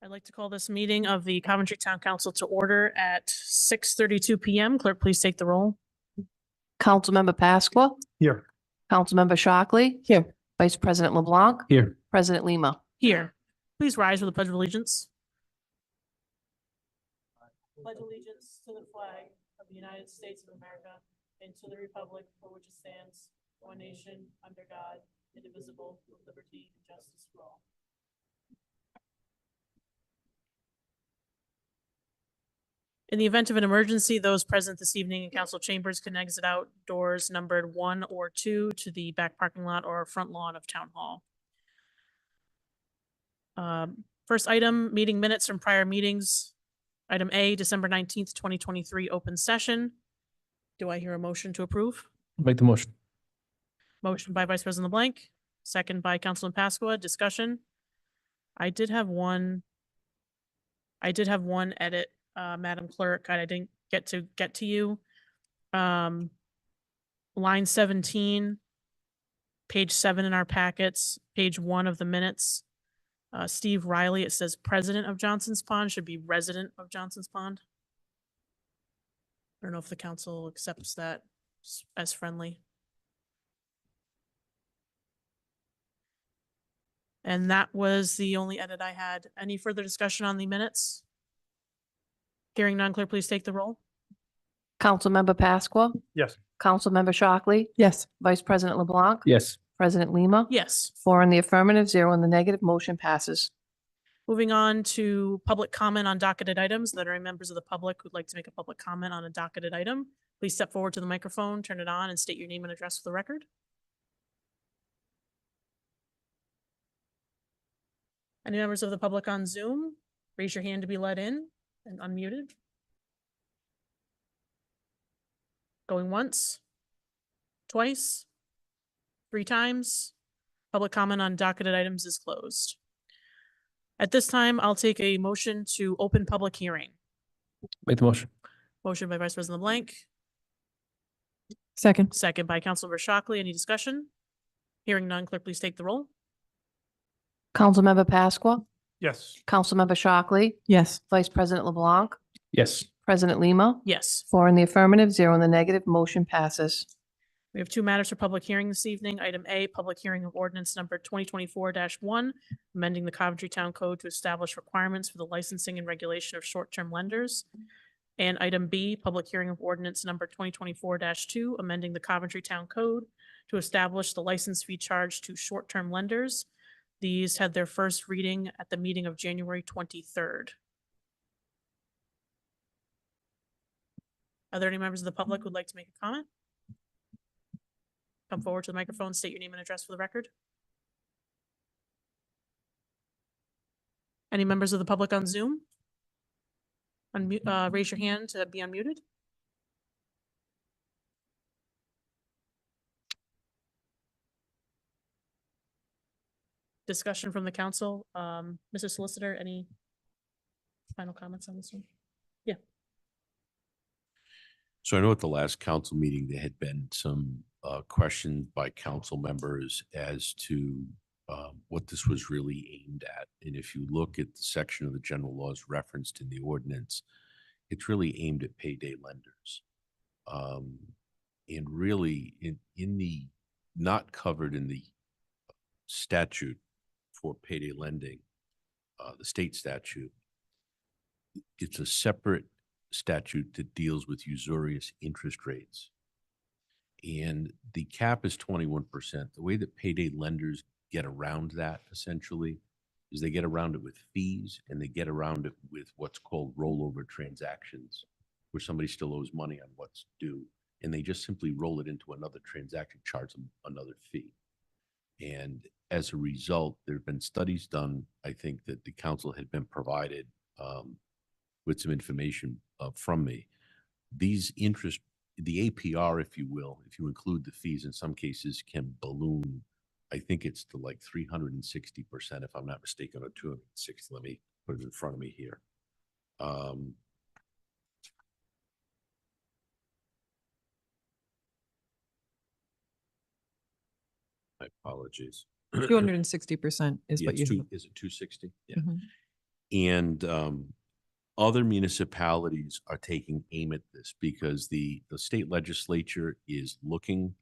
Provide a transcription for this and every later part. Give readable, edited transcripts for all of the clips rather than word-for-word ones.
I'd like to call this meeting of the Coventry Town Council to order at 6:32 PM. Clerk, please take the roll. Councilmember Pasqua. Here. Councilmember Shockley. Here. Vice President LeBlanc. Here. President Lima. Here. Please rise for the Pledge of Allegiance. Pledge allegiance to the flag of the United States of America and to the republic for which it stands, one nation, under God, indivisible, with liberty and justice for all. In the event of an emergency, those present this evening in council chambers can exit out doors numbered 1 or 2 to the back parking lot or front lawn of Town Hall. First item, meeting minutes from prior meetings. Item A, December 19th, 2023, open session. Do I hear a motion to approve? Make the motion. Motion by Vice President LeBlanc, second by Councilman Pasqua. Discussion. I did have one edit, Madam Clerk. I didn't get to you. Line 17, page 7 in our packets, page 1 of the minutes. Steve Riley, it says president of Johnson's Pond, should be resident of Johnson's Pond. I don't know if the council accepts that as friendly. And that was the only edit I had. Any further discussion on the minutes? Hearing none, clerk, please take the roll. Councilmember Pasqua. Yes. Councilmember Shockley. Yes. Vice President LeBlanc. Yes. President Lima. Yes. 4 in the affirmative, 0 in the negative. Motion passes. Moving on to public comment on docketed items. That are members of the public who'd like to make a public comment on a docketed item. Please step forward to the microphone, turn it on, and state your name and address for the record. Any members of the public on Zoom, raise your hand to be let in and unmuted. Going once, twice, 3 times. Public comment on docketed items is closed. At this time, I'll take a motion to open public hearing. Make the motion. Motion by Vice President LeBlanc, Second. second by Councilmember Shockley. Any discussion? Hearing none, clerk, please take the roll. Councilmember Pasqua. Yes. Councilmember Shockley. Yes. Vice President LeBlanc. Yes. President Lima. Yes. 4 in the affirmative, 0 in the negative. Motion passes. We have 2 matters for public hearing this evening. Item A, public hearing of ordinance number 2024-1, amending the Coventry Town Code to establish requirements for the licensing and regulation of short-term lenders. And item B, public hearing of ordinance number 2024-2, amending the Coventry Town Code to establish the license fee charged to short-term lenders. These had their first reading at the meeting of January 23rd. Are there any members of the public who would like to make a comment? Come forward to the microphone, state your name and address for the record. Any members of the public on Zoom? Raise your hand to be unmuted. Discussion from the council. Mr. Solicitor, any final comments on this one? Yeah. So I know at the last council meeting, there had been some questions by council members as to what this was really aimed at. And if you look at the section of the general laws referenced in the ordinance, it's really aimed at payday lenders. And really in the not covered in the statute for payday lending, the state statute, it's a separate statute that deals with usurious interest rates. And the cap is 21%. The way that payday lenders get around that essentially is they get around it with fees, and they get around it with what's called rollover transactions, where somebody still owes money on what's due, and they just simply roll it into another transaction, charge them another fee. And as a result, there have been studies done, I think, that the council had been provided with some information from me. These the APR, if you will, if you include the fees, in some cases can balloon. I think it's to like 360%, if I'm not mistaken, or 260. Let me put it in front of me here. My apologies. 260% is what you have. Is it 260? Yeah. And other municipalities are taking aim at this because the state legislature is looking,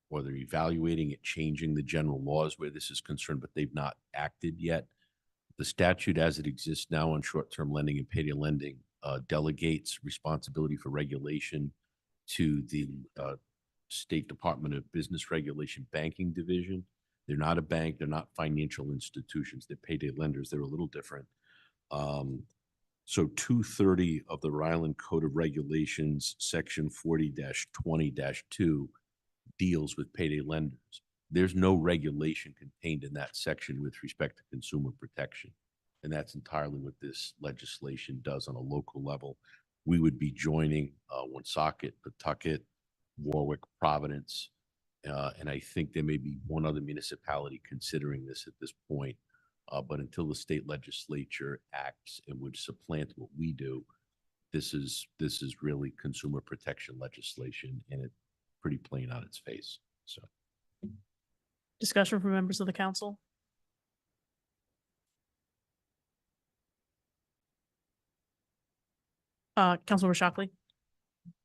or they're evaluating at changing the general laws where this is concerned, but they've not acted yet. The statute as it exists now on short-term lending and payday lending delegates responsibility for regulation to the State Department of Business Regulation Banking Division. They're not a bank. They're not financial institutions. They're payday lenders. They're a little different. So 230 of the Rhode Island Code of Regulations, Section 40-20-2, deals with payday lenders. There's no regulation contained in that section with respect to consumer protection. And that's entirely what this legislation does on a local level. We would be joining Woonsocket, Pawtucket, Warwick, Providence, and I think there may be one other municipality considering this at this point. But until the state legislature acts and would supplant what we do, this is really consumer protection legislation, and it's pretty plain on its face. So, Discussion from members of the council? Councilmember Shockley?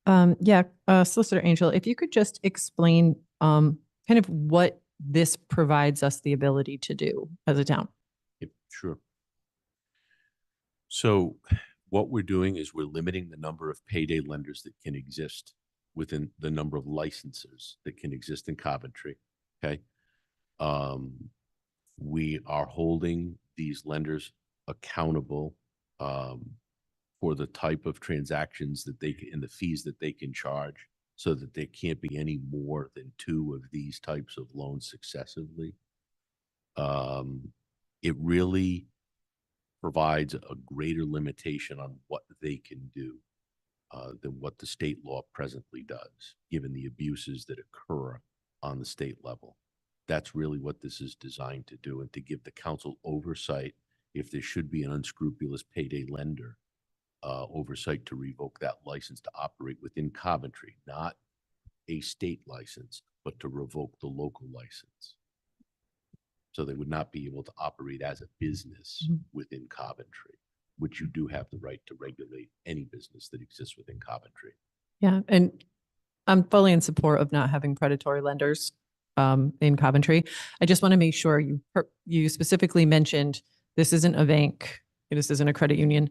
Solicitor Angell, if you could just explain kind of what this provides us the ability to do as a town. yep, sure. So what we're doing is we're limiting the number of payday lenders that can exist within the number of licenses that can exist in Coventry. Okay. We are holding these lenders accountable for the type of transactions that they can, and the fees that they can charge, so that there can't be any more than 2 of these types of loans successively. It really provides a greater limitation on what they can do than what the state law presently does, given the abuses that occur on the state level. That's really what this is designed to do, and to give the council oversight if there should be an unscrupulous payday lender, oversight to revoke that license to operate within Coventry, not a state license, but to revoke the local license. So they would not be able to operate as a business within Coventry, which you do have the right to regulate any business that exists within Coventry. Yeah, and I'm fully in support of not having predatory lenders in Coventry. I just want to make sure you specifically mentioned this isn't a bank, this isn't a credit union.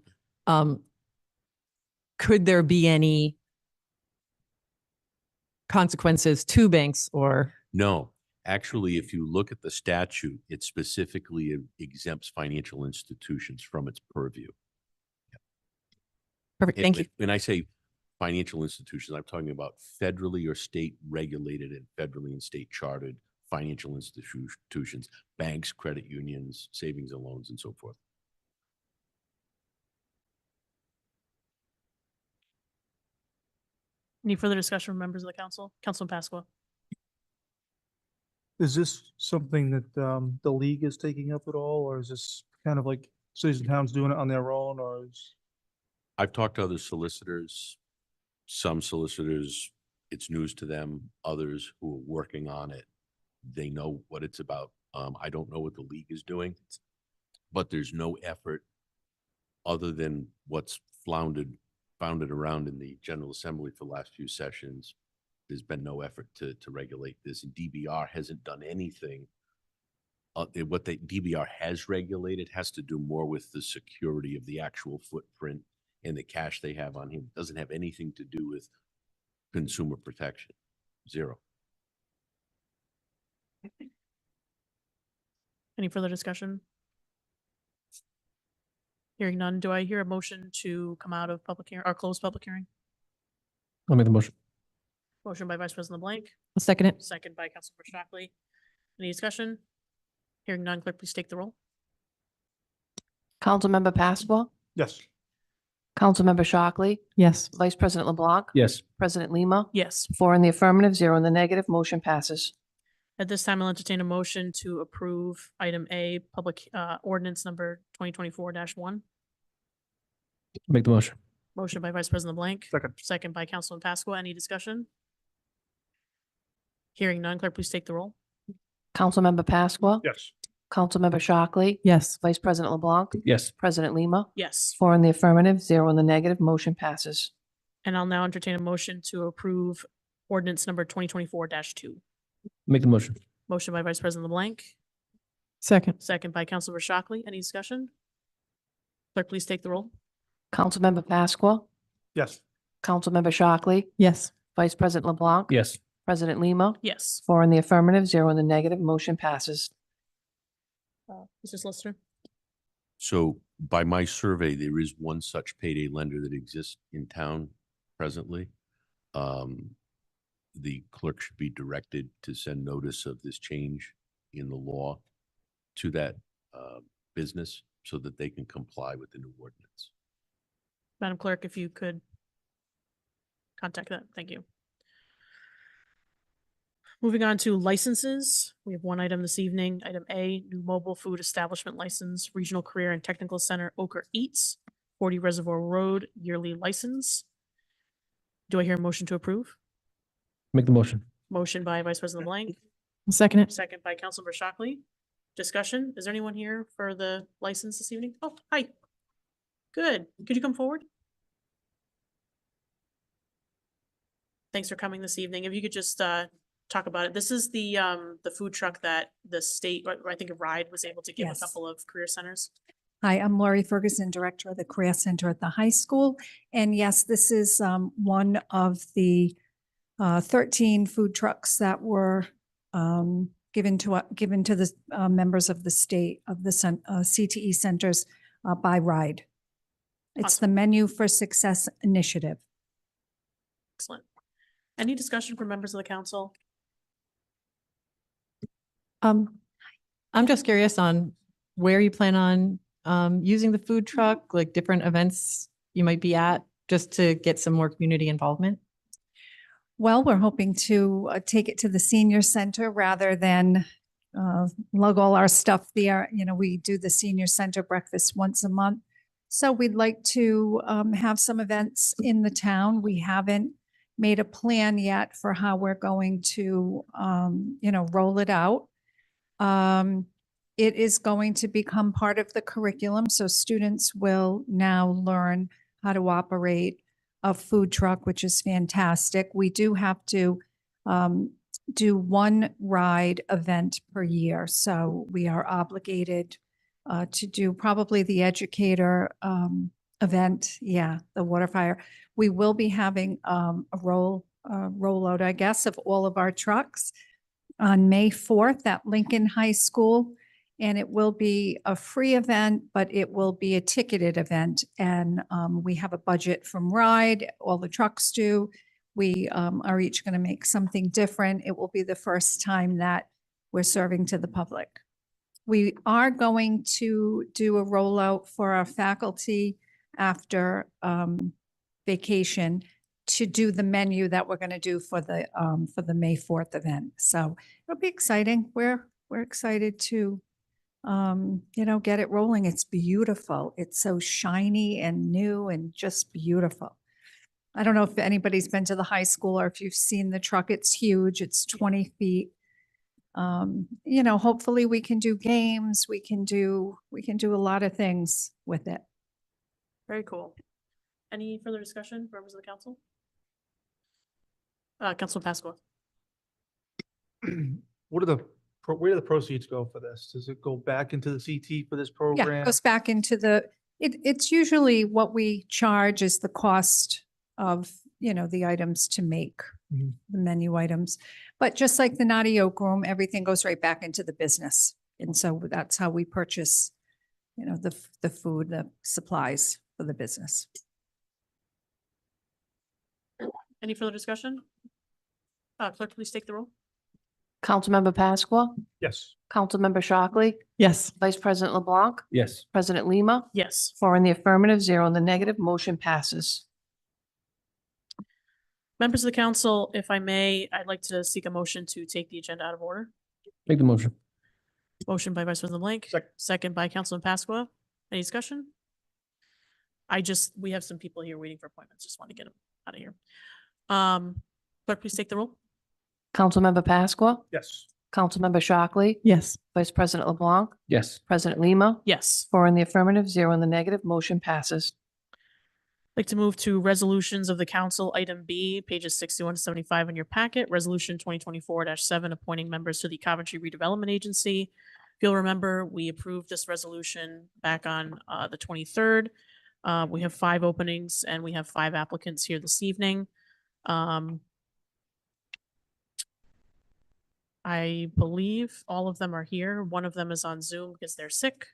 Could there be any consequences to banks or? No, actually, if you look at the statute, it specifically exempts financial institutions from its purview. Perfect, thank you. When I say financial institutions, I'm talking about federally or state regulated and federally and state chartered financial institutions, banks, credit unions, savings and loans, and so forth. Any further discussion from members of the council? Councilman Pasqua? Is this something that the league is taking up at all, or is this kind of like cities and towns doing it on their own, or is? I've talked to other solicitors. Some solicitors, it's news to them. Others who are working on it, they know what it's about. I don't know what the league is doing, but there's no effort other than what's founded around in the General Assembly for the last few sessions. There's been no effort to regulate this, and DBR hasn't done anything. What DBR has regulated has to do more with the security of the actual footprint and the cash they have on him. It doesn't have anything to do with consumer protection. Zero. Any further discussion? Hearing none, do I hear a motion to come out of public hearing or close public hearing? I'll make the motion. Motion by Vice President LeBlanc, I'll second it. second by Councilmember Shockley. Any discussion? Hearing none, clerk, please take the roll. Councilmember Pasqua, Yes. Councilmember Shockley, Yes. Vice President LeBlanc, Yes. President Lima, Yes. 4 in the affirmative, 0 in the negative, motion passes. At this time, I'll entertain a motion to approve item A, public ordinance number 2024-1. Make the motion. Motion by Vice President LeBlanc, Second. second by Councilman Pasqua. Any discussion? Hearing none, clerk, please take the roll. Councilmember Pasqua, Yes. Councilmember Shockley, Yes. Vice President LeBlanc, Yes. President Lima, Yes. 4 in the affirmative, 0 in the negative, motion passes. And I'll now entertain a motion to approve ordinance number 2024-2. Make the motion. Motion by Vice President LeBlanc, Second. second by Councilmember Shockley. Any discussion? Clerk, please take the roll. Councilmember Pasqua, Yes. Councilmember Shockley, Yes. Vice President LeBlanc, Yes. President Lima, Yes. 4 in the affirmative, 0 in the negative, motion passes. Mr. Solicitor? So by my survey, there is one such payday lender that exists in town presently. The clerk should be directed to send notice of this change in the law to that business so that they can comply with the new ordinance. Madam Clerk, if you could contact that. Thank you. Moving on to licenses, we have one item this evening. Item A, new mobile food establishment license, Regional Career and Technical Center Ochre Eats, 40 Reservoir Road, yearly license. Do I hear a motion to approve? Make the motion. Motion by Vice President LeBlanc, Second it. second by Councilmember Shockley. Discussion, is there anyone here for the license this evening? Oh, hi. Good. Could you come forward? Thanks for coming this evening. If you could just talk about it. This is the food truck that the state, or I think RIDE was able to give a Yes. couple of career centers. Hi, I'm Lori Ferguson, Director of the Career Center at the high school. And yes, this is one of the 13 food trucks that were given to the members of the state of the CTE centers by RIDE. It's the Awesome. Menu for Success Initiative. Excellent. Any discussion from members of the council? I'm just curious on where you plan on using the food truck, like different events you might be at, just to get some more community involvement. Well, we're hoping to take it to the senior center rather than lug all our stuff there. You know, we do the senior center breakfast once a month. So we'd like to have some events in the town. We haven't made a plan yet for how we're going to, roll it out. It is going to become part of the curriculum, so students will now learn how to operate a food truck, which is fantastic. We do have to do one ride event per year, so we are obligated to do probably the educator event, the water fire. We will be having a rollout, I guess, of all of our trucks on May 4th at Lincoln High School. And it will be a free event, but it will be a ticketed event. And we have a budget from RIDE, all the trucks do. We are each going to make something different. It will be the first time that we're serving to the public. We are going to do a rollout for our faculty after vacation to do the menu that we're going to do for the May 4th event. So it'll be exciting. We're excited to, get it rolling. It's beautiful. It's so shiny and new and just beautiful. I don't know if anybody's been to the high school or if you've seen the truck. It's huge. It's 20 feet. Hopefully we can do games. We can do a lot of things with it. Very cool. Any further discussion, members of the council? Councilman Pasqua. Where do the proceeds go for this? Does it go back into the CT for this Yeah, program? it goes back into it's usually what we charge is the cost of, the items to make, Mhm. the menu items. But just like the Naughty Oak Room, everything goes right back into the business. And so that's how we purchase, the food, the supplies for the business. Any further discussion? Clerk, please take the roll. Councilmember Pasqua, Yes. Councilmember Shockley, Yes. Vice President LeBlanc, Yes. President Lima, Yes. 4 in the affirmative, 0 in the negative, motion passes. Members of the council, if I may, I'd like to seek a motion to take the agenda out of order. Make the motion. Motion by Vice President LeBlanc, second by Councilman Pasqua. Any discussion? We have some people here waiting for appointments. Just want to get them out of here. Clerk, please take the roll. Councilmember Pasqua, Yes. Councilmember Shockley, Yes. Vice President LeBlanc, Yes. President Lima, Yes. 4 in the affirmative, 0 in the negative, motion passes. I'd like to move to resolutions of the council, item B, pages 61 to 75 in your packet. Resolution 2024-7, appointing members to the Coventry Redevelopment Agency. If you'll remember, we approved this resolution back on the 23rd. We have 5 openings and we have 5 applicants here this evening. I believe all of them are here. One of them is on Zoom because they're sick.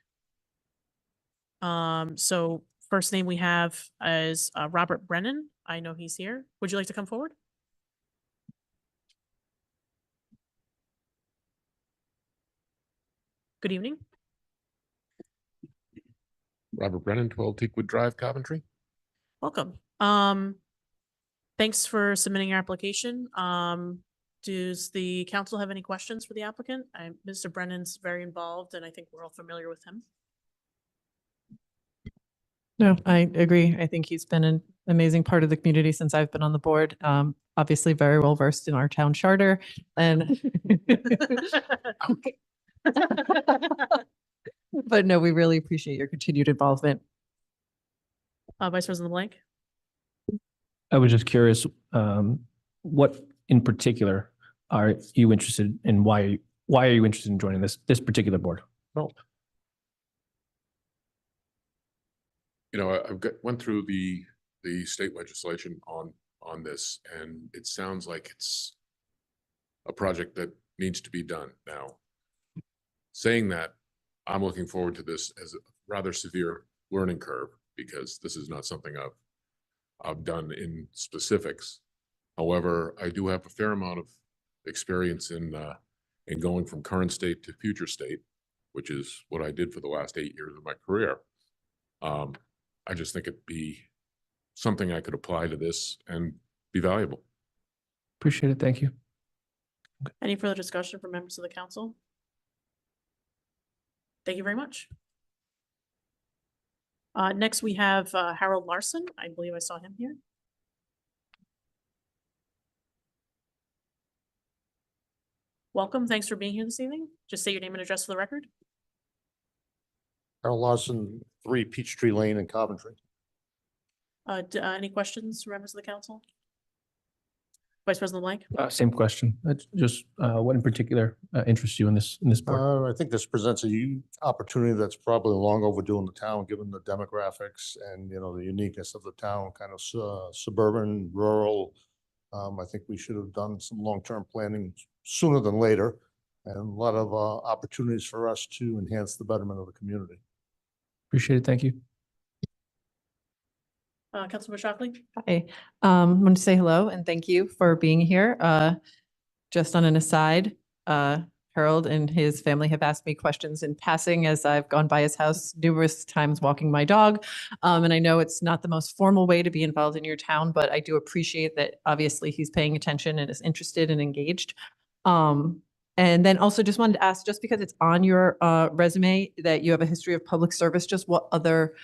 So first name we have is Robert Brennan. I know he's here. Would you like to come forward? Good evening. Robert Brennan, 12 Teakwood Drive, Coventry. Welcome. Thanks for submitting your application. Does the council have any questions for the applicant? Mr. Brennan's very involved and I think we're all familiar with him. No, I agree. I think he's been an amazing part of the community since I've been on the board. Obviously very well versed in our town charter and but no, we really appreciate your continued involvement. Vice President LeBlanc? I was just curious, what in particular are you interested in? Why are you interested in joining this particular board? Well, you know, went through the state legislation on this, and it sounds like it's a project that needs to be done now. Saying that, I'm looking forward to this as a rather severe learning curve because this is not something I've done in specifics. However, I do have a fair amount of experience in going from current state to future state, which is what I did for the last 8 years of my career. I just think it'd be something I could apply to this and be valuable. Appreciate it. Thank you. Any further discussion from members of the council? Thank you very much. Next, we have Harold Larson. I believe I saw him here. Welcome. Thanks for being here this evening. Just say your name and address for the record. Harold Larson, 3 Peachtree Lane in Coventry. Any questions from members of the council? Vice President LeBlanc? Same question. Just what in particular interests you in this board? I think this presents a unique opportunity that's probably long overdue in the town, given the demographics and, you know, the uniqueness of the town, kind of suburban, rural. I think we should have done some long-term planning sooner than later, and a lot of opportunities for us to enhance the betterment of the community. Appreciate it. Thank you. Councilmember Shockley? Hi, I want to say hello and thank you for being here. Just on an aside, Harold and his family have asked me questions in passing as I've gone by his house numerous times walking my dog. And I know it's not the most formal way to be involved in your town, but I do appreciate that obviously he's paying attention and is interested and engaged. And then also just wanted to ask, just because it's on your resume that you have a history of public service, just what other,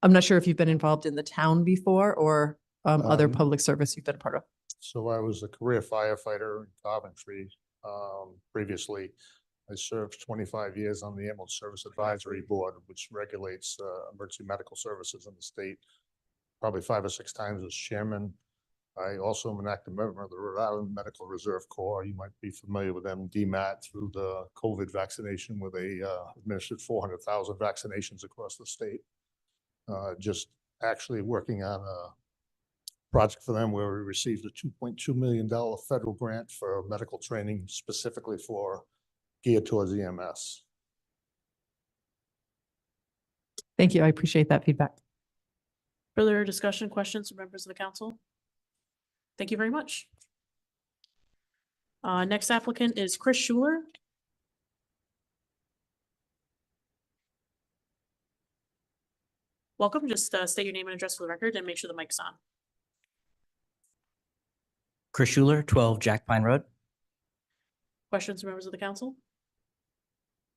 I'm not sure if you've been involved in the town before or other public service you've been a part of. So I was a career firefighter in Coventry. Previously, I served 25 years on the Ambulance Service Advisory Board, which regulates emergency medical services in the state, probably 5 or 6 times as chairman. I also am an active member of the Rhode Island Medical Reserve Corps. You might be familiar with them, DMAT, through the COVID vaccination, where they administered 400,000 vaccinations across the state. Just actually working on a project for them where we received a $2.2 million federal grant for medical training specifically geared towards EMS. Thank you. I appreciate that feedback. Further discussion, questions from members of the council? Thank you very much. Next applicant is Chris Schuler. Welcome. Just state your name and address for the record and make sure the mic's on. Chris Schuler, 12 Jack Pine Road. Questions from members of the council?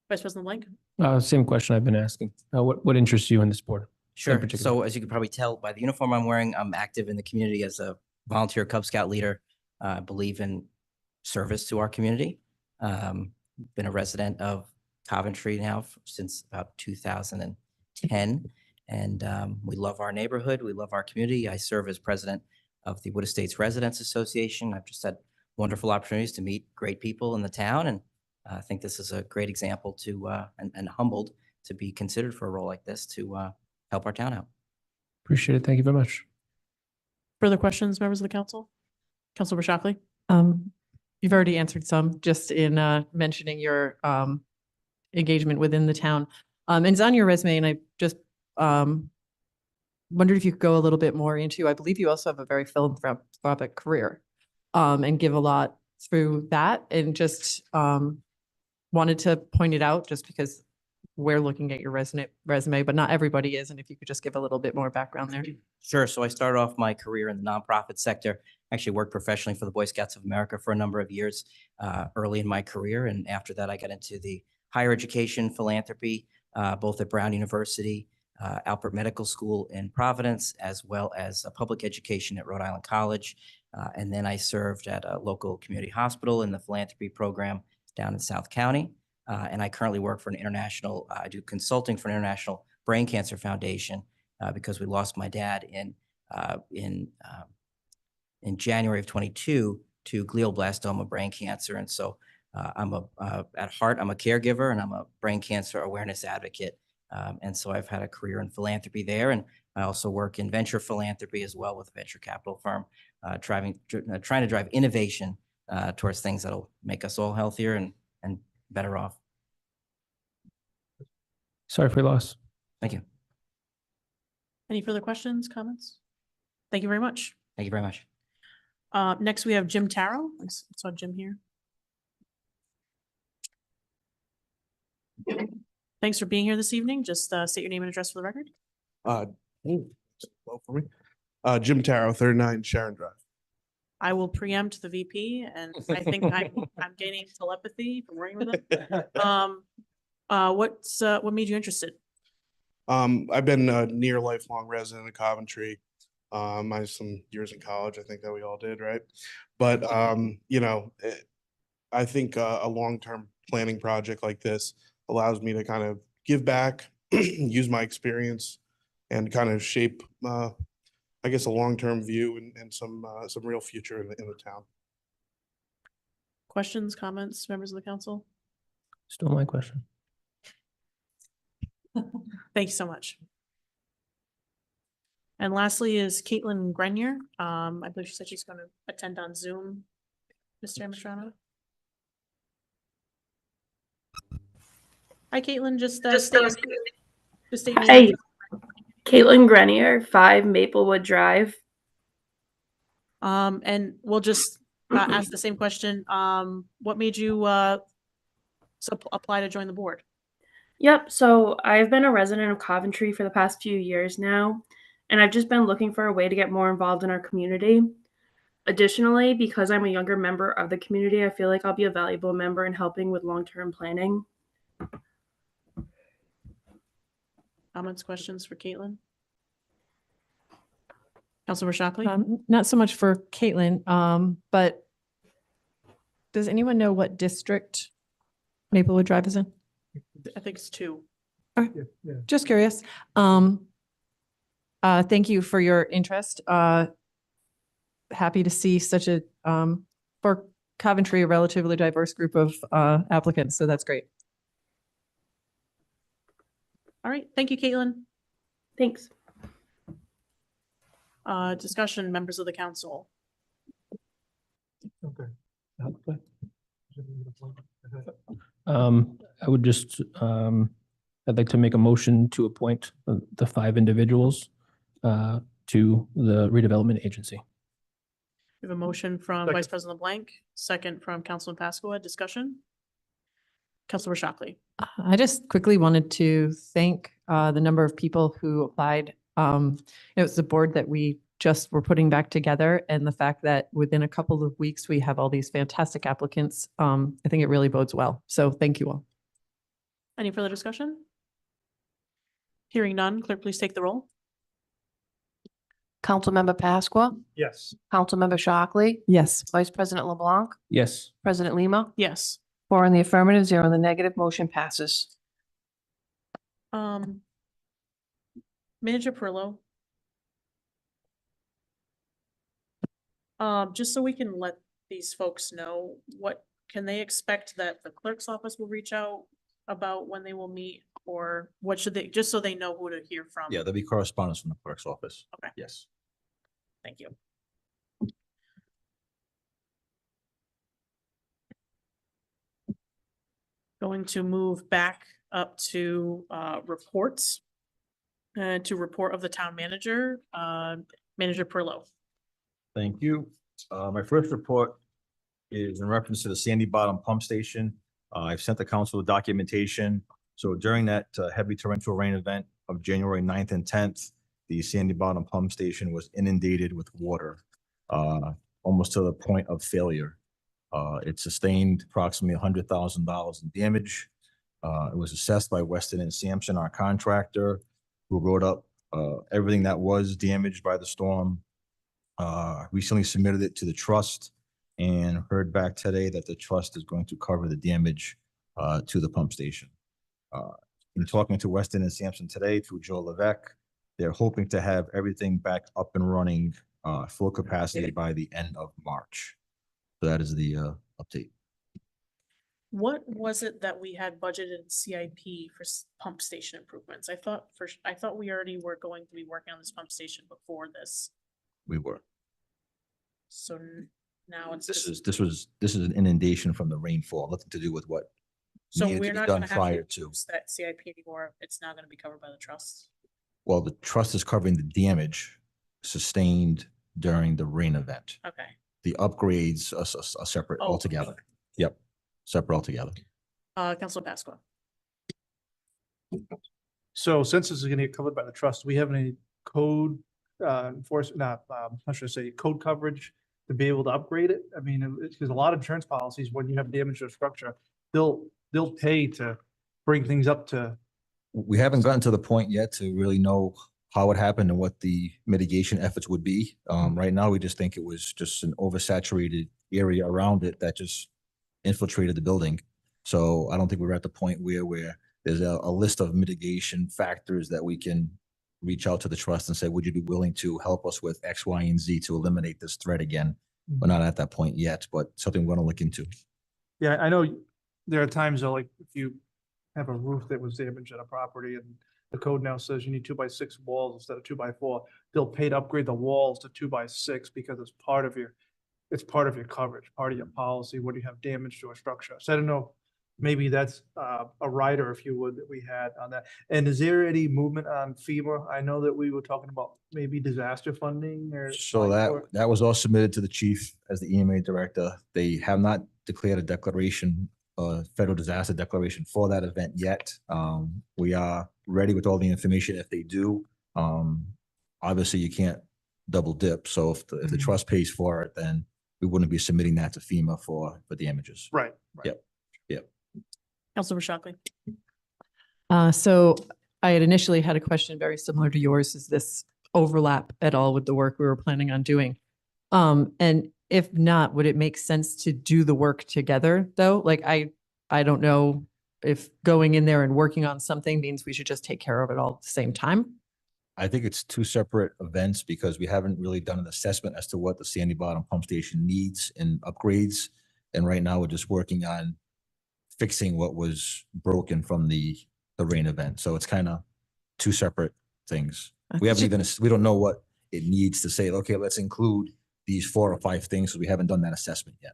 Vice President LeBlanc? Same question I've been asking. What interests you in this board? Sure. particular? So as you can probably tell by the uniform I'm wearing, I'm active in the community as a volunteer Cub Scout leader. I believe in service to our community. Been a resident of Coventry now since about 2010. And we love our neighborhood. We love our community. I serve as president of the Wood Estates Residents Association. I've just had wonderful opportunities to meet great people in the town. And I think this is a great example to, and humbled to be considered for a role like this to help our town out. Appreciate it. Thank you very much. Further questions, members of the council? Councilor Shockley? You've already answered some just in mentioning your engagement within the town. And it's on your resume, and I just wondered if you could go a little bit more into, I believe you also have a very philanthropic career and give a lot through that, and just wanted to point it out just because we're looking at your resume, but not everybody is. And if you could just give a little bit more background there. Sure. So I started off my career in the nonprofit sector. Actually worked professionally for the Boy Scouts of America for a number of years early in my career. And after that, I got into the higher education philanthropy, both at Brown University, Alpert Medical School in Providence, as well as public education at Rhode Island College. And then I served at a local community hospital in the philanthropy program down in South County. And I currently work for an international, I do consulting for an international brain cancer foundation because we lost my dad in January of 22 to glioblastoma brain cancer. And so at heart, I'm a caregiver and I'm a brain cancer awareness advocate. And so I've had a career in philanthropy there. And I also work in venture philanthropy as well with a venture capital firm, trying to drive innovation towards things that'll make us all healthier and better off. Sorry for your loss. Thank you. Any further questions, comments? Thank you very much. Thank you very much. Next, we have Jim Taro. I saw Jim here. Thanks for being here this evening. Just state your name and address for the record. Well for me. Jim Taro, 39 Sharon Drive. I will preempt the VP, and I think I'm gaining telepathy from working with him. What made you interested? I've been a near lifelong resident of Coventry. I have some years in college, I think that we all did, right? But you know, I think a long-term planning project like this allows me to kind of give back, use my experience, and kind of shape, I guess, a long-term view and some real future in the town. Questions, comments, members of the council? Still my question. Thank you so much. And lastly is Caitlin Grenier. I believe she said she's going to attend on Zoom. Mr. Amastrano. Hi, Caitlin. Just state your name. Hi, Caitlin Grenier, 5 Maplewood Drive. And we'll just ask the same question. What made you apply to join the board? Yep, so I've been a resident of Coventry for the past few years now, and I've just been looking for a way to get more involved in our community. Additionally, because I'm a younger member of the community, I feel like I'll be a valuable member in helping with long-term planning. Comments, questions for Caitlin? Councilor Shockley? Not so much for Caitlin, but does anyone know what district Maplewood Drive is in? I think it's 2. Okay. Yeah. Just curious. Thank you for your interest. Happy to see such a, for Coventry, a relatively diverse group of applicants. So that's great. All right. Thank you, Caitlin. Thanks. Discussion, members of the council. Okay. I would just, I'd like to make a motion to appoint the 5 individuals to the redevelopment agency. We have a motion from Second. Vice President LeBlanc, second from Councilman Pasqua. Discussion. Councilor Shockley. I just quickly wanted to thank the number of people who applied. It was the board that we just were putting back together, and the fact that within a couple of weeks we have all these fantastic applicants. I think it really bodes well. So thank you all. Any further discussion? Hearing none, clerk, please take the roll. Councilmember Pasqua, Yes. Councilmember Shockley, Yes. Vice President LeBlanc, Yes. President Lima, Yes. 4 in the affirmative, 0 in the negative, motion passes. Manager Parrillo. Just so we can let these folks know, what can they expect that the clerk's office will reach out about when they will meet, or what should they, just so they know who to hear from? Yeah, there'll be correspondence from the clerk's office. Okay. Yes. Thank you. Going to move back up to reports. To report of the town manager, Manager Parrillo. Thank you. My first report is in reference to the Sandy Bottom Pump Station. I've sent the council the documentation. So during that heavy torrential rain event of January 9th and 10th, the Sandy Bottom Pump Station was inundated with water, almost to the point of failure. It sustained approximately $100,000 in damage. It was assessed by Weston and Sampson, our contractor, who wrote up everything that was damaged by the storm. Recently submitted it to the trust and heard back today that the trust is going to cover the damage to the pump station. In talking to Weston and Sampson today through Joe Levesque, they're hoping to have everything back up and running full capacity by the end of March. So that is the update. What was it that we had budgeted in CIP for pump station improvements? I thought we already were going to be working on this pump station before this. We were. So now it's This just, is an inundation from the rainfall, nothing to do with what so needed to we're be not done gonna have prior to to. use that CIP anymore. It's now gonna be covered by the trust. Well, the trust is covering the damage sustained during the rain event. Okay. The upgrades are separate Oh, altogether. okay. Yep, separate altogether. Councilor Pasqua. So since this is gonna get covered by the trust, we have any code how should I say, code coverage to be able to upgrade it? I mean, because a lot of insurance policies, when you have damage to a structure, they'll pay to bring things up to. We haven't gotten to the point yet to really know how it happened and what the mitigation efforts would be. Right now, we just think it was just an oversaturated area around it that just infiltrated the building. So I don't think we're at the point where there's a list of mitigation factors that we can reach out to the trust and say, would you be willing to help us with X, Y, and Z to eliminate this threat again? We're not at that point yet, but something we're gonna look into. Yeah, I know there are times though, like if you have a roof that was damaged at a property and the code now says you need 2x6 walls instead of 2x4, they'll pay to upgrade the walls to 2x6 because it's part of your coverage, part of your policy when you have damage to a structure. So I don't know, maybe that's a rider, if you would, that we had on that. And is there any movement on FEMA? I know that we were talking about maybe disaster funding or. So that was all submitted to the chief as the EMA director. They have not declared a declaration, federal disaster declaration for that event yet. We are ready with all the information if they do. Obviously you can't double dip. So if the trust pays for it, then we wouldn't be submitting that to FEMA for damages. Right. Yep. Councilor Shockley. So I had initially had a question very similar to yours. Is this overlap at all with the work we were planning on doing? And if not, would it make sense to do the work together though? Like I don't know if going in there and working on something means we should just take care of it all at the same time. I think it's two separate events because we haven't really done an assessment as to what the Sandy Bottom Pump Station needs and upgrades. And right now we're just working on fixing what was broken from the rain event. So it's kind of two separate things. We don't know what it needs to say, okay, let's include these 4 or 5 things. So we haven't done that assessment yet.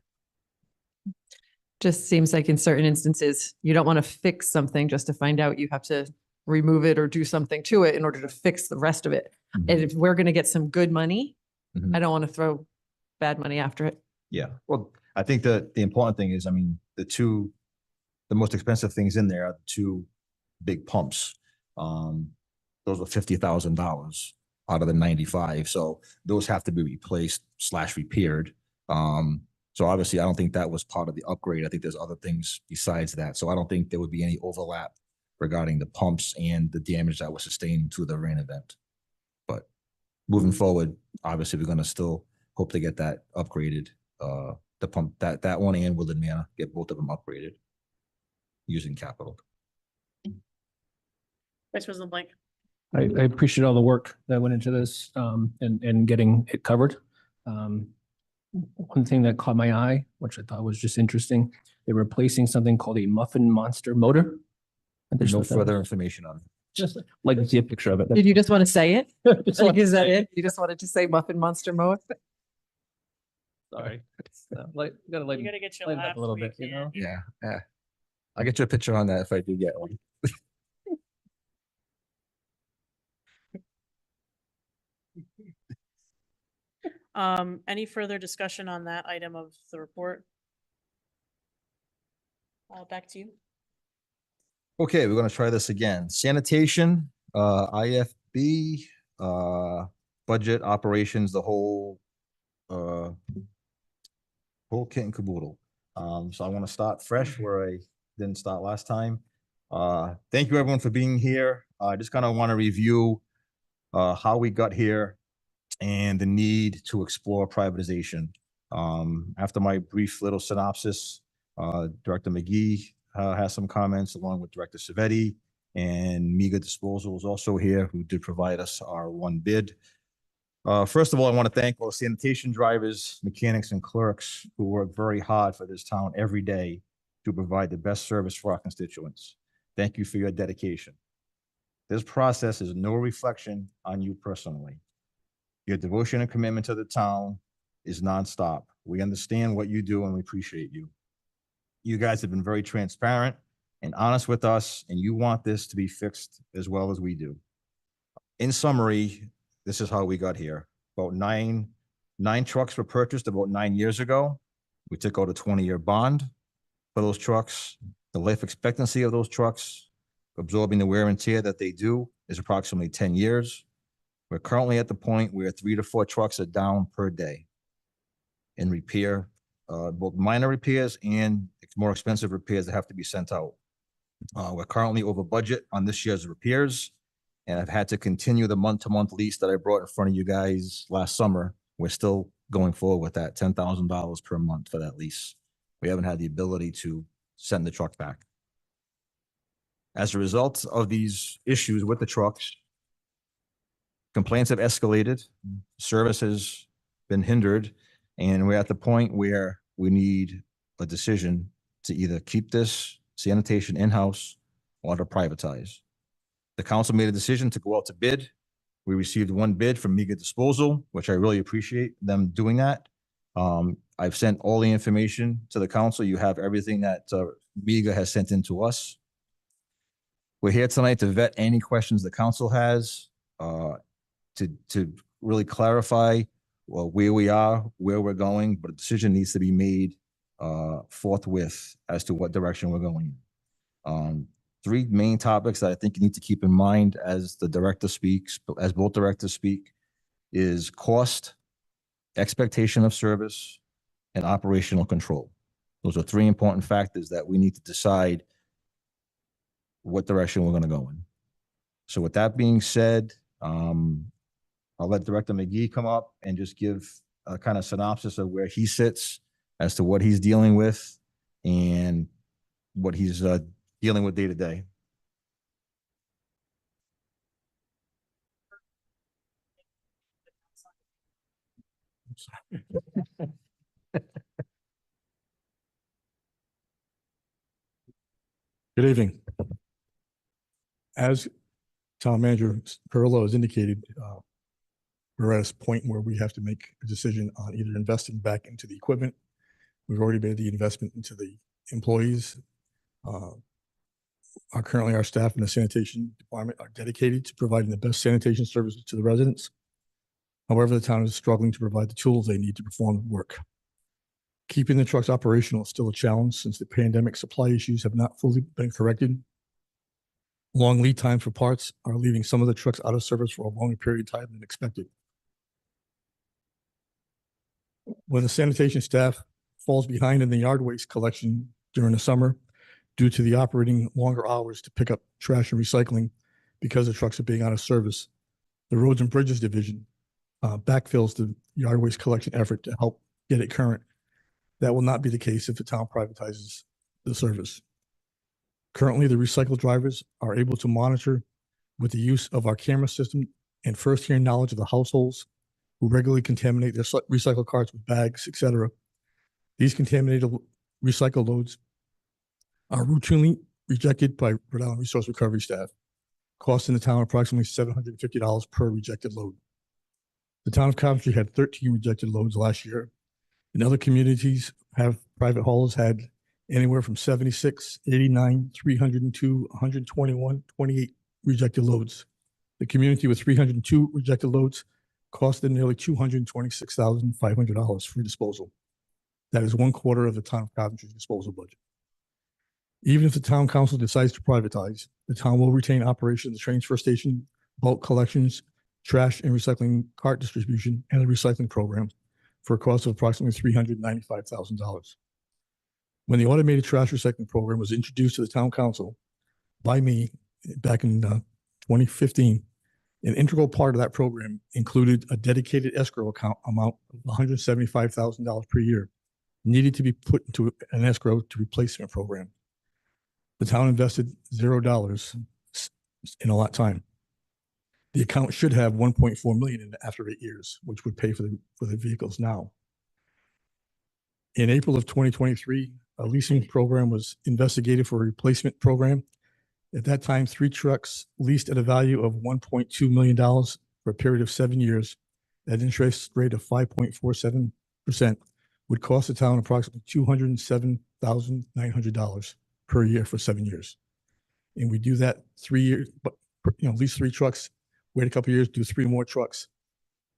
Just seems like in certain instances, you don't want to fix something just to find out you have to remove it or do something to it in order to fix the rest of it. And if we're going to get some good money, I don't want to throw bad money after it. Yeah. Well, I think the important thing is, I mean, the most expensive things in there are the 2 big pumps. Those are $50,000 out of the 95. So those have to be replaced / repaired. So obviously I don't think that was part of the upgrade. I think there's other things besides that. So I don't think there would be any overlap regarding the pumps and the damage that was sustained to the rain event. But moving forward, obviously we're going to still hope to get that upgraded the pump, that one and Woodland Manor, get both of them upgraded using capital. Vice President Blank. I appreciate all the work that went into this, and getting it covered. One thing that caught my eye, which I thought was just interesting, they're replacing something called a Muffin Monster motor. There's no further information on it. Just like to see a picture of it. Did you just want to say it? Just Like, wanted is to that say it? You just wanted to say Muffin Monster Mower? Sorry. Like, gotta You gotta get your lighten laugh up a little where you bit, you can. know? Yeah. I'll get you a picture on that if I do get one. Any further discussion on that item of the report? Back to you. Okay, we're gonna try this again. Sanitation, IFB, budget operations, the whole kit and caboodle. So I want to start fresh where I didn't start last time. Thank you everyone for being here. I just kind of want to review how we got here and the need to explore privatization. After my brief little synopsis, Director McGee has some comments along with Director Savetti, and Miga Disposal is also here, who did provide us our one bid. First of all, I want to thank all the sanitation drivers, mechanics, and clerks who work very hard for this town every day to provide the best service for our constituents. Thank you for your dedication. This process is no reflection on you personally. Your devotion and commitment to the town is nonstop. We understand what you do and we appreciate you. You guys have been very transparent and honest with us, and you want this to be fixed as well as we do. In summary, this is how we got here. About nine trucks were purchased about 9 years ago. We took out a 20-year bond for those trucks. The life expectancy of those trucks, absorbing the wear and tear that they do, is approximately 10 years. We're currently at the point where 3 to 4 trucks are down per day in repair, both minor repairs and more expensive repairs that have to be sent out. We're currently over budget on this year's repairs, and I've had to continue the month-to-month lease that I brought in front of you guys last summer. We're still going forward with that $10,000 per month for that lease. We haven't had the ability to send the truck back. As a result of these issues with the trucks, complaints have escalated, service has been hindered, and we're at the point where we need a decision to either keep this sanitation in-house or to privatize. The council made a decision to go out to bid. We received one bid from Miga Disposal, which I really appreciate them doing that. I've sent all the information to the council. You have everything that Miga has sent in to us. We're here tonight to vet any questions the council has, to really clarify where we are, where we're going, but a decision needs to be made forthwith as to what direction we're going. 3 main topics that I think you need to keep in mind as the director speaks, as both directors speak, is cost, expectation of service, and operational control. Those are 3 important factors that we need to decide what direction we're going to go in. So with that being said, I'll let Director McGee come up and just give a kind of synopsis of where he sits as to what he's dealing with and what he's dealing with day to day. Good evening. As Town Manager Parrillo has indicated, we're at a point where we have to make a decision on either investing back into the equipment. We've already made the investment into the employees. Currently our staff in the sanitation department are dedicated to providing the best sanitation services to the residents. However, the town is struggling to provide the tools they need to perform the work. Keeping the trucks operational is still a challenge since the pandemic supply issues have not fully been corrected. Long lead time for parts are leaving some of the trucks out of service for a longer period of time than expected. When the sanitation staff falls behind in the yard waste collection during the summer due to the operating longer hours to pick up trash and recycling because the trucks are being out of service, the Roads and Bridges Division backfills the yard waste collection effort to help get it current. That will not be the case if the town privatizes the service. Currently, the recycle drivers are able to monitor with the use of our camera system and first-hand knowledge of the households who regularly contaminate their recycle carts with bags, etc. These contaminated recycle loads are routinely rejected by Rhode Island Resource Recovery staff, costing the town approximately $750 per rejected load. The town of Coventry had 13 rejected loads last year, and other communities have private haulers had anywhere from 76, 89, 302, 121, 28 rejected loads. The community with 302 rejected loads costed nearly $226,500 for disposal. That is 1/4 of the town of Coventry's disposal budget. Even if the town council decides to privatize, the town will retain operation of the transfer station, bulk collections, trash and recycling cart distribution, and the recycling program for a cost of approximately $395,000. When the automated trash recycling program was introduced to the town council by me back in 2015, an integral part of that program included a dedicated escrow account amount of $175,000 per year needed to be put into an escrow to replacement program. The town invested $0 in a lot of time. The account should have 1.4 million in it after 8 years, which would pay for the vehicles now. In April of 2023, a leasing program was investigated for a replacement program. At that time, 3 trucks leased at a value of $1.2 million for a period of 7 years at an interest rate of 5.47% would cost the town approximately $207,900 per year for 7 years. And we do that 3 years, but lease 3 trucks, wait a couple of years, do 3 more trucks.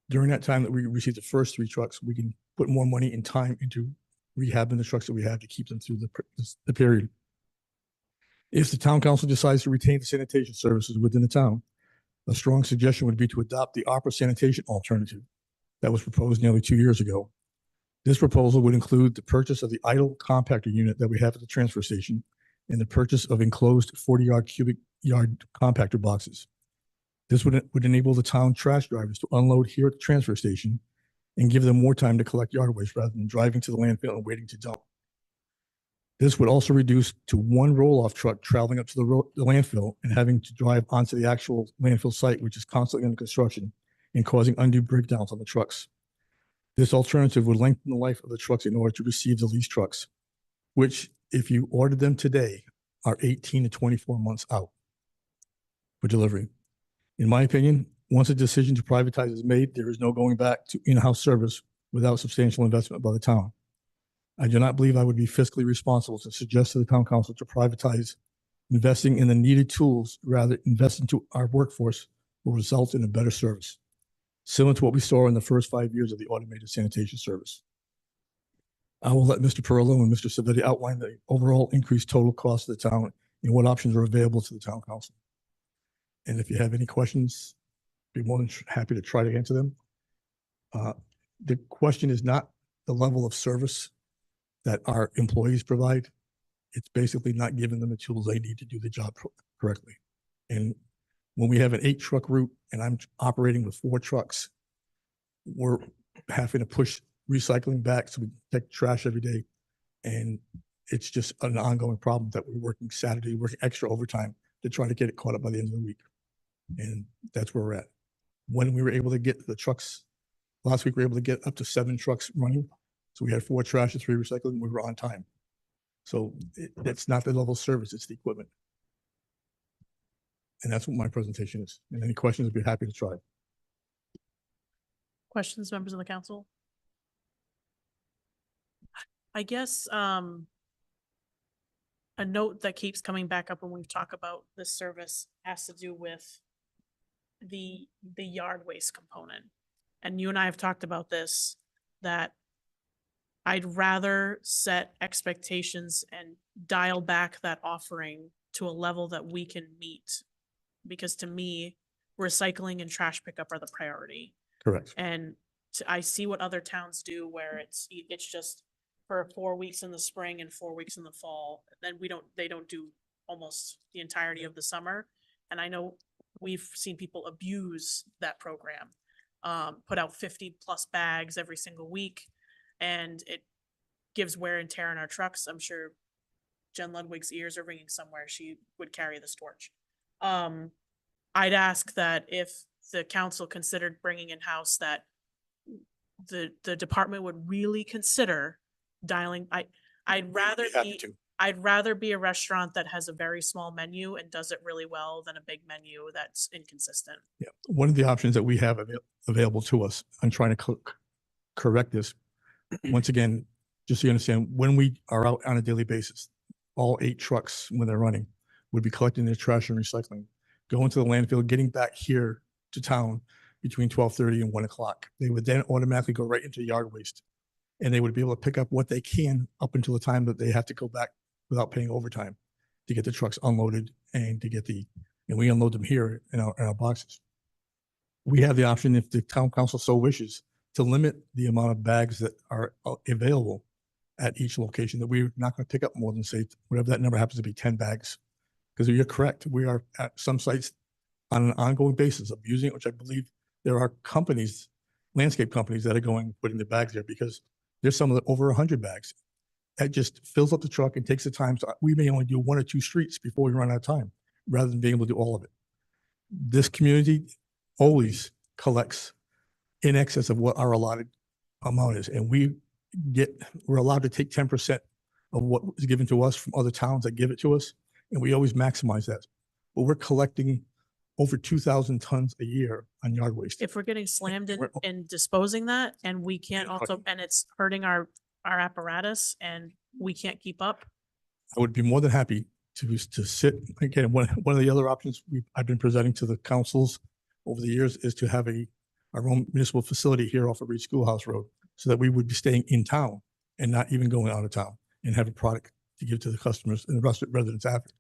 During that time that we received the first 3 trucks, we can put more money and time into rehabbing the trucks that we have to keep them through the period. If the town council decides to retain the sanitation services within the town, a strong suggestion would be to adopt the ARPA sanitation alternative that was proposed nearly 2 years ago. This proposal would include the purchase of the idle compactor unit that we have at the transfer station and the purchase of enclosed 40-yard cubic yard compactor boxes. This would enable the town trash drivers to unload here at the transfer station and give them more time to collect yard waste rather than driving to the landfill and waiting to dump. This would also reduce to 1 roll-off truck traveling up to the landfill and having to drive onto the actual landfill site, which is constantly under construction and causing undue breakdowns on the trucks. This alternative would lengthen the life of the trucks in order to receive the leased trucks, which, if you ordered them today, are 18 to 24 months out for delivery. In my opinion, once a decision to privatize is made, there is no going back to in-house service without substantial investment by the town. I do not believe I would be fiscally responsible to suggest to the town council to privatize. Investing in the needed tools, rather invest into our workforce, will result in a better service, similar to what we saw in the first 5 years of the automated sanitation service. I will let Mr. Parrillo and Mr. Savetti outline the overall increased total cost of the town and what options are available to the town council. And if you have any questions, be more than happy to try to answer them. The question is not the level of service that our employees provide. It's basically not giving them the tools they need to do the job correctly. And when we have an 8-truck route and I'm operating with 4 trucks, we're having to push recycling back so we take trash every day. And it's just an ongoing problem that we're working Saturday, working extra overtime to try to get it caught up by the end of the week. And that's where we're at. When we were able to get the trucks, last week we were able to get up to 7 trucks running. So we had 4 trash and 3 recycling. We were on time. So it's not the level of service, it's the equipment. And that's what my presentation is. And any questions, I'd be happy to try. Questions, members of the council? I guess a note that keeps coming back up when we talk about this service has to do with the yard waste component. And you and I have talked about this, that I'd rather set expectations and dial back that offering to a level that we can meet. Because to me, recycling and trash pickup are the priority. Correct. And I see what other towns do where it's just for 4 weeks in the spring and 4 weeks in the fall. Then they don't do almost the entirety of the summer. And I know we've seen people abuse that program, put out 50+ bags every single week. And gives wear and tear on our trucks. I'm sure Jen Ludwig's ears are ringing somewhere. She would carry this torch. I'd ask that if the council considered bringing in-house, that the department would really consider dialing. I'd rather happy be, to. I'd rather be a restaurant that has a very small menu and does it really well than a big menu that's inconsistent. Yeah, one of the options that we have available to us, I'm trying to correct this. Once again, just so you understand, when we are out on a daily basis, all 8 trucks, when they're running, would be collecting their trash and recycling, going to the landfill, getting back here to town between 12:30 and 1 o'clock. They would then automatically go right into yard waste, and they would be able to pick up what they can up until the time that they have to go back without paying overtime to get the trucks unloaded and to get and we unload them here in our boxes. We have the option, if the town council so wishes, to limit the amount of bags that are available at each location, that we're not going to pick up more than, say, whatever that number happens to be, 10 bags. Because you're correct, we are at some sites on an ongoing basis abusing it, which I believe there are companies, landscape companies, that are putting the bags there, because there's some of the over 100 bags. That just fills up the truck and takes the time. So we may only do 1 or 2 streets before we run out of time, rather than being able to do all of it. This community always collects in excess of what our allotted amount is. And we're allowed to take 10% of what is given to us from other towns that give it to us. And we always maximize that. But we're collecting over 2,000 tons a year on yard waste. If we're getting slammed in disposing that, and we can't also, and it's hurting our apparatus and we can't keep up. I would be more than happy to sit, again, one of the other options I've been presenting to the councils over the years is to have our own municipal facility here off of Reed Schoolhouse Road, so that we would be staying in town and not even going out of town, and have a product to give to the customers and the residents after.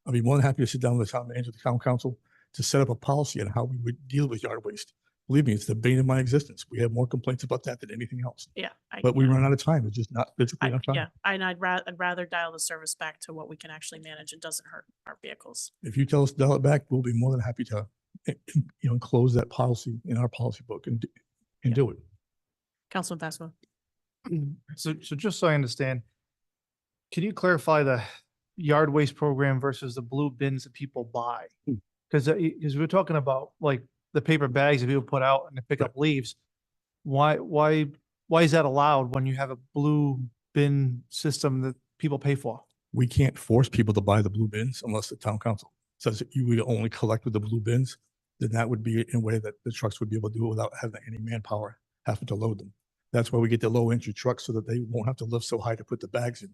I'd be more than happy to sit down with the town manager, the town council, to set up a policy on how we would deal with yard waste. Believe me, it's the bane of my existence. We have more complaints about that than anything else. Yeah. But we run out of time. It's just not physically enough time. Yeah, and I'd rather dial the service back to what we can actually manage and doesn't hurt our vehicles. If you tell us to dial it back, we'll be more than happy to, close that policy in our policy book and do it. Councilman Passmo. So just so I understand, can you clarify the yard waste program versus the blue bins that people buy? Because we're talking about like the paper bags that people put out and they pick up leaves. Why is that allowed when you have a blue bin system that people pay for? We can't force people to buy the blue bins unless the town council says that you would only collect with the blue bins. Then that would be in a way that the trucks would be able to do it without having any manpower having to load them. That's why we get the low entry trucks, so that they won't have to lift so high to put the bags in.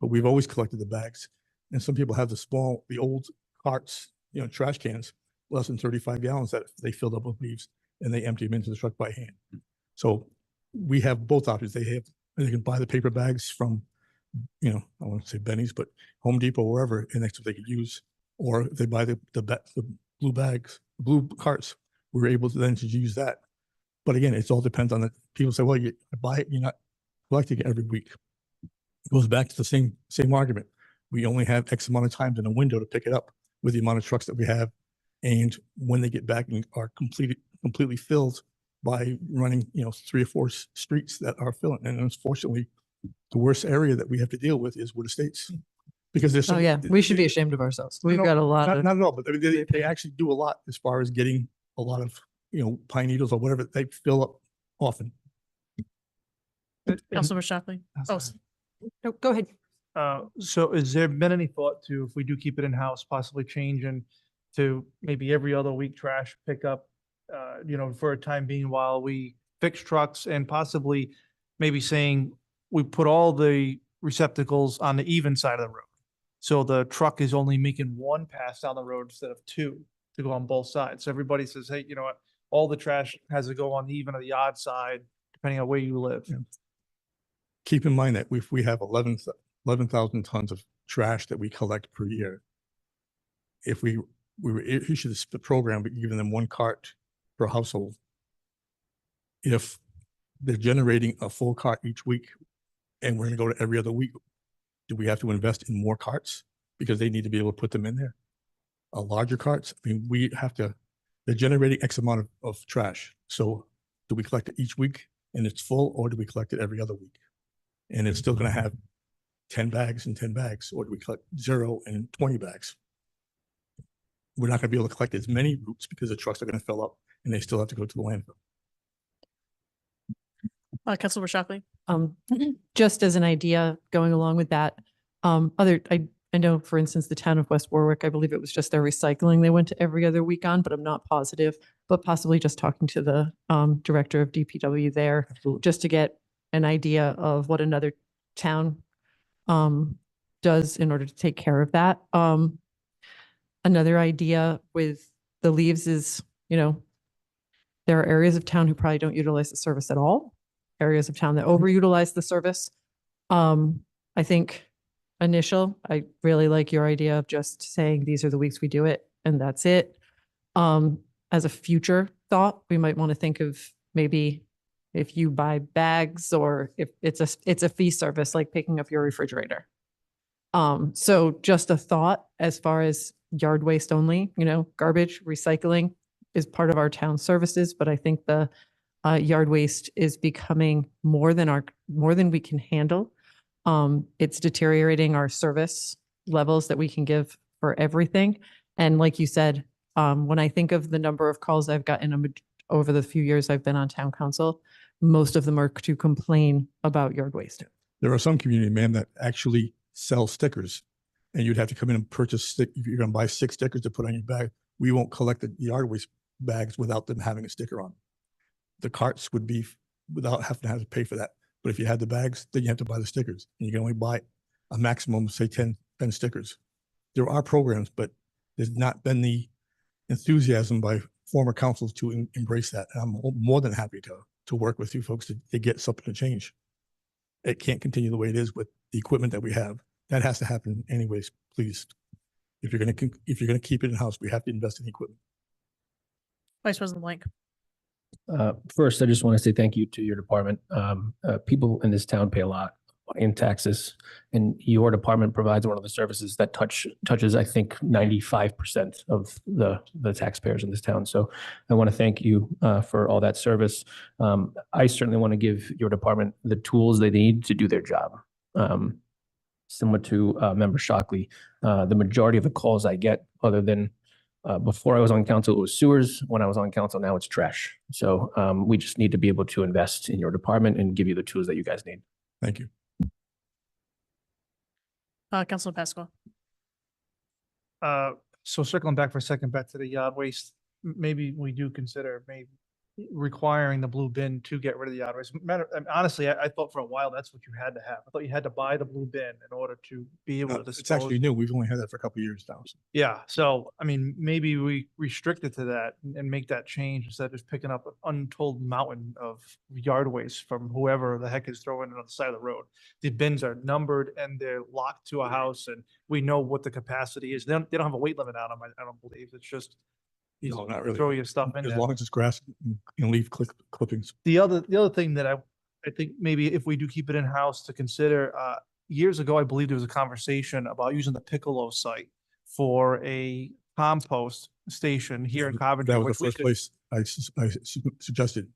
But we've always collected the bags. And some people have the old carts, trash cans, less than 35 gallons, that they filled up with leaves, and they empty them into the truck by hand. So we have both options. They can buy the paper bags from, I want to say Benny's, but Home Depot, wherever, and that's what they could use. Or if they buy the blue bags, blue carts, we're able to then use that. But again, it all depends on people say, well, you buy it, you're not collecting it every week. It goes back to the same argument. We only have X amount of times in a window to pick it up with the amount of trucks that we have. And when they get back and are completely filled by running, 3 or 4 streets that are filling. And unfortunately, the worst area that we have to deal with is Wood Estates. Because there's we should be ashamed of ourselves. We've got a lot of. Not at all, but they actually do a lot as far as getting a lot of, pine needles or whatever. They fill up often. Councilmember Shockley. No, go ahead. So has there been any thought to, if we do keep it in-house, possibly changing to maybe every other week trash pickup, for a time being while we fix trucks, and possibly maybe saying we put all the receptacles on the even side of the road? So the truck is only making 1 pass down the road instead of 2 to go on both sides. So everybody says, hey, you know what? All the trash has to go on the even or the odd side, depending on where you live. Yeah. Keep in mind that if we have 11,000 tons of trash that we collect per year, if we were issued the program, but giving them 1 cart per household, if they're generating a full cart each week and we're going to go to every other week, do we have to invest in more carts because they need to be able to put them in there? Larger carts? I mean, they're generating X amount of trash. So do we collect it each week and it's full, or do we collect it every other week? And it's still gonna have 10 bags and 10 bags, or do we collect 0 and 20 bags? We're not gonna be able to collect as many roots because the trucks are gonna fill up and they still have to go to the landfill. Councilor Shockley. Just as an idea going along with that, I know, for instance, the town of West Warwick, I believe it was just their recycling they went to every other week on, but I'm not positive. But possibly just talking to the director of DPW there, just to get an idea of what another town does in order to take care of that. Another idea with the leaves is, there are areas of town who probably don't utilize the service at all, areas of town that overutilize the service. I think I really like your idea of just saying these are the weeks we do it and that's it. As a future thought, we might want to think of maybe if you buy bags or if it's a fee service, like picking up your refrigerator. So just a thought as far as yard waste only, garbage, recycling is part of our town services, but I think the yard waste is becoming more than we can handle. It's deteriorating our service levels that we can give for everything. And like you said, when I think of the number of calls I've gotten over the few years I've been on town council, most of them are to complain about yard waste. There are some community, ma'am, that actually sell stickers, and you'd have to come in and purchase if you're going to buy 6 stickers to put on your bag. We won't collect the yard waste bags without them having a sticker on. The carts would be without having to have to pay for that. But if you had the bags, then you have to buy the stickers, and you can only buy a maximum of say 10 stickers. There are programs, but there's not been the enthusiasm by former councils to embrace that. And I'm more than happy to work with you folks to get something to change. It can't continue the way it is with the equipment that we have. That has to happen anyways, please. If you're going to keep it in house, we have to invest in equipment. Vice President Blank. First, I just want to say thank you to your department. People in this town pay a lot in taxes, and your department provides one of the services that touches, I think, 95% of the taxpayers in this town. So I want to thank you for all that service. I certainly want to give your department the tools they need to do their job. Similar to Member Shockley, the majority of the calls I get, other than before I was on council, it was sewers. When I was on council, now it's trash. So we just need to be able to invest in your department and give you the tools that you guys need. Thank you. Councilor Pasqua. So circling back for a second, back to the yard waste, maybe we do consider requiring the blue bin to get rid of the yard waste. Honestly, I thought for a while that's what you had to have. I thought you had to buy the blue bin in order to be able to dispose. It's actually new. We've only had that for a couple of years now. So. Yeah. So, I mean, maybe we restrict it to that and make that change instead of just picking up an untold mountain of yard waste from whoever the heck is throwing it on the side of the road. The bins are numbered and they're locked to a house, and we know what the capacity is. They don't have a weight limit on them. I don't believe. It's just, no, not really. Throw your stuff in as there. long as it's grass, leave clippings. The other thing that I think maybe if we do keep it in house to consider, years ago, I believe there was a conversation about using the Piccolo site for a compost station here in Coventry. That was the first place I suggested.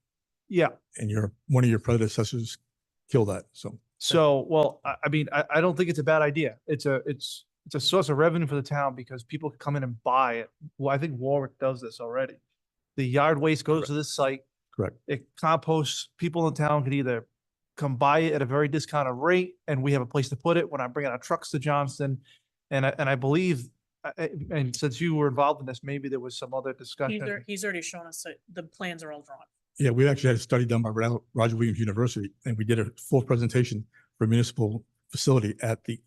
Yeah. And one of your predecessors killed that. So well, I mean, I don't think it's a bad idea. It's a source of revenue for the town because people can come in and buy it. Well, I think Warwick does this already. The yard waste goes to this site. Correct. It composts. People in town can either come buy it at a very discounted rate, and we have a place to put it when I'm bringing our trucks to Johnston. And I believe, and since you were involved in this, maybe there was some other discussion. He's already shown us that the plans are all drawn. yeah, we actually had a study done by Roger Williams University, and we did a full presentation for a municipal facility at the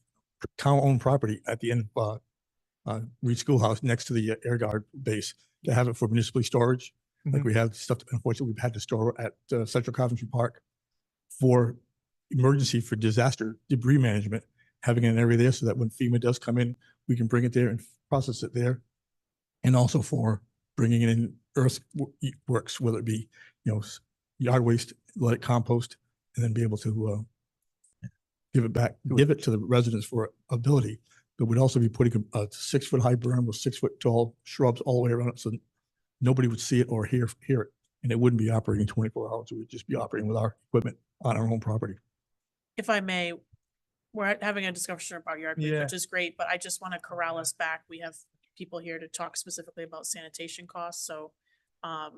town-owned property at the end of Reed Schoolhouse next to the Air Guard base to have it for municipal storage. Like we have stuff, unfortunately, we've had to store at Central Coventry Park for emergency, for disaster debris management, having an area there so that when FEMA does come in, we can bring it there and process it there. And also for bringing in earthworks, whether it be, yard waste, let it compost, and then be able to give it to the residents for ability. But we'd also be putting a 6-foot high berm with 6-foot tall shrubs all the way around it, so nobody would see it or hear it. And it wouldn't be operating 24 hours. It would just be operating with our equipment on our own property. if I may, we're having a discussion about your, Yeah. which is great, but I just want to corral us back. We have people here to talk specifically about sanitation costs, so I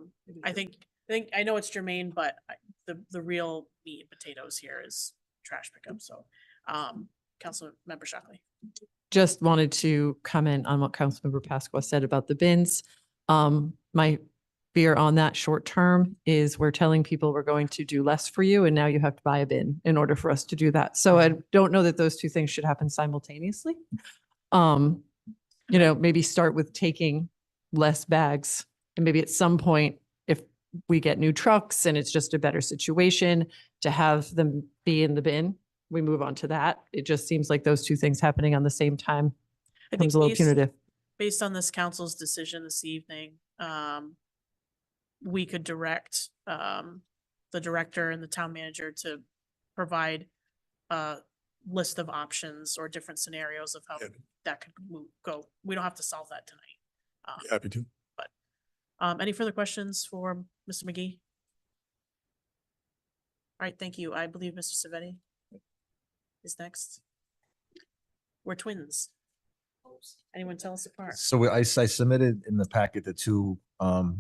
know it's germane, but the real meat and potatoes here is trash pickup, so Councilmember Shockley. Just wanted to comment on what Councilmember Pasqua said about the bins. My fear on that short term is we're telling people we're going to do less for you, and now you have to buy a bin in order for us to do that. So I don't know that those two things should happen simultaneously. Maybe start with taking less bags, and maybe at some point, if we get new trucks and it's just a better situation to have them be in the bin, we move on to that. It just seems like those two things happening on the same time becomes a little punitive. Based on this council's decision this evening, we could direct the director and the town manager to provide a list of options or different scenarios of how that could go. We don't have to solve that tonight. Happy to. Any further questions for Mr. McGee? All right, thank you. I believe Mr. Savetti is next. We're twins. Anyone tell us apart? So I submitted in the packet the two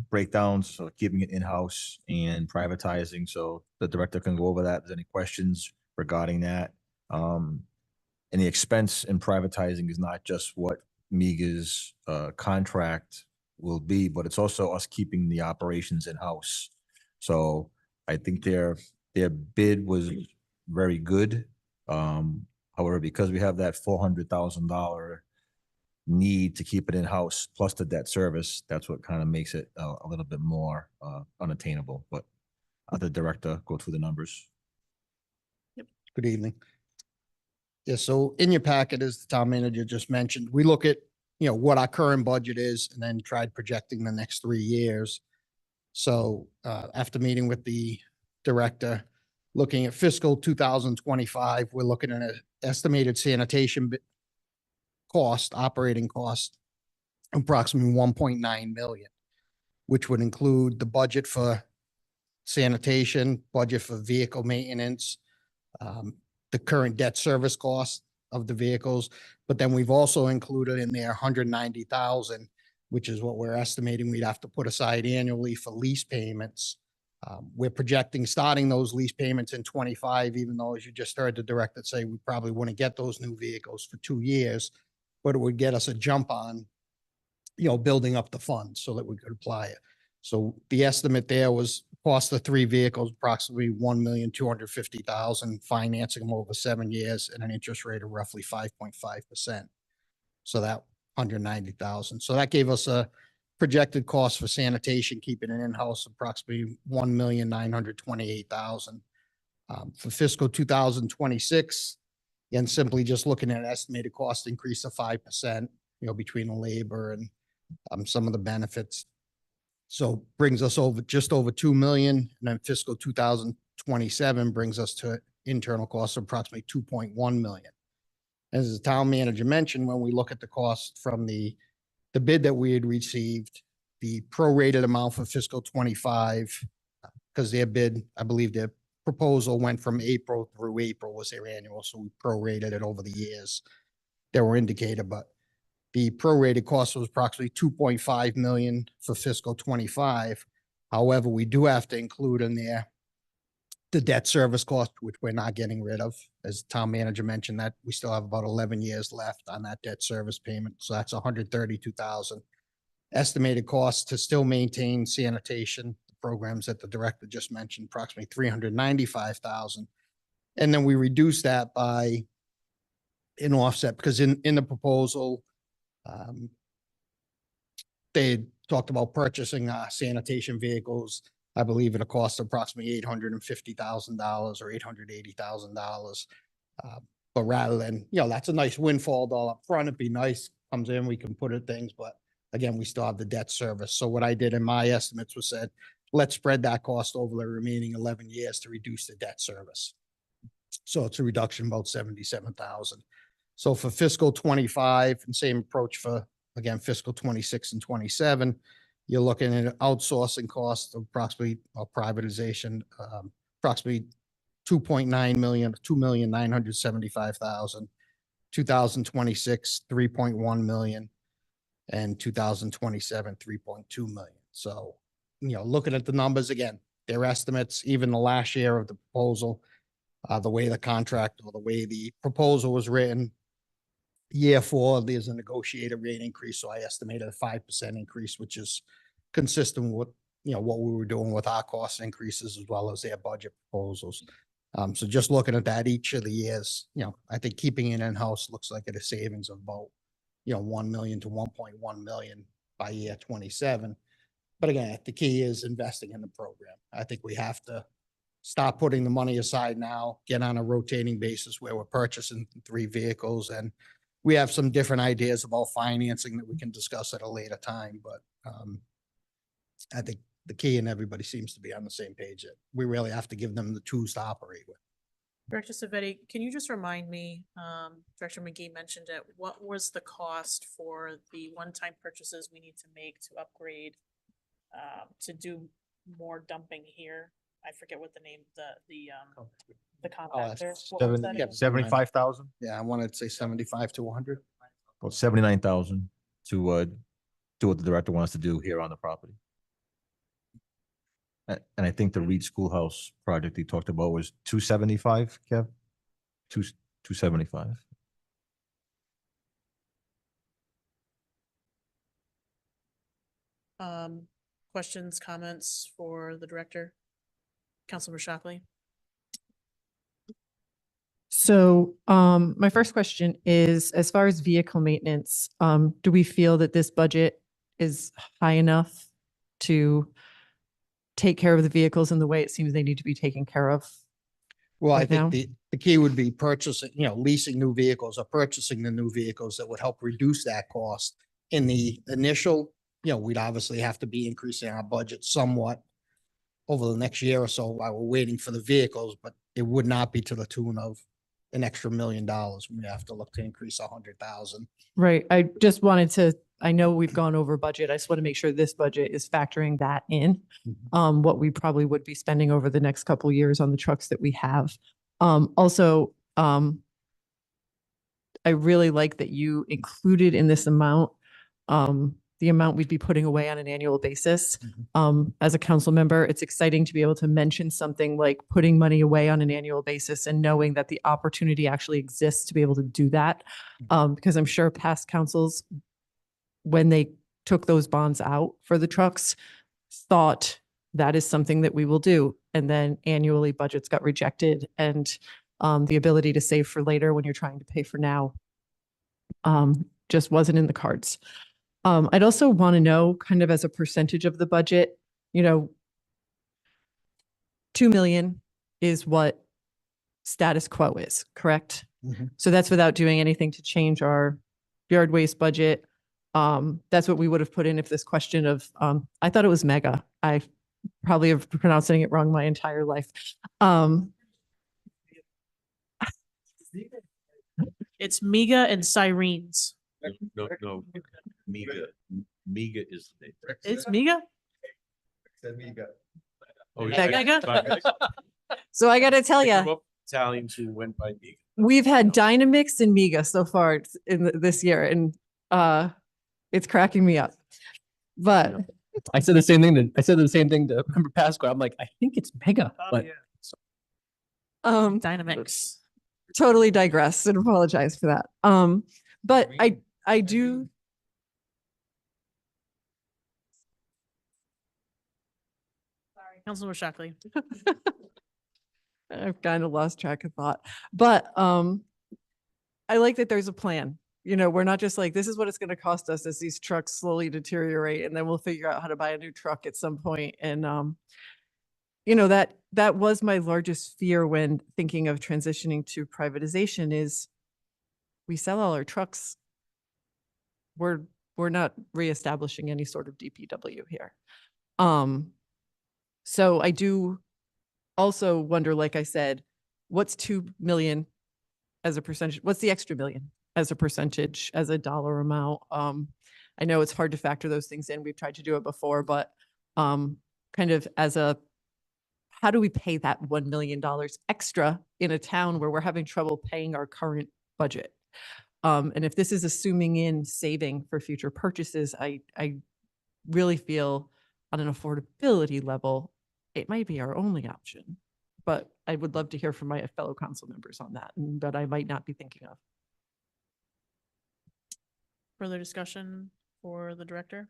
breakdowns, so keeping it in-house and privatizing, so the director can go over that. If there's any questions regarding that. And the expense in privatizing is not just what MEGA's contract will be, but it's also us keeping the operations in-house. So I think their bid was very good. However, because we have that $400,000 need to keep it in-house plus the debt service, that's what kind of makes it a little bit more unattainable. But the director go through the numbers. Good evening. Yeah, so in your packet, as the town manager just mentioned, we look at, what our current budget is and then tried projecting the next 3 years. So after meeting with the director, looking at fiscal 2025, we're looking at an estimated sanitation operating cost, approximately 1.9 million, which would include the budget for sanitation, budget for vehicle maintenance, the current debt service cost of the vehicles. But then we've also included in there 190,000, which is what we're estimating we'd have to put aside annually for lease payments. We're projecting starting those lease payments in 25, even though, as you just heard the director say, we probably wouldn't get those new vehicles for 2 years, but it would get us a jump on, building up the funds so that we could apply it. So the estimate there was cost of 3 vehicles, approximately 1,250,000, financing them over 7 years at an interest rate of roughly 5.5%. So that 190,000. So that gave us a projected cost for sanitation, keeping it in-house, approximately 1,928,000. For fiscal 2026, and simply just looking at an estimated cost increase of 5%, between the labor and some of the benefits. So brings us just over 2 million, and then fiscal 2027 brings us to internal costs of approximately 2.1 million. As the town manager mentioned, when we look at the cost from the bid that we had received, the prorated amount for fiscal 25, because their bid, I believe their proposal went from April through April was their annual, so we prorated it over the years that were indicated, but the prorated cost was approximately 2.5 million for fiscal 25. However, we do have to include in there the debt service cost, which we're not getting rid of. As the town manager mentioned, that we still have about 11 years left on that debt service payment. So that's 132,000. Estimated cost to still maintain sanitation programs that the director just mentioned, approximately 395,000. And then we reduce that by an offset, because in the proposal, they talked about purchasing sanitation vehicles, I believe at a cost of approximately $850,000 or $880,000. But rather than, that's a nice windfall all up front. It'd be nice, comes in, we can put it things, but again, we still have the debt service. So what I did in my estimates was said, let's spread that cost over the remaining 11 years to reduce the debt service. So it's a reduction of about 77,000. So for fiscal 25, and same approach for, again, fiscal 26 and 27, you're looking at an outsourcing cost of approximately, or privatization, approximately 2.9 million, 2,975,000. 2026, 3.1 million, and 2027, 3.2 million. So, looking at the numbers again, their estimates, even the last year of the proposal, the way the contract or the way the proposal was written, year 4, there's a negotiated rate increase. So I estimated a 5% increase, which is consistent with, what we were doing with our cost increases as well as their budget proposals. So just looking at that each of the years, I think keeping it in-house looks like at a savings of about, 1 million to 1.1 million by year 27. But again, the key is investing in the program. I think we have to stop putting the money aside now, get on a rotating basis where we're purchasing 3 vehicles. And we have some different ideas about financing that we can discuss at a later time. But I think the key, and everybody seems to be on the same page, that we really have to give them the tools to operate with. Director Savetti, can you just remind me, Director McGee mentioned it, what was the cost for the one-time purchases we need to make to upgrade, to do more dumping here? I forget what the name, the compactor. What was that again? 75,000, Yeah, I wanted to say 75 to 100. well, 79,000 to do what the director wants to do here on the property. And I think the Reed Schoolhouse project he talked about was 275, Kev? 275. Questions, comments for the director? Councilmember Shockley? So my first question is, as far as vehicle maintenance, do we feel that this budget is high enough to take care of the vehicles in the way it seems they need to be taken care of? Well, I right now? think the key would be purchasing, leasing new vehicles or purchasing the new vehicles that would help reduce that cost. In the initial, we'd obviously have to be increasing our budget somewhat over the next year or so while we're waiting for the vehicles, but it would not be to the tune of an extra $1 million. We have to look to increase 100,000. Right. I just wanted to, I know we've gone over budget. I just want to make sure this budget is factoring that in. What we probably would be spending over the next couple of years on the trucks that we have. Also, I really like that you included in this amount, the amount we'd be putting away on an annual basis. As a council member, it's exciting to be able to mention something like putting money away on an annual basis and knowing that the opportunity actually exists to be able to do that. Because I'm sure past councils, when they took those bonds out for the trucks, thought that is something that we will do. And then annually budgets got rejected, and the ability to save for later when you're trying to pay for now just wasn't in the cards. I'd also want to know, kind of as a percentage of the budget, 2 million is what status quo is, correct? So that's without doing anything to change our yard waste budget. That's what we would have put in if this question of, I thought it was mega. I probably have pronouncing it wrong my entire life. It's Mega and Sirens. No. Mega is the name. It's Mega? Oh, Mega? So I got to tell you, Italians who went by Mega. we've had Dynamix and Mega so far in this year, and it's cracking me up. But I said the same thing to Member Pasqua. I'm like, I think it's Mega, but Dynamix. totally digress and apologize for that. But I do. Sorry, Councilmember Shockley. I've kind of lost track of thought, but I like that there's a plan. We're not just like, this is what it's going to cost us as these trucks slowly deteriorate, and then we'll figure out how to buy a new truck at some point. And that was my largest fear when thinking of transitioning to privatization is we sell all our trucks. We're not reestablishing any sort of DPW here. So I do also wonder, like I said, what's 2 million as a percentage? What's the extra million as a percentage, as a dollar amount? I know it's hard to factor those things in. We've tried to do it before, but kind of as a how do we pay that $1 million extra in a town where we're having trouble paying our current budget? And if this is assuming in saving for future purchases, I really feel on an affordability level, it might be our only option. But I would love to hear from my fellow council members on that, but I might not be thinking of. Further discussion for the director?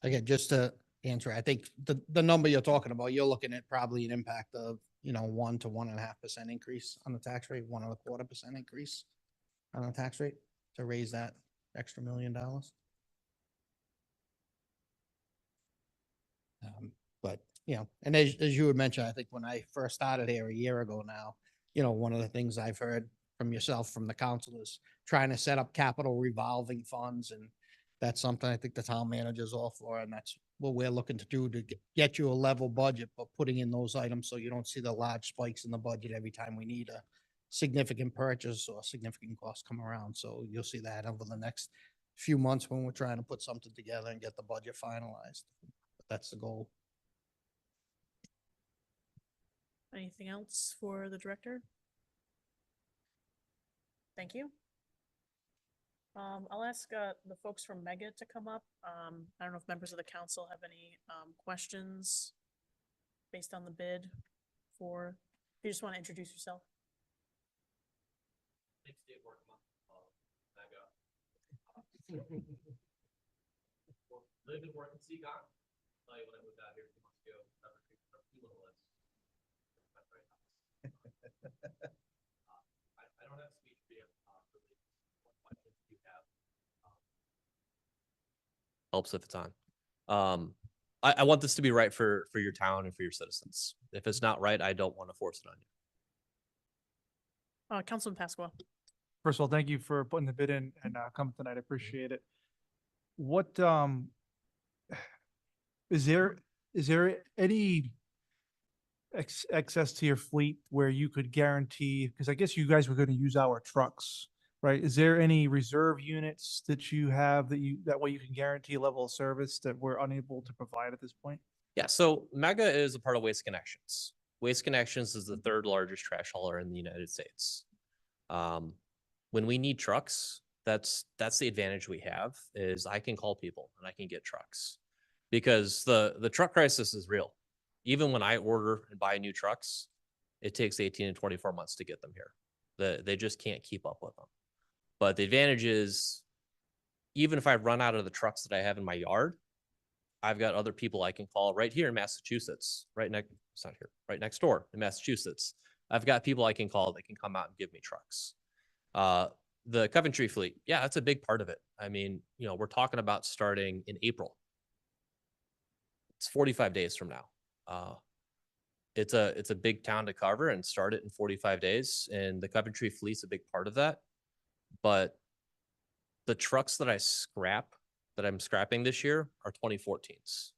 Again, just to answer, I think the number you're talking about, you're looking at probably an impact of, 1 to 1.5% increase on the tax rate, 1.25% increase on the tax rate to raise that extra $1 million. But, and as you had mentioned, I think when I first started here a year ago now, one of the things I've heard from yourself, from the council, is trying to set up capital revolving funds. And that's something I think the town manager's all for. And that's what we're looking to do, to get you a level budget, but putting in those items so you don't see the large spikes in the budget every time we need a significant purchase or significant cost come around. So you'll see that over the next few months when we're trying to put something together and get the budget finalized. But that's the goal. Anything else for the director? Thank you. I'll ask the folks from Mega to come up. I don't know if members of the council have any questions based on the bid for, if you just want to introduce yourself. Thanks, Dave. Live and work in Seagon. Tell you when I moved out here 2 months ago, Coventry for a few little less. I don't have speech for you. Really, what questions do you have? Helps if it's on. I want this to be right for your town and for your citizens. If it's not right, I don't want to force it on you. Councilman Pasqua. First of all, thank you for putting the bid in and coming tonight. I appreciate it. What, is there any excess to your fleet where you could guarantee, because I guess you guys were going to use our trucks, right? Is there any reserve units that you have that way you can guarantee a level of service that we're unable to provide at this point? Yeah, so Mega is a part of Waste Connections. Waste Connections is the third largest trash hauler in the United States. When we need trucks, that's the advantage we have, is I can call people and I can get trucks, because the truck crisis is real. Even when I order and buy new trucks, it takes 18 and 24 months to get them here. They just can't keep up with them. But the advantage is, even if I run out of the trucks that I have in my yard, I've got other people I can call right here in Massachusetts, right next door in Massachusetts. I've got people I can call that can come out and give me trucks. The Coventry fleet, yeah, that's a big part of it. I mean, we're talking about starting in April. It's 45 days from now. It's a big town to cover, and start it in 45 days. And the Coventry fleet's a big part of that. But the trucks that I'm scrapping this year are 2014s.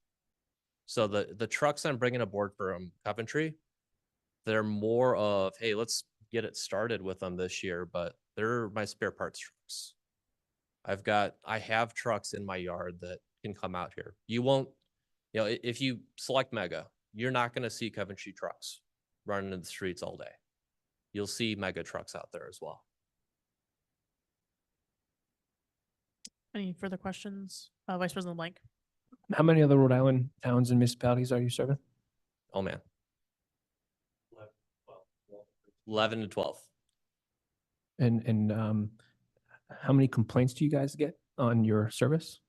So the trucks I'm bringing aboard from Coventry, they're more of, hey, let's get it started with them this year, but they're my spare parts trucks. I have trucks in my yard that can come out here. You won't, if you select Mega, you're not going to see Coventry trucks running in the streets all day. You'll see Mega trucks out there as well. Any further questions? Vice President Blank. How many other Rhode Island towns and municipalities are you serving? Oh, man. 11 to 12. And how many complaints do you guys get on your service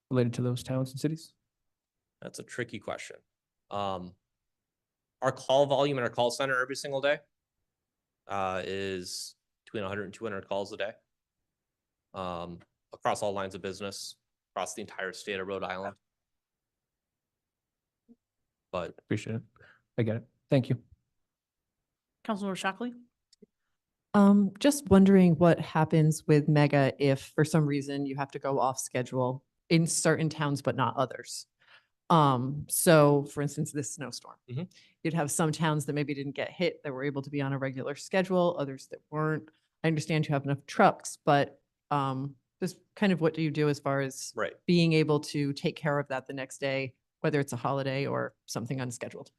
related to those towns and cities? That's a tricky question. Our call volume in our call center every single day is between 100 and 200 calls a day, across all lines of business, across the entire state of Rhode Island. But appreciate it. I get it. Thank you. Councilor Shockley. Just wondering what happens with Mega if for some reason you have to go off schedule in certain towns, but not others. So for instance, this snowstorm, you'd have some towns that maybe didn't get hit that were able to be on a regular schedule, others that weren't. I understand you have enough trucks, but just kind of what do you do as far as being able to take care of that the next day whether it's a holiday or something unscheduled?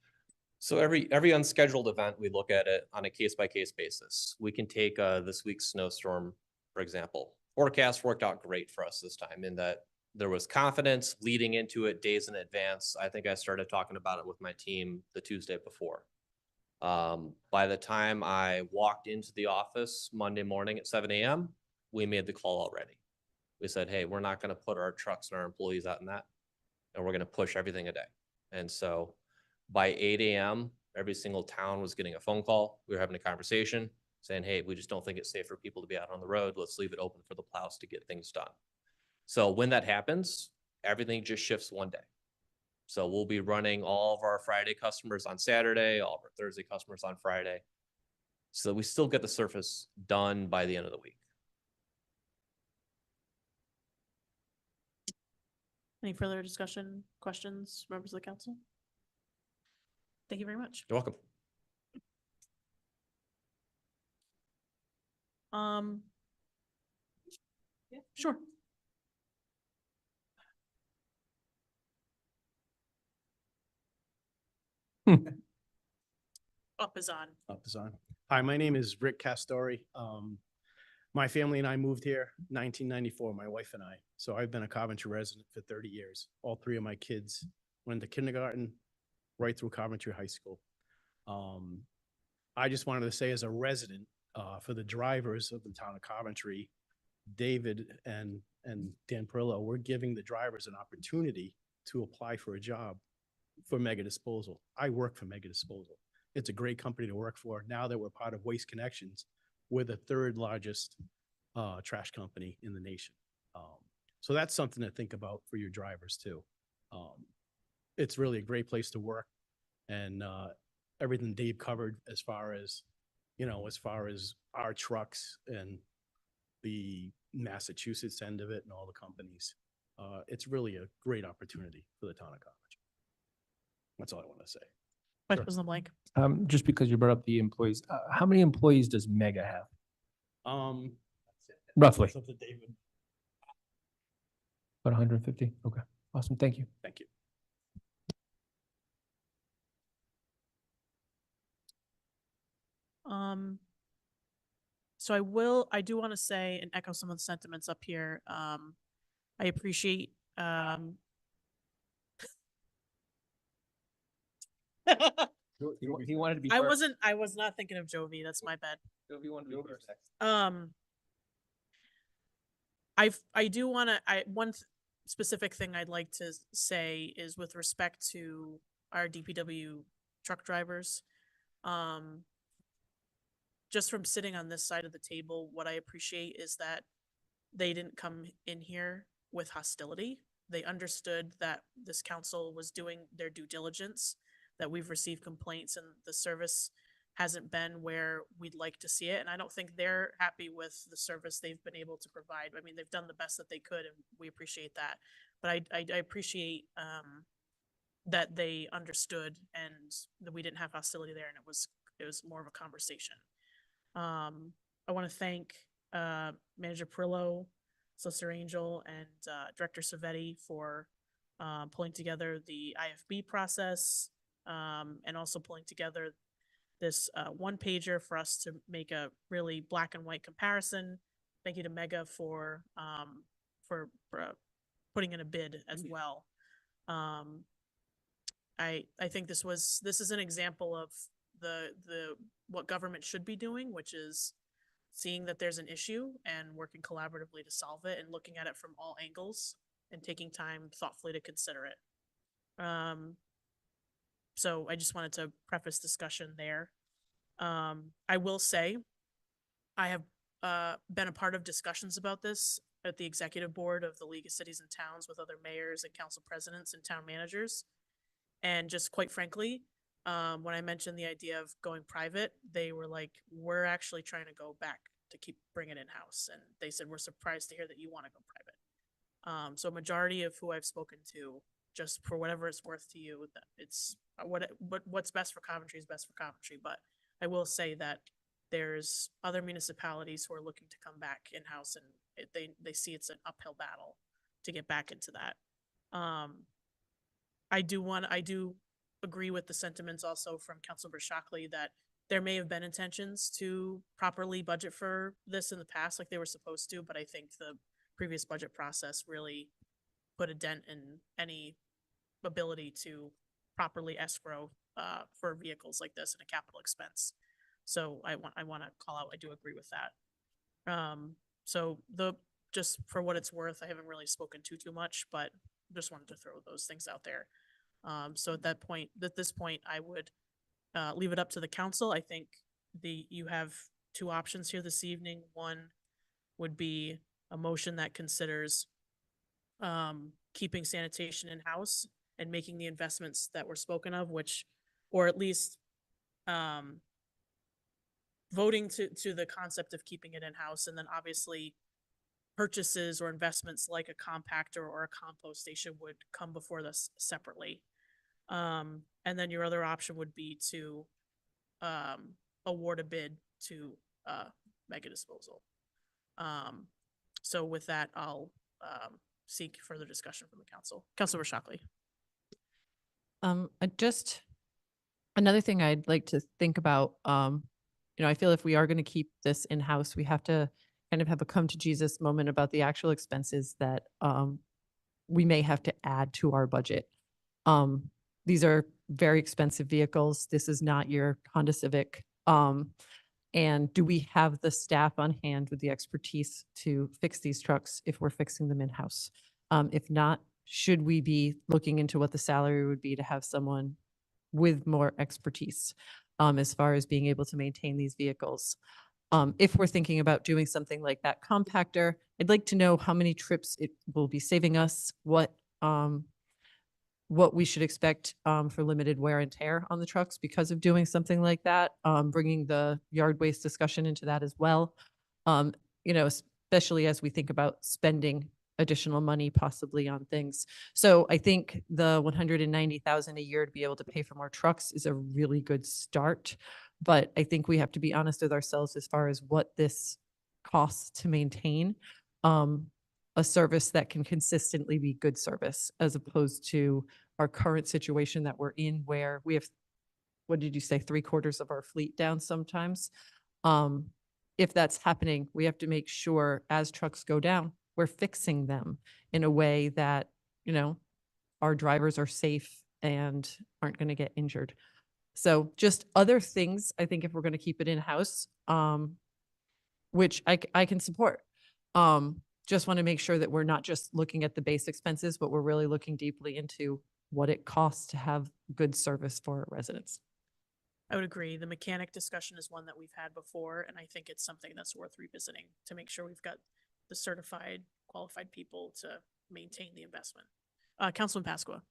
So every unscheduled event, we look at it on a case by case basis. We can take this week's snowstorm, for example. Forecast worked out great for us this time in that there was confidence leading into it days in advance. I think I started talking about it with my team the Tuesday before. By the time I walked into the office Monday morning at 7 a.m., we made the call already. We said, hey, we're not going to put our trucks and our employees out in that, and we're going to push everything a day. And so by 8 a.m., every single town was getting a phone call. We were having a conversation saying, hey, we just don't think it's safe for people to be out on the road. Let's leave it open for the plows to get things done. So when that happens, everything just shifts one day. So we'll be running all of our Friday customers on Saturday, all of our Thursday customers on Friday. So we still get the surface done by the end of the week. Any further discussion, questions, members of the council? Thank you very much. You're welcome. Yeah, sure. Up is on. Up is on. Hi, my name is Rick Castori. My family and I moved here 1994, my wife and I. So I've been a Coventry resident for 30 years. All three of my kids went to kindergarten right through Coventry High School. I just wanted to say as a resident, for the drivers of the town of Coventry, David and Dan Parrillo, we're giving the drivers an opportunity to apply for a job for Mega Disposal. I work for Mega Disposal. It's a great company to work for. Now that we're part of Waste Connections, we're the third largest trash company in the nation. So that's something to think about for your drivers too. It's really a great place to work, and everything Dave covered as far as, as far as our trucks and the Massachusetts end of it and all the companies. It's really a great opportunity for the town of Coventry. That's all I want to say. Vice President Blank. Just because you brought up the employees, how many employees does Mega have? Roughly. That's up to David. About 150. Okay, awesome. Thank you. Thank you. So I do want to say and echo some of the sentiments up here. I appreciate, He wanted to be I first. was not thinking of Jovi. That's my bad. Jovi wanted to be first. I do want to, one specific thing I'd like to say is with respect to our DPW truck drivers. Just from sitting on this side of the table, what I appreciate is that they didn't come in here with hostility. They understood that this council was doing their due diligence, that we've received complaints and the service hasn't been where we'd like to see it. And I don't think they're happy with the service they've been able to provide. I mean, they've done the best that they could, and we appreciate that. But I appreciate that they understood and that we didn't have hostility there, and it was more of a conversation. I want to thank Manager Parrillo, Solicitor Angell, and Director Savetti for pulling together the IFB process, and also pulling together this one-pager for us to make a really black and white comparison. Thank you to Mega for putting in a bid as well. I think this is an example of what government should be doing, which is seeing that there's an issue and working collaboratively to solve it and looking at it from all angles and taking time thoughtfully to consider it. So I just wanted to preface discussion there. I will say I have been a part of discussions about this at the executive board of the League of Cities and Towns with other mayors and council presidents and town managers. And just quite frankly, when I mentioned the idea of going private, they were like, we're actually trying to go back to keep bringing it in-house. And they said, we're surprised to hear that you want to go private. So a majority of who I've spoken to, just for whatever it's worth to you, that it's what's best for Coventry is best for Coventry. But I will say that there's other municipalities who are looking to come back in-house, and they see it's an uphill battle to get back into that. I do agree with the sentiments also from Councilmember Shockley that there may have been intentions to properly budget for this in the past, like they were supposed to, but I think the previous budget process really put a dent in any ability to properly escrow for vehicles like this in a capital expense. So I want to call out, I do agree with that. So just for what it's worth, I haven't really spoken too much, but just wanted to throw those things out there. So at this point, I would leave it up to the council. I think you have two options here this evening. One would be a motion that considers keeping sanitation in-house and making the investments that were spoken of, or at least voting to the concept of keeping it in-house, and then obviously purchases or investments like a compactor or a compost station would come before this separately. And then your other option would be to award a bid to Mega Disposal. So with that, I'll seek further discussion from the council. Councilor Shockley. Just another thing I'd like to think about, I feel if we are going to keep this in-house, we have to kind of have a come to Jesus moment about the actual expenses that we may have to add to our budget. These are very expensive vehicles. This is not your Honda Civic. And do we have the staff on hand with the expertise to fix these trucks if we're fixing them in-house? If not, should we be looking into what the salary would be to have someone with more expertise as far as being able to maintain these vehicles? If we're thinking about doing something like that compactor, I'd like to know how many trips it will be saving us, what we should expect for limited wear and tear on the trucks because of doing something like that, bringing the yard waste discussion into that as well. Especially as we think about spending additional money possibly on things. So I think the 190,000 a year to be able to pay for more trucks is a really good start. But I think we have to be honest with ourselves as far as what this costs to maintain a service that can consistently be good service, as opposed to our current situation that we're in where we have, what did you say, 3/4 of our fleet down sometimes. If that's happening, we have to make sure as trucks go down, we're fixing them in a way that, our drivers are safe and aren't going to get injured. So just other things, I think if we're going to keep it in-house, which I can support. Just want to make sure that we're not just looking at the base expenses, but we're really looking deeply into what it costs to have good service for our residents. I would agree. The mechanic discussion is one that we've had before, and I think it's something that's worth revisiting to make sure we've got the certified, qualified people to maintain the investment. Councilman Pasqua.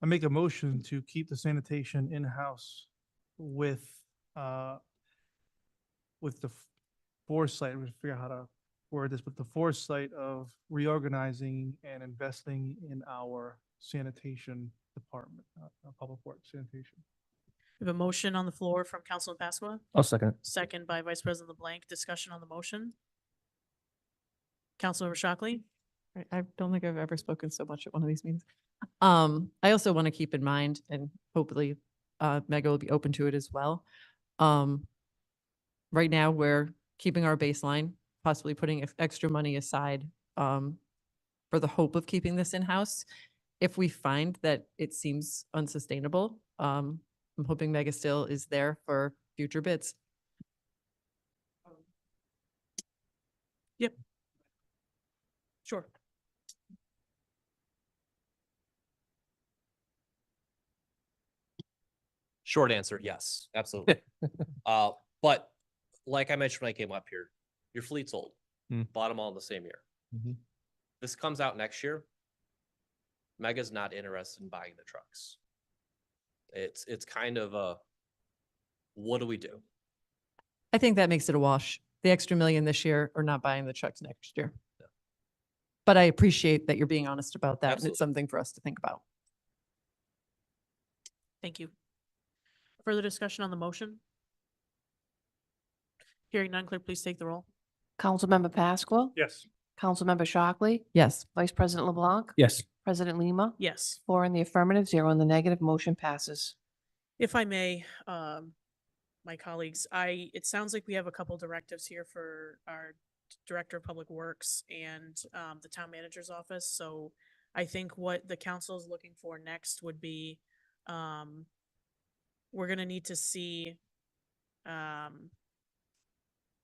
I make a motion to keep the sanitation in-house with the foresight, I'm gonna figure out how to word this, but the foresight of reorganizing and investing in our sanitation department, public works sanitation. We have a motion on the floor from Councilman Pasqua. I'll second it. Second by Vice President LeBlanc. Discussion on the motion. Councilmember Shockley. I don't think I've ever spoken so much at one of these meetings. I also want to keep in mind, and hopefully Mega will be open to it as well. Right now, we're keeping our baseline, possibly putting extra money aside for the hope of keeping this in-house. If we find that it seems unsustainable, I'm hoping Mega still is there for future bids. Yep. Sure. Short answer, yes, absolutely. But like I mentioned when I came up here, your fleet's old. Bought them all in the same year. This comes out next year. Mega's not interested in buying the trucks. It's kind of a, what do we do? I think that makes it a wash. The extra $1 million this year or not buying the trucks next year. Yeah. But I appreciate that you're being honest about that. Absolutely. And it's something for us to think about. Thank you. Further discussion on the motion? Hearing none, clerk, please take the roll. Councilmember Pasqua, Yes. Councilmember Shockley, Yes. Vice President LeBlanc, Yes. President Lima, Yes. 4 in the affirmative, 0 in the negative, motion passes. If I may, my colleagues, it sounds like we have a couple directives here for our Director of Public Works and the Town Manager's Office. So I think what the council is looking for next would be, we're gonna need to see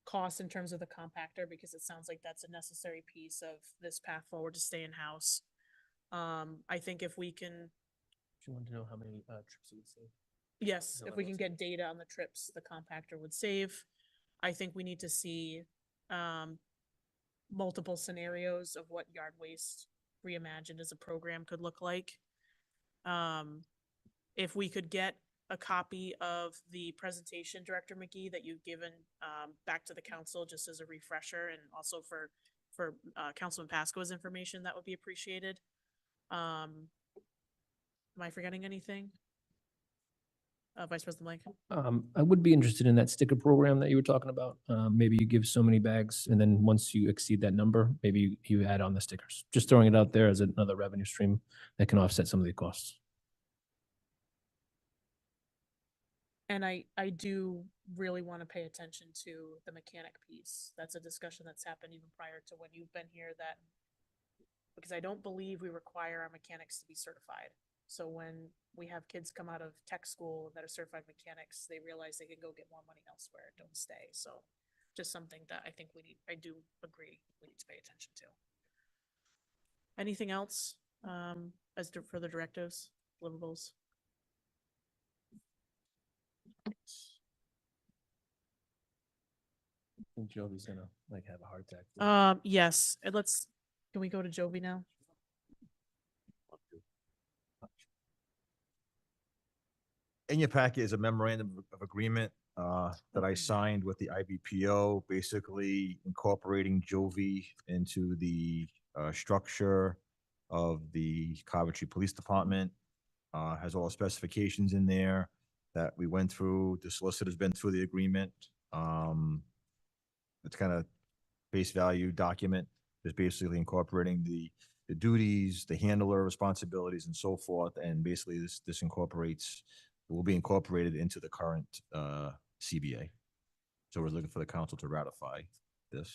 costs in terms of the compactor, because it sounds like that's a necessary piece of this path forward to stay in-house. I think if we can, Do you want to know how many trips it would save? yes, No, if I we can wasn't. get data on the trips the compactor would save. I think we need to see multiple scenarios of what yard waste reimagined as a program could look like. If we could get a copy of the presentation, Director McGee, that you've given back to the council, just as a refresher, and also for Councilman Pasco's information, that would be appreciated. Am I forgetting anything? Vice President Blank? I would be interested in that sticker program that you were talking about. Maybe you give so many bags, and then once you exceed that number, maybe you add on the stickers. Just throwing it out there as another revenue stream that can offset some of the costs. And I do really want to pay attention to the mechanic piece. That's a discussion that's happened even prior to when you've been here, that, because I don't believe we require our mechanics to be certified. So when we have kids come out of tech school that are certified mechanics, they realize they can go get more money elsewhere and don't stay. So just something that I think I do agree we need to pay attention to. Anything else for the directives, deliverables? I think Jovi's gonna have a heart attack. Yes, and can we go to Jovi now? In your packet is a memorandum of agreement that I signed with the IBPO, basically incorporating Jovi into the structure of the Coventry Police Department. Has all the specifications in there that we went through. The solicitor's been through the agreement. It's kind of base value document, just basically incorporating the duties, the handler responsibilities, and so forth. And basically this incorporates, will be incorporated into the current CBA. So we're looking for the council to ratify this.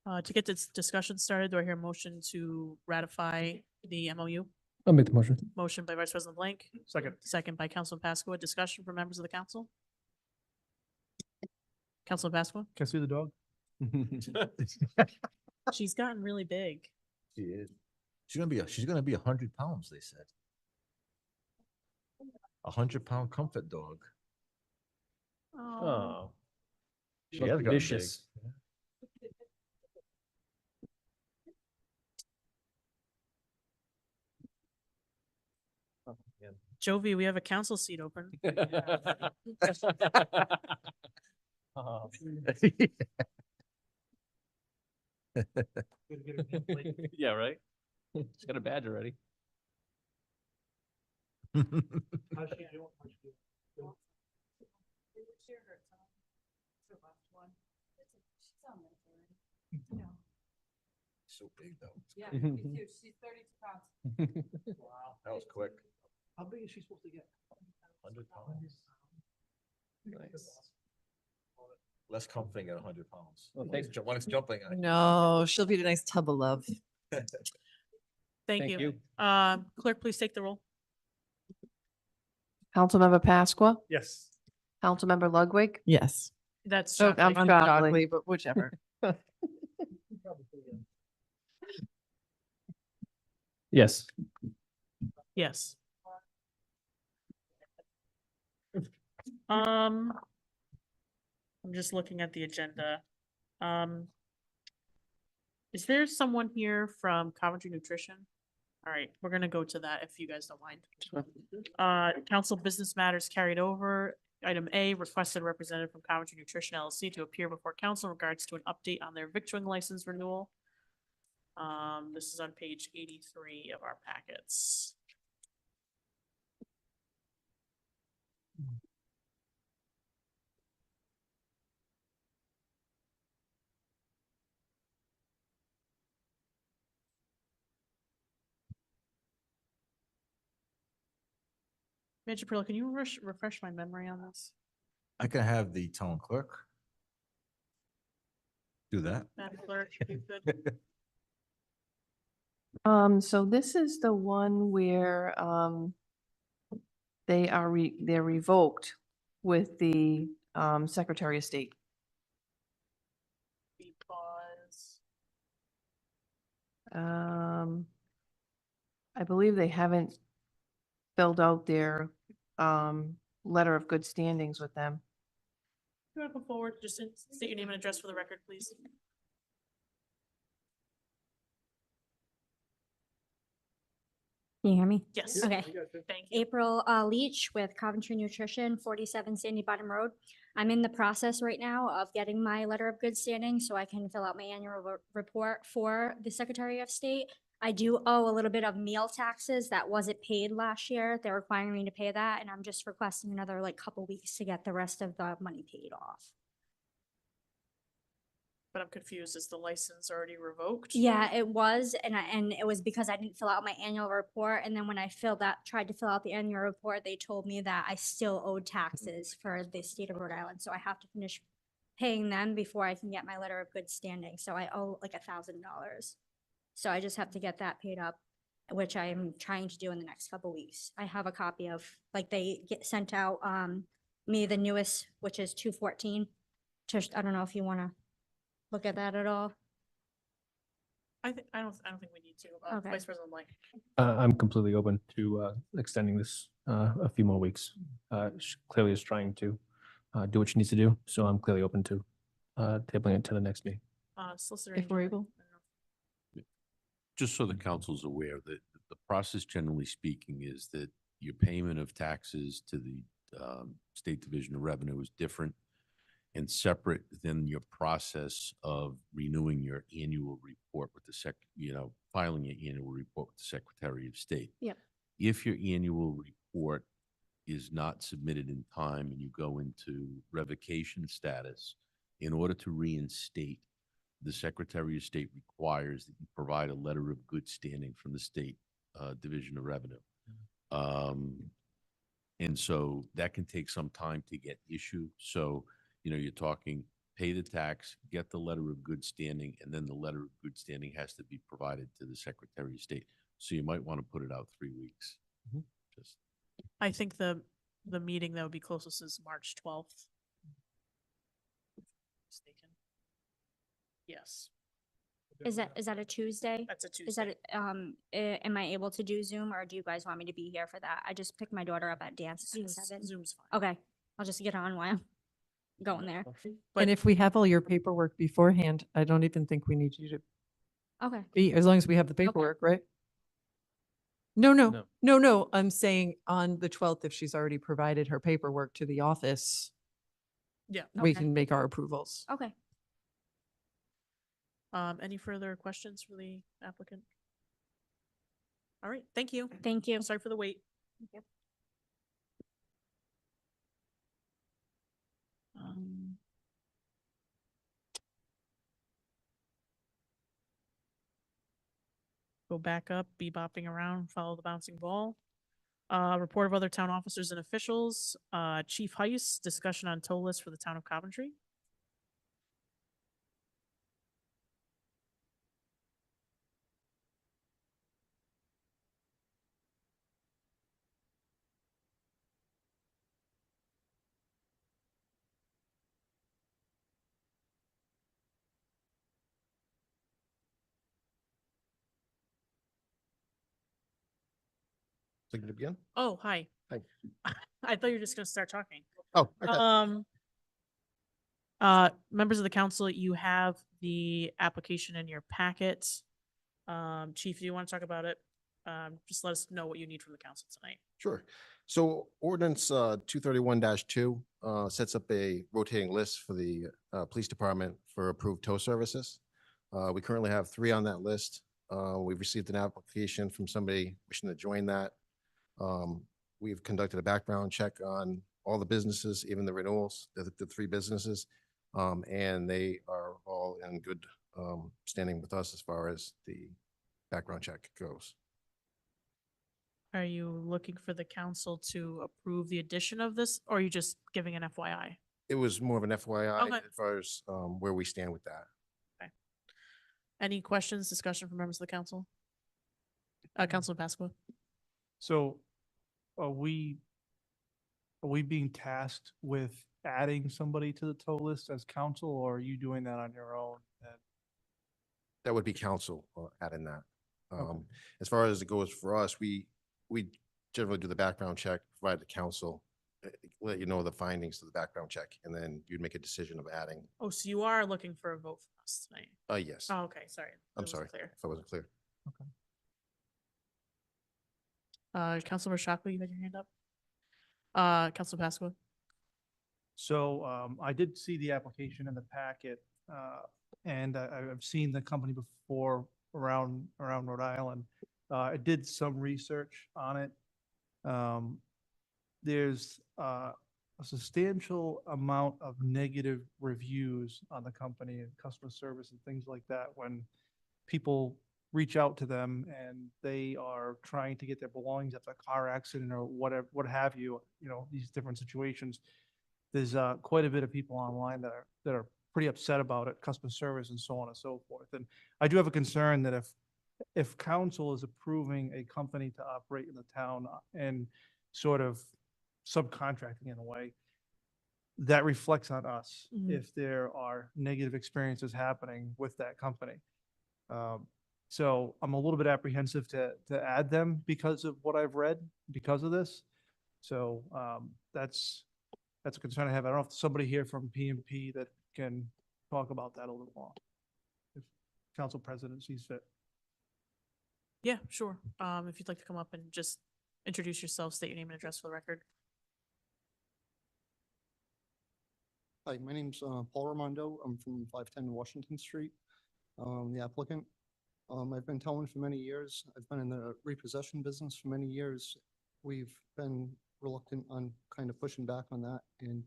To get this discussion started, do I hear a motion to ratify the MOU? I'll make the motion. Motion by Vice President Blank. Second. Second by Councilman Pasqua. Discussion for members of the council? Councilman Pasqua? Can I see the dog? She's gotten really big. She is. She's gonna be 100 pounds, they said. 100-pound comfort dog. Oh. She has gotten big. Vicious. Jovi, we have a council seat open. Oh. Yeah, right? She's got a badge already. How's she doing? So big though. Yeah, she's 32 pounds. Wow. That was quick. How big is she supposed to get? 100 pounds. Nice. Less comforting at 100 pounds. Well, When it's jumping on you. No, she'll be a nice tub of love. Thank you. Clerk, please take the roll. Councilmember Pasqua, Yes. Councilmember Ludwig, Yes. That's Oh, I'm Shockley. Shockley. but whichever. Yes. Yes. I'm just looking at the agenda. Is there someone here from Coventry Nutrition? All right, we're gonna go to that if you guys don't mind. Council business matters carried over. Item A, requested representative from Coventry Nutrition LLC to appear before council in regards to an update on their victualling license renewal. This is on page 83 of our packets. Manager Parrillo, can you refresh my memory on this? I can have the town clerk do that. Madam Clerk, if you could. So this is the one where, they're revoked with the, Secretary of State. Because, I believe they haven't filled out their, letter of good standings with them. you want to come forward, just state your name and address for the record, please. Can you hear me? Yes. Okay. Thank you. April Leach with Coventry Nutrition, 47 Sandy Bottom Road. I'm in the process right now of getting my letter of good standing so I can fill out my annual report for the Secretary of State. I do owe a little bit of meal taxes that wasn't paid last year. They're requiring me to pay that, and I'm just requesting another like couple weeks to get the rest of the money paid off. But I'm confused. Is the license already revoked? Yeah, it was, and it was because I didn't fill out my annual report, and then when I tried to fill out the annual report, they told me that I still owed taxes for the state of Rhode Island, so I have to finish paying them before I can get my letter of good standing, so I owe like $1,000. So I just have to get that paid up, which I am trying to do in the next couple weeks. I have a copy of, like, they sent out, me the newest, which is 214. I don't know if you wanna look at that at all. I don't think we need to. Okay. Vice President Lang. I'm completely open to extending this a few more weeks. She clearly is trying to do what she needs to do, so I'm clearly open to tabling it to the next meeting. Solicitor. If we're Angell. able. Just so the council's aware that the process, generally speaking, is that your payment of taxes to the State Division of Revenue is different and separate than your process of renewing your annual report with the filing your annual report with the Secretary of State. Yep. If your annual report is not submitted in time and you go into revocation status, in order to reinstate, the Secretary of State requires that you provide a letter of good standing from the State Division of Revenue. And so that can take some time to get issued. So, you're talking pay the tax, get the letter of good standing, and then the letter of good standing has to be provided to the Secretary of State. So you might want to put it out 3 weeks. Just I think the meeting that would be closest is March 12th. Mistaken. Yes, Is that a Tuesday? that's a Tuesday. Is that, am I able to do Zoom, or do you guys want me to be here for that? I just picked my daughter up at dance at 7. Zoom's fine. Okay, I'll just get on while I'm going there. But And if we have all your paperwork beforehand, I don't even think we need you to Okay. be, as long as we have the paperwork, right? No, I'm saying on the 12th, if she's already provided her paperwork to the office, yeah. we Okay. can make our approvals. Okay. Any further questions for the applicant? All right, thank you. Thank you. Sorry for the wait. Thank you. Go back up, bebopping around, follow the bouncing ball. Report of other town officers and officials. Chief Heise, discussion on toll list for the town of Coventry. Looking to begin? Oh, hi. Hi. I thought you were just gonna start talking. Oh, okay. Members of the council, you have the application in your packet. Chief, do you want to talk about it? Just let us know what you need from the council tonight. Sure. So ordinance 231-2 sets up a rotating list for the police department for approved tow services. We currently have 3 on that list. We've received an application from somebody wishing to join that. We've conducted a background check on all the businesses, even the renewals, the 3 businesses, and they are all in good standing with us as far as the background check goes. Are you looking for the council to approve the addition of this, or are you just giving an FYI? It was more of an FYI Okay. as far as where we stand with that. Any questions, discussion from members of the council? Councilman Pasqua? So are we being tasked with adding somebody to the tow list as council, or are you doing that on your own? And That would be council adding that. As far as it goes for us, we generally do the background check, provide the council, let you know the findings of the background check, and then you'd make a decision of adding. Oh, so you are looking for a vote from us tonight? Yes. Oh, okay, sorry. I'm That sorry wasn't clear. if I wasn't clear. Councilor Shockley, you had your hand up? Council Pasqua? so I did see the application in the packet, and I've seen the company before around Rhode Island. I did some research on it. There's a substantial amount of negative reviews on the company and customer service and things like that when people reach out to them and they are trying to get their belongings after a car accident or whatever, what have you, these different situations. There's quite a bit of people online that are pretty upset about it, customer service and so on and so forth. And I do have a concern that if council is approving a company to operate in the town and sort of subcontracting in a way, that reflects on us if there are negative experiences happening with that company. So I'm a little bit apprehensive to add them because of what I've read because of this. So that's a concern I have. I don't know if somebody here from PMP that can talk about that a little more, if council president sees fit. Yeah, sure. If you'd like to come up and just introduce yourself, state your name and address for the record. Hi, my name's Paul Ramondo. I'm from 510 Washington Street, the applicant. I've been towing for many years. I've been in the repossession business for many years. We've been reluctant on kind of pushing back on that. And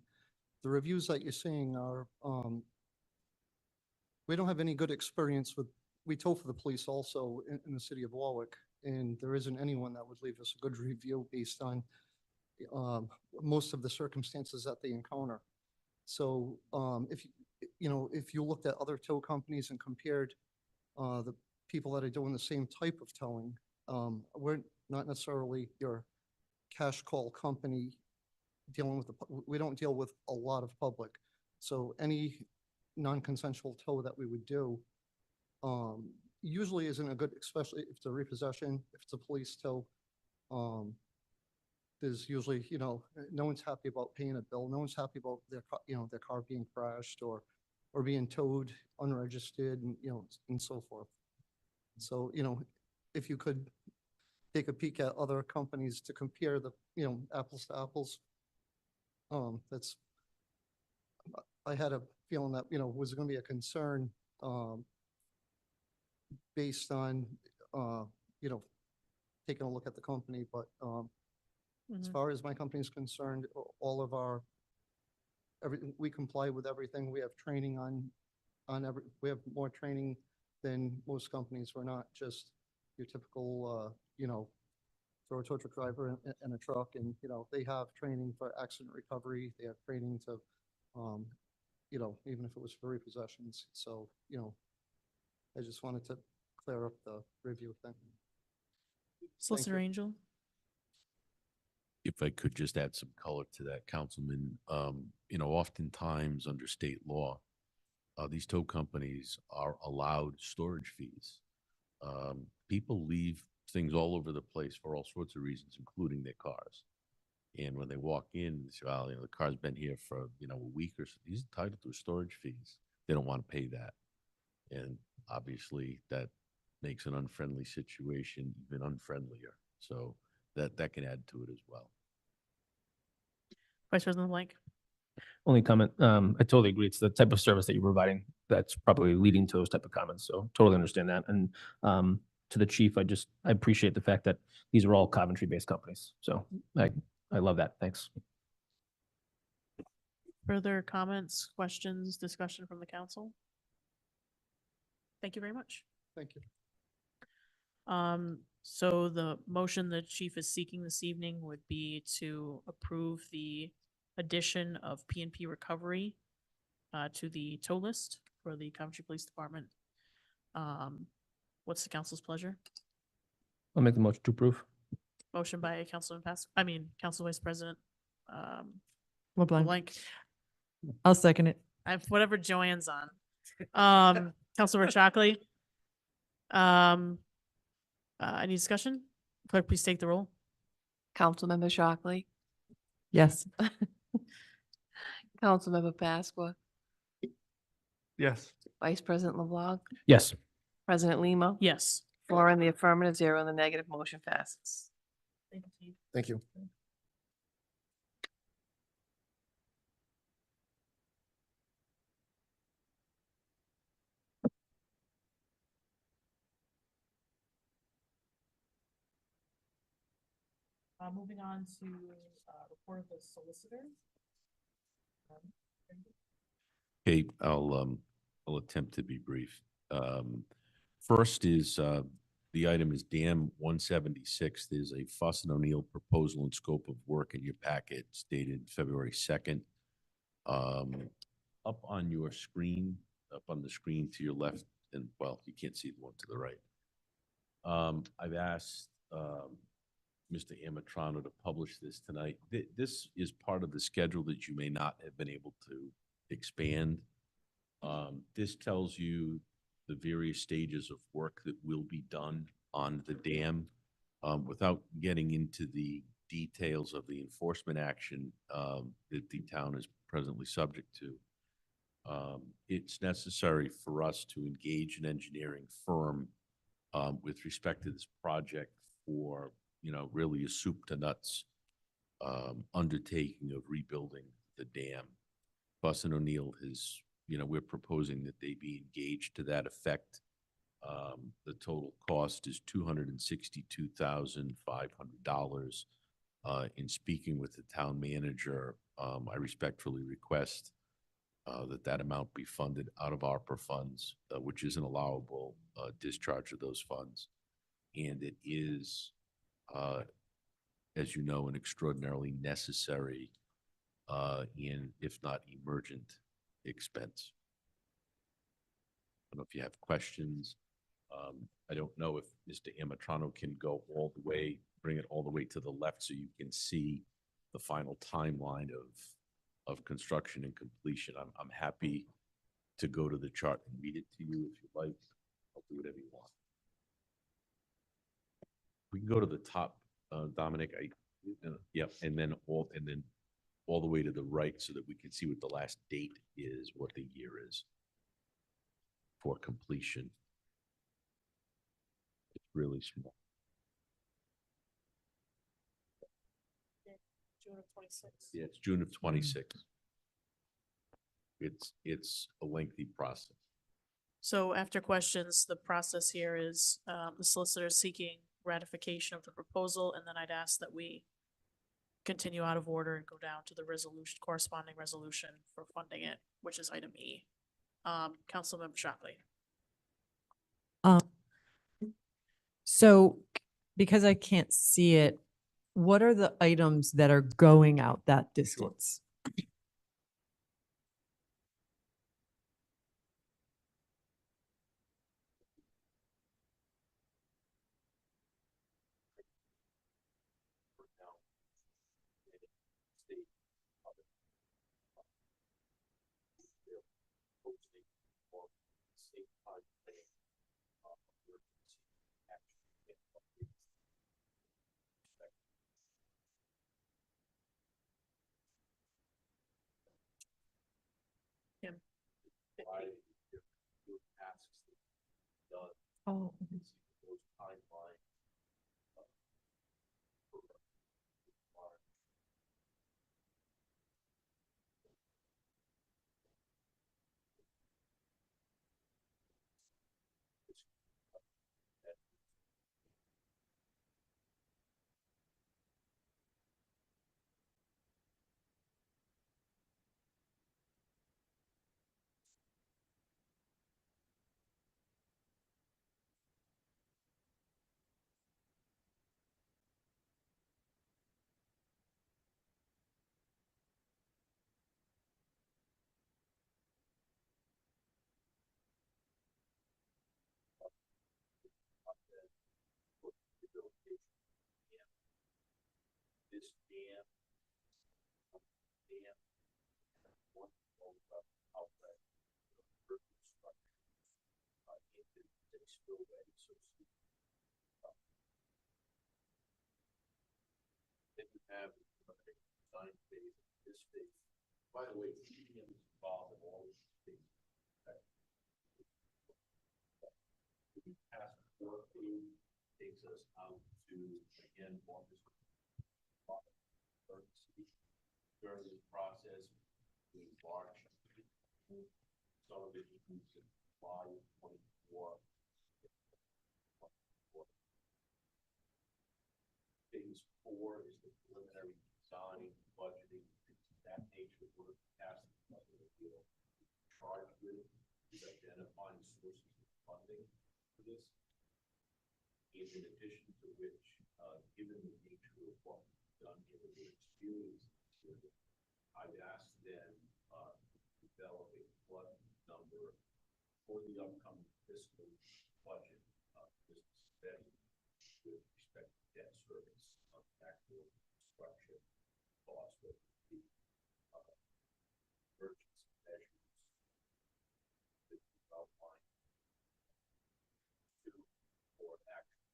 the reviews that you're seeing are, we don't have any good experience with, we tow for the police also in the city of Warwick, and there isn't anyone that would leave us a good review based on most of the circumstances that they encounter. So if you looked at other tow companies and compared the people that are doing the same type of towing, we're not necessarily your cash call company dealing with we don't deal with a lot of public. So any non-consensual tow that we would do usually isn't a good, especially if it's a repossession, if it's a police tow. There's usually, no one's happy about paying a bill. No one's happy about their car being crashed or being towed unregistered and so forth. So, if you could take a peek at other companies to compare the, apples to apples, I had a feeling that, was going to be a concern based on, taking a look at the company, but as far as my company is concerned, all of we comply with everything. We have training we have more training than most companies. We're not just your typical, throw a tow truck driver in a truck, and, they have training for accident recovery. They have training to, even if it was for repossessions. So, I just wanted to clear up the review thing. Solicitor Angell? If I could just add some color to that, Councilman, oftentimes under state law, these tow companies are allowed storage fees. People leave things all over the place for all sorts of reasons, including their cars. And when they walk in, they say, well, the car's been here for, a week or so. He's entitled to storage fees. They don't want to pay that. And obviously that makes an unfriendly situation even unfriendlier. So that can add to it as well. Vice President Blank? Only comment, I totally agree. It's the type of service that you're providing that's probably leading to those type of comments. So totally understand that. And to the chief, I appreciate the fact that these are all Coventry-based companies. So I love that. Thanks. Further comments, questions, discussion from the council? Thank you very much. Thank you. So the motion the chief is seeking this evening would be to approve the addition of P&P recovery to the tow list for the Coventry Police Department. What's the council's pleasure? I'll make the motion to approve. Motion by Councilman Council Vice President LeBlanc. Blank. I'll second it. I have whatever Joanne's on. Councilor Chockley. Any discussion? Clerk, please take the roll. Councilmember Shockley, Yes. Councilmember Pasqua, Yes. Vice President LeBlanc, Yes. President Limo. Yes. 4 in the affirmative, 0 in the negative, motion passes. Thank you. Moving on to report of the solicitor. Okay, I'll attempt to be brief. First is, the item is DM 176. There's a Fuss and O'Neill proposal and scope of work in your packet. It's dated February 2nd. Up on your screen, up on the screen to your left, and well, you can't see the one to the right. I've asked Mr. Amatrano to publish this tonight. This is part of the schedule that you may not have been able to expand. This tells you the various stages of work that will be done on the dam, without getting into the details of the enforcement action that the town is presently subject to. It's necessary for us to engage an engineering firm with respect to this project for, really a soup to nuts undertaking of rebuilding the dam. Fuss and O'Neill has, we're proposing that they be engaged to that effect. The total cost is $262,500. In speaking with the town manager, I respectfully request that amount be funded out of ARPA funds, which is an allowable discharge of those funds. And it is, as you know, an extraordinarily necessary and if not emergent expense. I don't know if you have questions. I don't know if Mr. Amatrano can go all the way, bring it all the way to the left so you can see the final timeline of construction and completion. I'm happy to go to the chart and read it to you if you like. I'll do whatever you want. We can go to the top, Dominic. Yep, and then all the way to the right so that we can see what the last date is, what the year is for completion. It's really small. June of 26. Yeah, it's June of 26. It's a lengthy process. So after questions, the process here is the solicitor is seeking ratification of the proposal, and then I'd ask that we continue out of order and go down to the resolution, corresponding resolution for funding it, which is item E. Councilmember Shockley. So because I can't see it, what are the items that are going out that distance? Oh. this dam. Dam. One outlet. Into the spillway, so to speak. Then you have the design phase, this phase. By the way, TDM is involved in all of these things. We pass four phase takes us out to again August. During this process, we March. Some of it is in July 24. Phase 4 is the preliminary design, budgeting, things of that nature. We're passing the deal. Charged with is identifying sources of funding for this. And in addition to which, given the nature of what we've done, given the experience, I've asked them to develop a flood number for the upcoming fiscal budget. This is steady with respect to debt service, actual construction costs, what the emergency measures that we outlined to for actual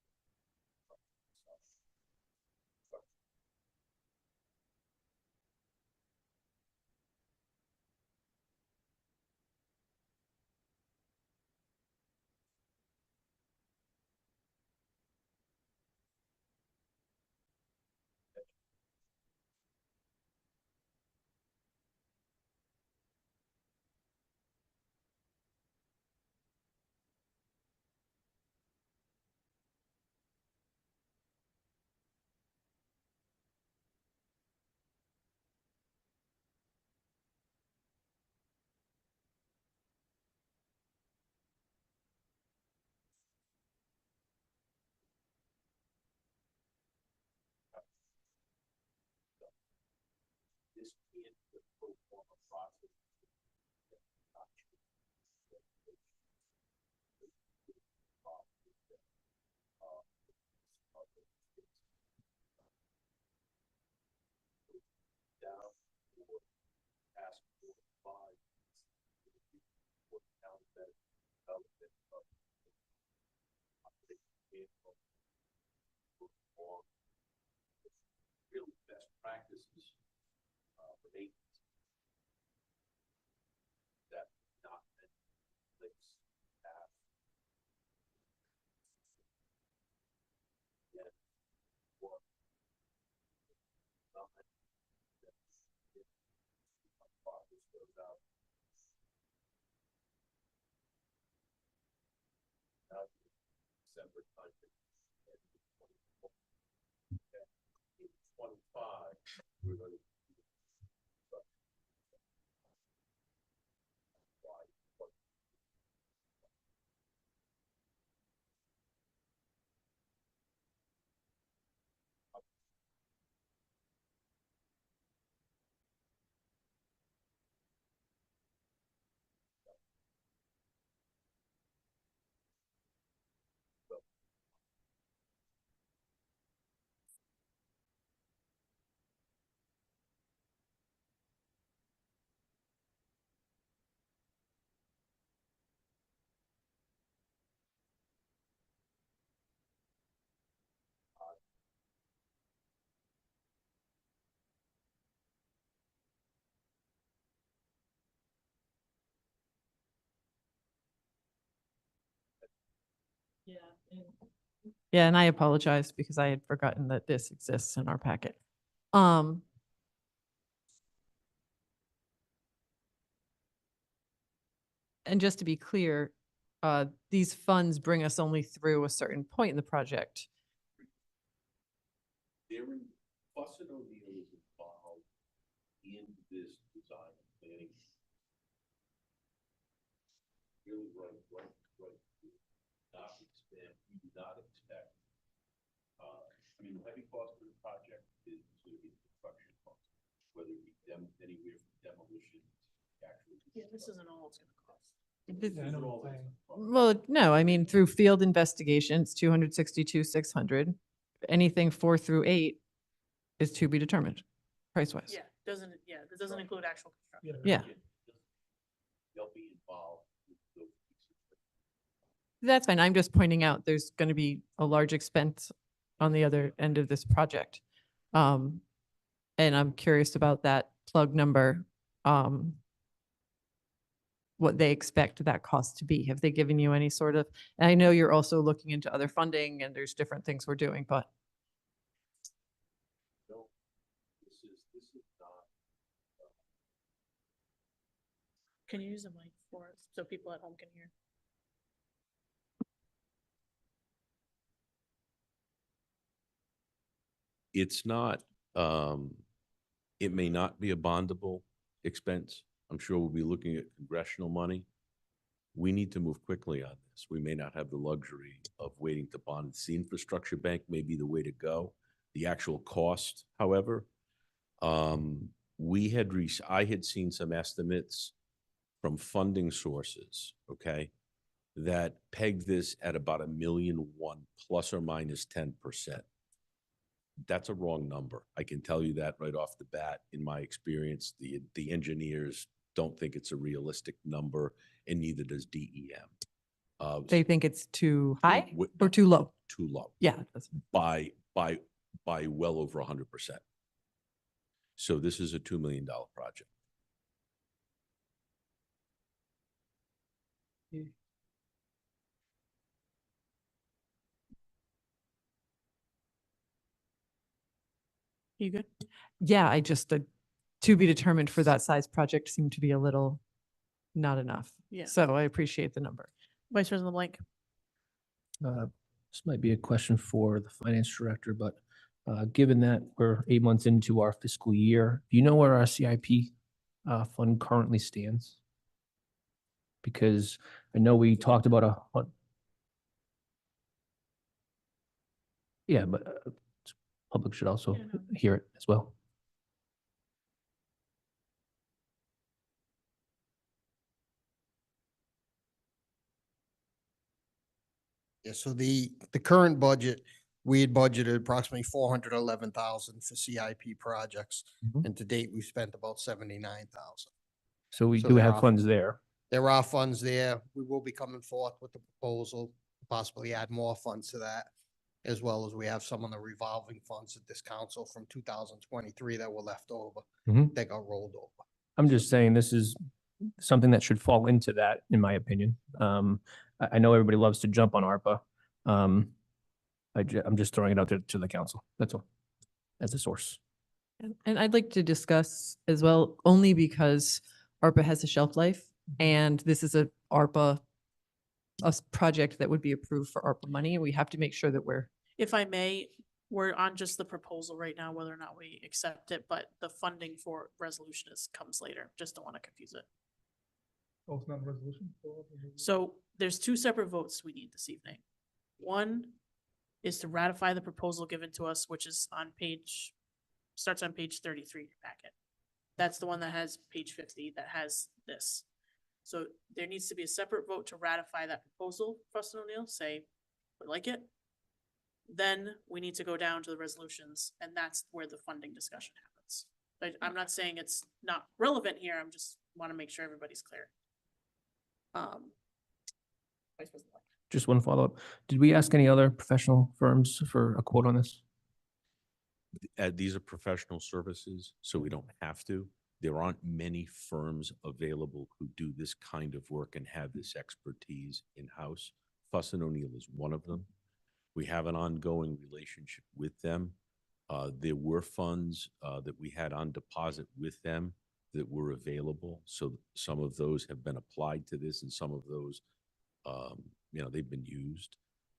this in the pro forma process. Down for task force 5 for town that development of really best practices for maintenance that not place have yet or not that process goes out. December time. 25. We're going to Yeah, and I apologize because I had forgotten that this exists in our packet. And just to be clear, these funds bring us only through a certain point in the project. Fuss and O'Neill is involved in this design and planning. Really right. Not expand. We do not expect. I mean, the heavy cost of the project is going to be construction cost, whether it be anywhere from demolition to actual. Yeah, this isn't all it's gonna cost. Well, no, I mean, through field investigations, 262,600, anything 4 through 8 is to be determined, price-wise. Yeah, it doesn't include actual construction. Yeah. They'll be involved. That's fine. I'm just pointing out there's going to be a large expense on the other end of this project. And I'm curious about that plug number, what they expect that cost to be. Have they given you any sort of, and I know you're also looking into other funding and there's different things we're doing, but No, this is not. Can you use a mic for us so people at home can hear? It's not, it may not be a bondable expense. I'm sure we'll be looking at congressional money. We need to move quickly on this. We may not have the luxury of waiting to bond. The infrastructure bank may be the way to go. The actual cost, however, I had seen some estimates from funding sources, okay, that pegged this at about $1.1 million plus or minus 10%. That's a wrong number. I can tell you that right off the bat. In my experience, the engineers don't think it's a realistic number, and neither does DEM. they think it's too high w- or too low? Too low. Yeah. That's, By well over 100%. So this is a $2 million project. You good? yeah, I just, to be determined for that size project seemed to be a little not enough. Yeah. So I appreciate the number. Vice President LeBlanc. This might be a question for the finance director, but given that we're 8 months into our fiscal year, do you know where our CIP fund currently stands? Because I know we talked about yeah, but public should also hear it as well. Yeah, so the current budget, we had budgeted approximately 411,000 for CIP projects. Mhm. And to date, we've spent about 79,000. So we So do there have are- funds there. There are funds there. We will be coming forth with the proposal, to possibly add more funds to that, as well as we have some of the revolving funds at this council from 2023 that were left over, Mhm. that got rolled over. I'm just saying this is something that should fall into that, in my opinion. I know everybody loves to jump on ARPA. I'm just throwing it out there to the council. That's all, as a source. And I'd like to discuss as well, only because ARPA has a shelf life and this is a project that would be approved for ARPA money. We have to make sure that we're, If I may, we're on just the proposal right now, whether or not we accept it, but the funding for resolution comes later. Just don't want to confuse it. Oh, it's not a resolution? So there's two separate votes we need this evening. One is to ratify the proposal given to us, which is on starts on page 33 in your packet. That's the one that has page 50 that has this. So there needs to be a separate vote to ratify that proposal. Preston O'Neill, say, we like it. Then we need to go down to the resolutions, and that's where the funding discussion happens. But I'm not saying it's not relevant here. I'm just want to make sure everybody's clear. Vice President White. Just one follow-up. Did we ask any other professional firms for a quote on this? These are professional services, so we don't have to. There aren't many firms available who do this kind of work and have this expertise in-house. Fuss and O'Neill is one of them. We have an ongoing relationship with them. There were funds that we had on deposit with them that were available. So some of those have been applied to this and some of those, they've been used.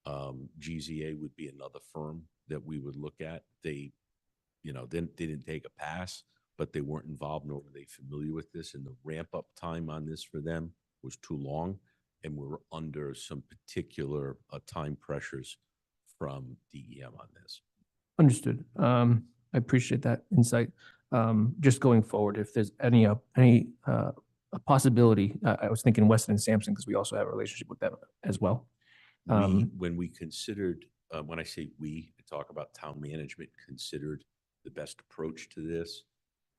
GZA would be another firm that we would look at. They didn't take a pass, but they weren't involved nor were they familiar with this. And the ramp up time on this for them was too long. And we're under some particular time pressures from DEM on this. Understood. I appreciate that insight. Just going forward, if there's any a possibility, I was thinking Weston and Sampson because we also have a relationship with them as well. When we considered, when I say we, I talk about town management considered the best approach to this.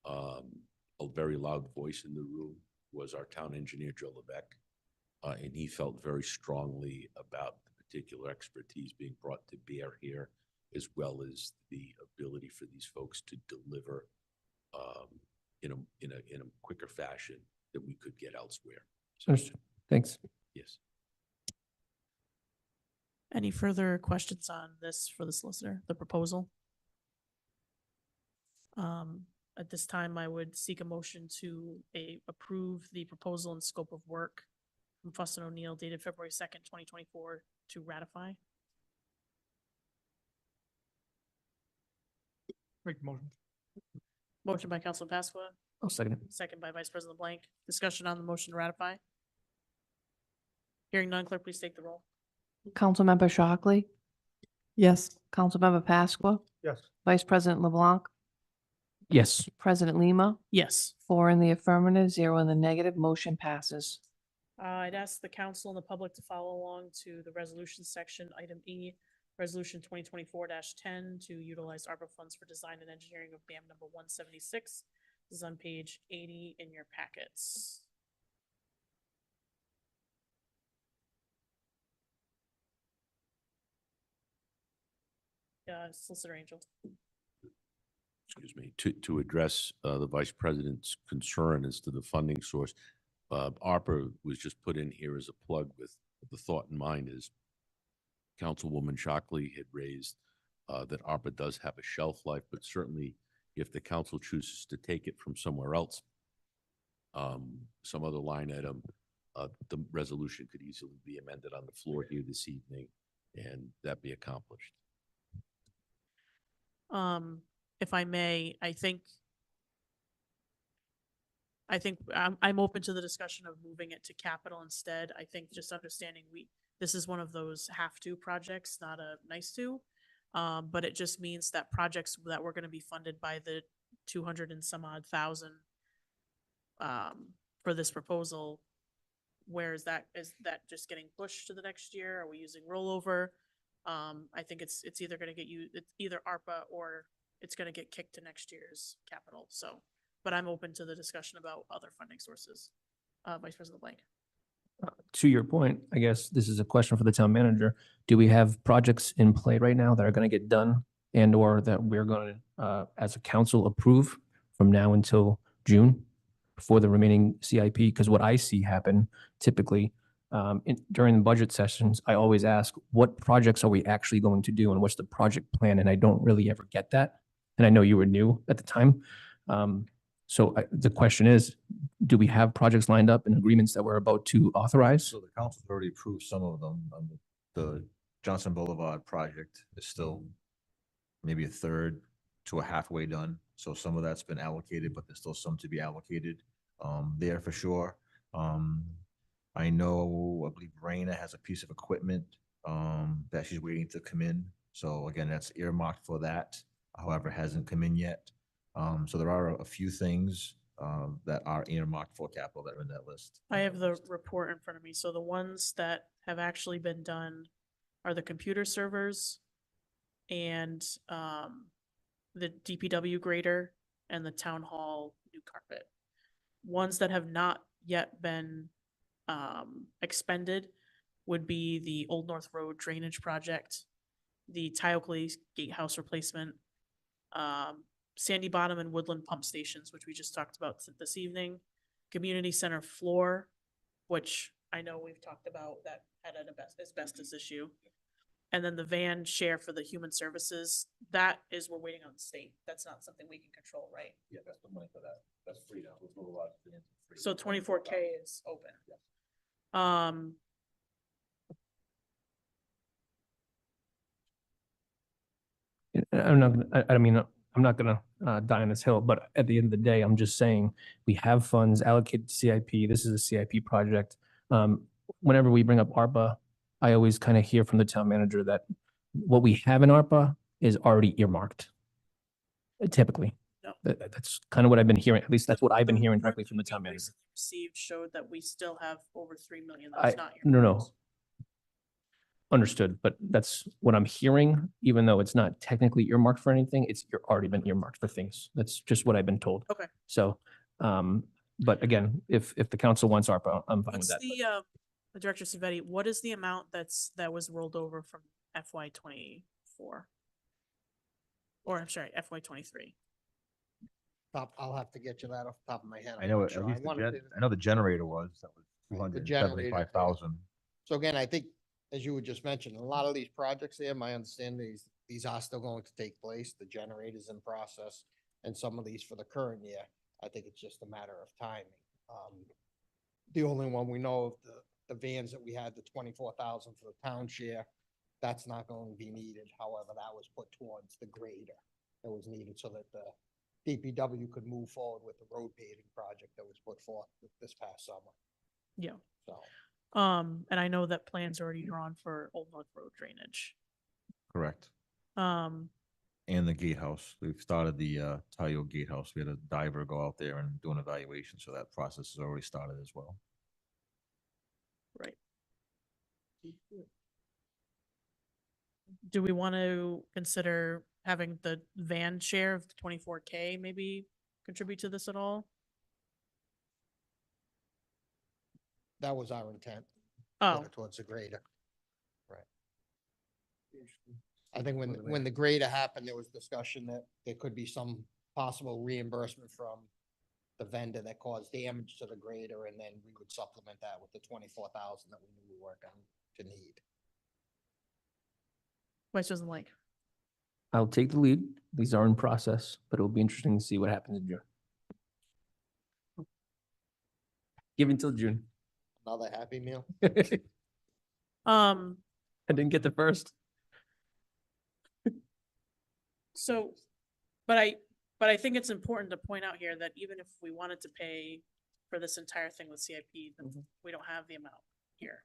A very loud voice in the room was our town engineer, Joe Levesque. And he felt very strongly about the particular expertise being brought to bear here, as well as the ability for these folks to deliver in a quicker fashion that we could get elsewhere. Understood. Thanks. Yes. Any further questions on this for the solicitor, the proposal? At this time, I would seek a motion to approve the proposal and scope of work from Fuss and O'Neill dated February 2nd, 2024 to ratify. Make the motion. Motion by Councilman Pasqua, I'll second it. second by Vice President Blank. Discussion on the motion to ratify. Hearing none, clerk, please take the roll. Councilmember Shockley, Yes. Councilmember Pasqua, Yes. Vice President LeBlanc, Yes. President Lima, Yes. 4 in the affirmative, 0 in the negative, motion passes. I'd ask the council and the public to follow along to the resolution section, item E, resolution 2024-10 to utilize ARPA funds for design and engineering of BAM number 176. This is on page 80 in your packets. Solicitor Angell. Excuse me, to address the vice president's concern as to the funding source, ARPA was just put in here as a plug with the thought in mind is Councilwoman Shockley had raised that ARPA does have a shelf life, but certainly if the council chooses to take it from somewhere else, some other line item, the resolution could easily be amended on the floor here this evening and that be accomplished. If I may, I think I'm open to the discussion of moving it to capital instead. I think just understanding this is one of those have to projects, not a nice to. But it just means that projects that were going to be funded by the 200 and some odd thousand for this proposal, where is that just getting pushed to the next year? Are we using rollover? I think it's either going to get it's either ARPA or it's going to get kicked to next year's capital. So, but I'm open to the discussion about other funding sources. Vice President Blank. To your point, I guess this is a question for the town manager. Do we have projects in play right now that are going to get done and or that we're going to, as a council, approve from now until June for the remaining CIP? Because what I see happen typically during the budget sessions, I always ask, what projects are we actually going to do and what's the project plan? And I don't really ever get that. And I know you were new at the time. So the question is, do we have projects lined up and agreements that we're about to authorize? So the council already approved some of them. The Johnson Boulevard project is still maybe a third to a halfway done. So some of that's been allocated, but there's still some to be allocated there for sure. I know, I believe Raina has a piece of equipment that she's waiting to come in. So again, that's earmarked for that. However, it hasn't come in yet. So there are a few things that are earmarked for capital that are in that list. I have the report in front of me. So the ones that have actually been done are the computer servers and the DPW grader and the town hall new carpet. Ones that have not yet been expended would be the Old North Road drainage project, the Tyoclase gatehouse replacement, Sandy Bottom and Woodland pump stations, which we just talked about this evening, community center floor, which I know we've talked about that had an asbestos issue, and then the van share for the human services. That is, we're waiting on the state. That's not something we can control, right? Yeah, that's the money for that. That's free now. There's no lot of free. So 24K is open. Yeah. I'm not gonna, I mean, I'm not gonna die on this hill, but at the end of the day, I'm just saying we have funds allocated to CIP. This is a CIP project. Whenever we bring up ARPA, I always kind of hear from the town manager that what we have in ARPA is already earmarked. Typically, No. that's kind of what I've been hearing. At least that's what I've been hearing directly from the town manager. Received showed that we still have over 3 million. I, That's not no, yours. Understood, but that's what I'm hearing, even though it's not technically earmarked for anything, it's already been earmarked for things. That's just what I've been told. Okay. So, but again, if the council wants ARPA, I'm fine with What's that. the Director Savetti, what is the amount that was rolled over from FY '24? Or I'm sorry, FY '23? I'll have to get you that off the top of my head. I I'm know, not at sure. least the wanted gen, to- I know the generator was, that was The 275,000. So again, I think, as you had just mentioned, a lot of these projects there, my understanding is these are still going to take place. The generator's in process, and some of these for the current year. I think it's just a matter of timing. The only one we know of, the vans that we had, the 24,000 for the town share, that's not going to be needed. However, that was put towards the grader that was needed so that the DPW could move forward with the road paving project that was put forth this past summer. Yeah. So. And I know that plans are already drawn for Old North Road drainage. Correct. Um, And the gatehouse. We've started the Tayo gatehouse. We had a diver go out there and do an evaluation, so that process has already started as well. right. Do we want to consider having the van share of the 24K maybe contribute to this at all? That was our intent. Oh. Put it towards the grader. Right. I think when the grader happened, there was discussion that there could be some possible reimbursement from the vendor that caused damage to the grader, and then we would supplement that with the 24,000 that we knew we weren't going to need. Vice President Lake. I'll take the lead. These are in process, but it'll be interesting to see what happens in June. Give until June. Another happy meal. I didn't get the first. So, but I think it's important to point out here that even if we wanted to pay for this entire thing with CIP, then we don't have the amount here.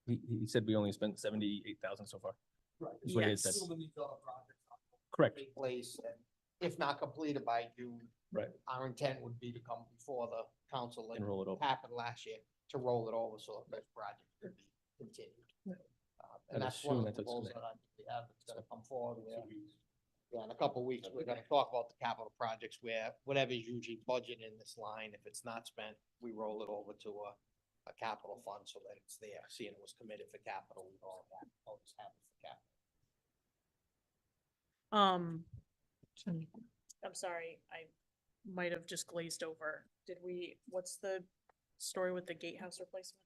He said we only spent 78,000 so far. Right. Is what he had said. Correct. Take place, and if not completed by June. Right. Our intent would be to come before the council And roll it over. happened last year, to roll it over so that this project could be continued. And I'd that's one of the assume that's proposals what's that we have that's gonna come forward where, yeah, in a couple of weeks, we're gonna talk about the capital projects where whatever is usually budgeted in this line, if it's not spent, we roll it over to a capital fund so that it's there, seeing it was committed for capital, we all that, always have it for capital. I'm sorry, I might have just glazed over. What's the story with the gatehouse replacement?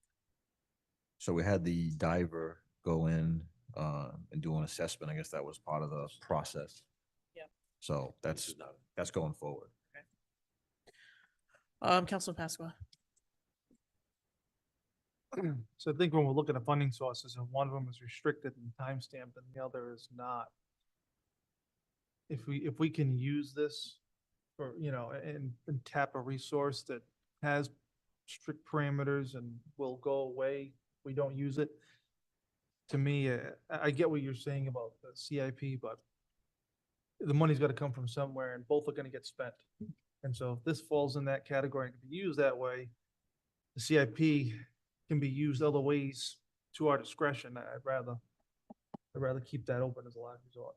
So we had the diver go in and do an assessment. I guess that was part of the process. Yeah. So that's going forward. Councilman Pasqua. So I think when we're looking at funding sources, and one of them is restricted and timestamped and the other is not. If we can use this for, and tap a resource that has strict parameters and will go away, we don't use it. To me, I get what you're saying about the CIP, but the money's got to come from somewhere and both are going to get spent. And so if this falls in that category and can be used that way, the CIP can be used other ways to our discretion. I'd rather keep that open as a last resort.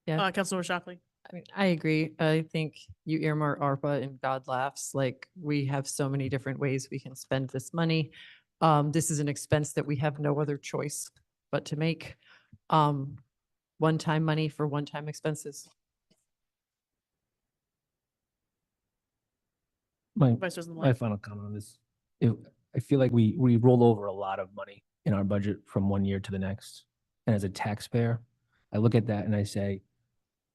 Yeah. Councilor Shockley. I mean, I agree. I think you earmark ARPA and God laughs. Like, we have so many different ways we can spend this money. This is an expense that we have no other choice but to make. One-time money for one-time expenses. Vice President My Lake. final comment on this, I feel like we roll over a lot of money in our budget from one year to the next. And as a taxpayer, I look at that and I say,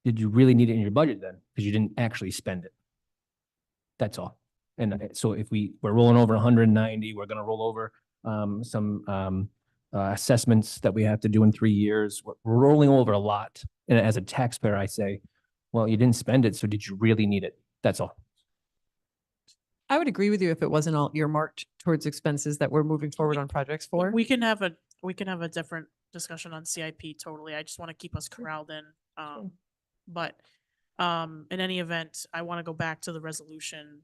did you really need it in your budget then? Because you didn't actually spend it. That's all. And so if we're rolling over 190, we're going to roll over some assessments that we have to do in 3 years. We're rolling over a lot. And as a taxpayer, I say, well, you didn't spend it, so did you really need it? That's all. I would agree with you if it wasn't all earmarked towards expenses that we're moving forward on projects for. We can have a different discussion on CIP totally. I just want to keep us corralled in. But in any event, I want to go back to the resolution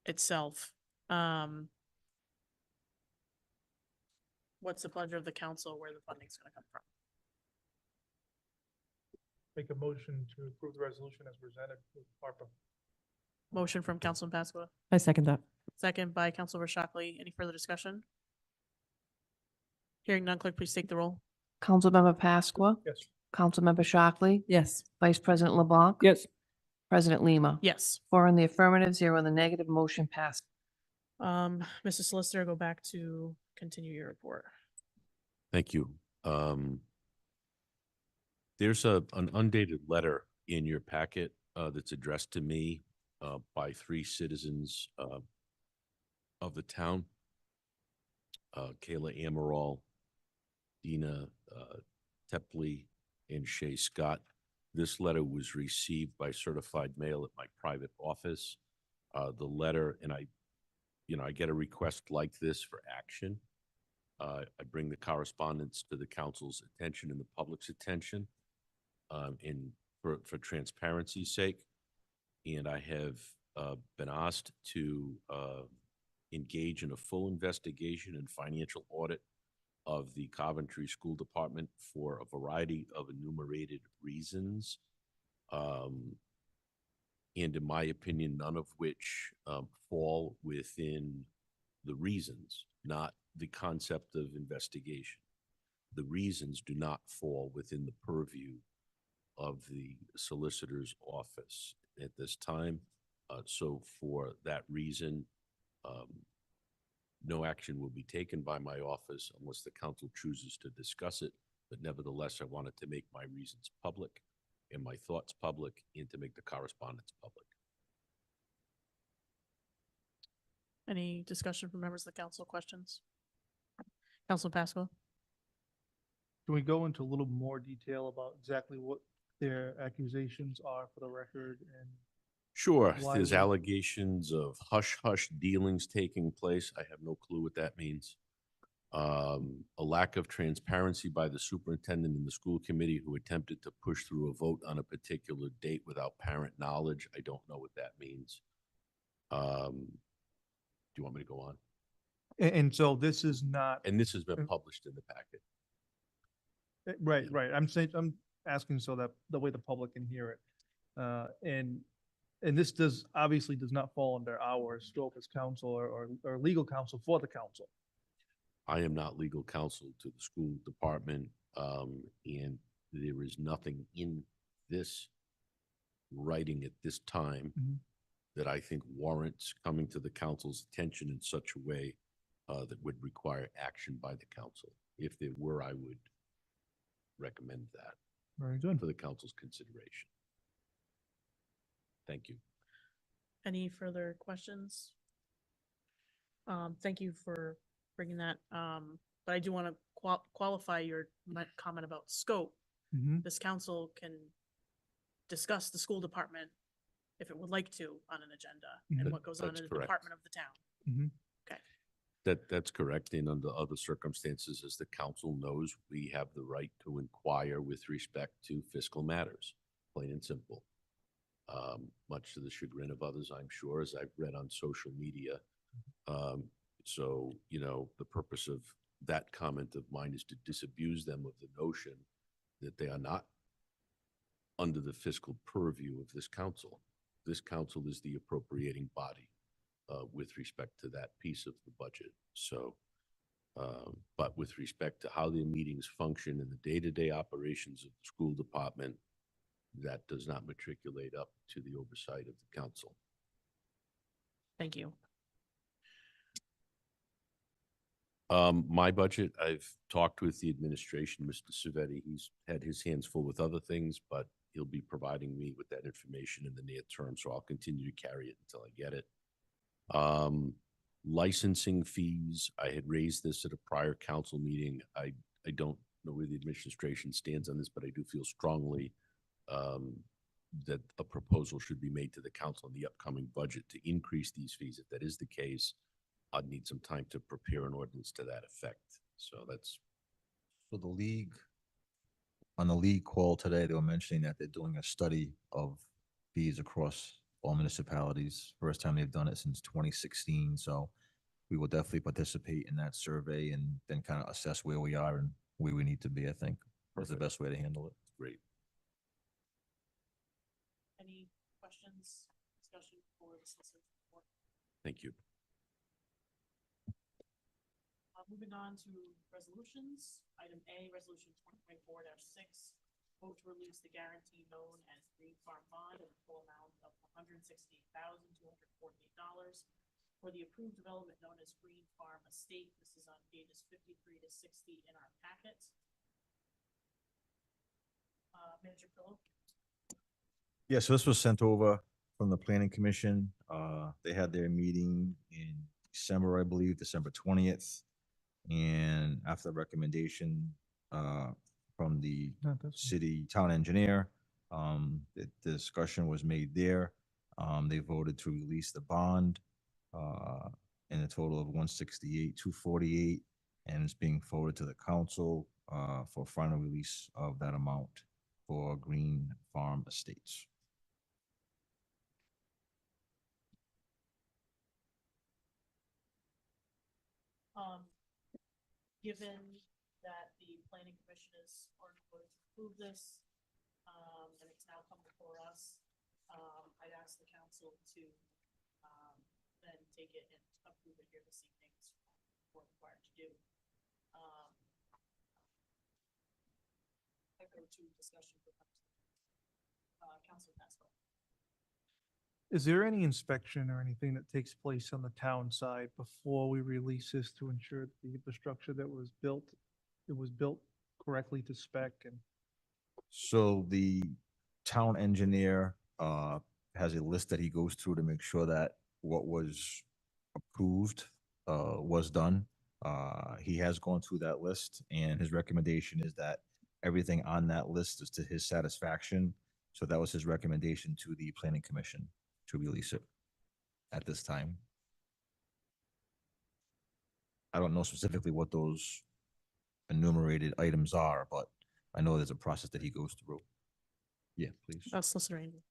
itself. What's the pleasure of the council where the funding's gonna come from? Make a motion to approve the resolution as presented with ARPA. Motion from Councilman Pasqua, I second that. second by Councilor Shockley. Any further discussion? Hearing none, clerk, please take the roll. Councilmember Pasqua. Yes. Councilmember Shockley. Yes. Vice President LeBlanc. Yes. President Lima. Yes. 4 in the affirmative, 0 in the negative, motion passed. Mr. Solicitor, go back to continue your report. Thank you. There's an undated letter in your packet that's addressed to me by 3 citizens of the town. Kayla Amaral, Dina Tepley, and Shay Scott. This letter was received by certified mail at my private office. The letter, and I get a request like this for action. I bring the correspondence to the council's attention and the public's attention for transparency's sake. And I have been asked to engage in a full investigation and financial audit of the Coventry School Department for a variety of enumerated reasons. And in my opinion, none of which fall within the reasons, not the concept of investigation. The reasons do not fall within the purview of the solicitor's office at this time. So for that reason, no action will be taken by my office unless the council chooses to discuss it. But nevertheless, I wanted to make my reasons public and my thoughts public and to make the correspondence public. Any discussion from members of the council? Questions? Councilman Pasqua? Can we go into a little more detail about exactly what their accusations are for the record? And Sure, why there's we- allegations of hush-hush dealings taking place. I have no clue what that means. A lack of transparency by the superintendent and the school committee who attempted to push through a vote on a particular date without parent knowledge. I don't know what that means. Do you want me to go on? And so this is not. And this has been published in the packet. Right, right. I'm saying, I'm asking so that the way the public can hear it. And this obviously does not fall under our scope as council or legal counsel for the council. I am not legal counsel to the school department, and there is nothing in this writing at this time that I think warrants coming to the council's attention in such a way that would require action by the council. If there were, I would recommend that. Very good. For the council's consideration. Thank you. Any further questions? Thank you for bringing that. But I do want to qualify your comment about scope. This council can discuss the school department if it would like to on an agenda and what goes on in That's the correct. department of the town. Okay. That's correct. And under other circumstances, as the council knows, we have the right to inquire with respect to fiscal matters, plain and simple. Much to the chagrin of others, I'm sure, as I've read on social media. So, the purpose of that comment of mine is to disabuse them of the notion that they are not under the fiscal purview of this council. This council is the appropriating body with respect to that piece of the budget. So, but with respect to how the meetings function and the day-to-day operations of the school department, that does not matriculate up to the oversight of the council. Thank you. My budget, I've talked with the administration, Mr. Savetti. He's had his hands full with other things, but he'll be providing me with that information in the near term, so I'll continue to carry it until I get it. Licensing fees, I had raised this at a prior council meeting. I don't know where the administration stands on this, but I do feel strongly that a proposal should be made to the council in the upcoming budget to increase these fees. If that is the case, I'd need some time to prepare an ordinance to that effect. So that's. So the league, on the league call today, they were mentioning that they're doing a study of fees across all municipalities. First time they've done it since 2016. So we will definitely participate in that survey and then kind of assess where we are and where we need to be, I think, is the best way to handle it. Great. Any questions, discussion for the solicitor's report? Thank you. Moving on to resolutions. Item A, resolution 2024-6, vote to release the guarantee known as Green Farm Bond in the full amount of $168,248 for the approved development known as Green Farm Estate. This is on pages 53 to 60 in our packet. Manager Pillow. Yeah, so this was sent over from the Planning Commission. They had their meeting in December, I believe, December 20th. And after recommendation from the city town engineer, the discussion was made there. They voted to release the bond in a total of $168,248, and it's being forwarded to the council for final release of that amount for Green Farm Estates. Given that the planning commission is already voted to approve this, and it's now come before us, I'd ask the council to then take it and approve it here this evening. It's what we're required to do. I go to discussion with Councilor Pascal. Is there any inspection or anything that takes place on the town side before we release this to ensure that the infrastructure that was built, it was built correctly to spec? And So the town engineer has a list that he goes through to make sure that what was approved was done. He has gone through that list, and his recommendation is that everything on that list is to his satisfaction. So that was his recommendation to the Planning Commission to release it at this time. I don't know specifically what those enumerated items are, but I know there's a process that he goes through. Yeah, please. Solicitor Angell.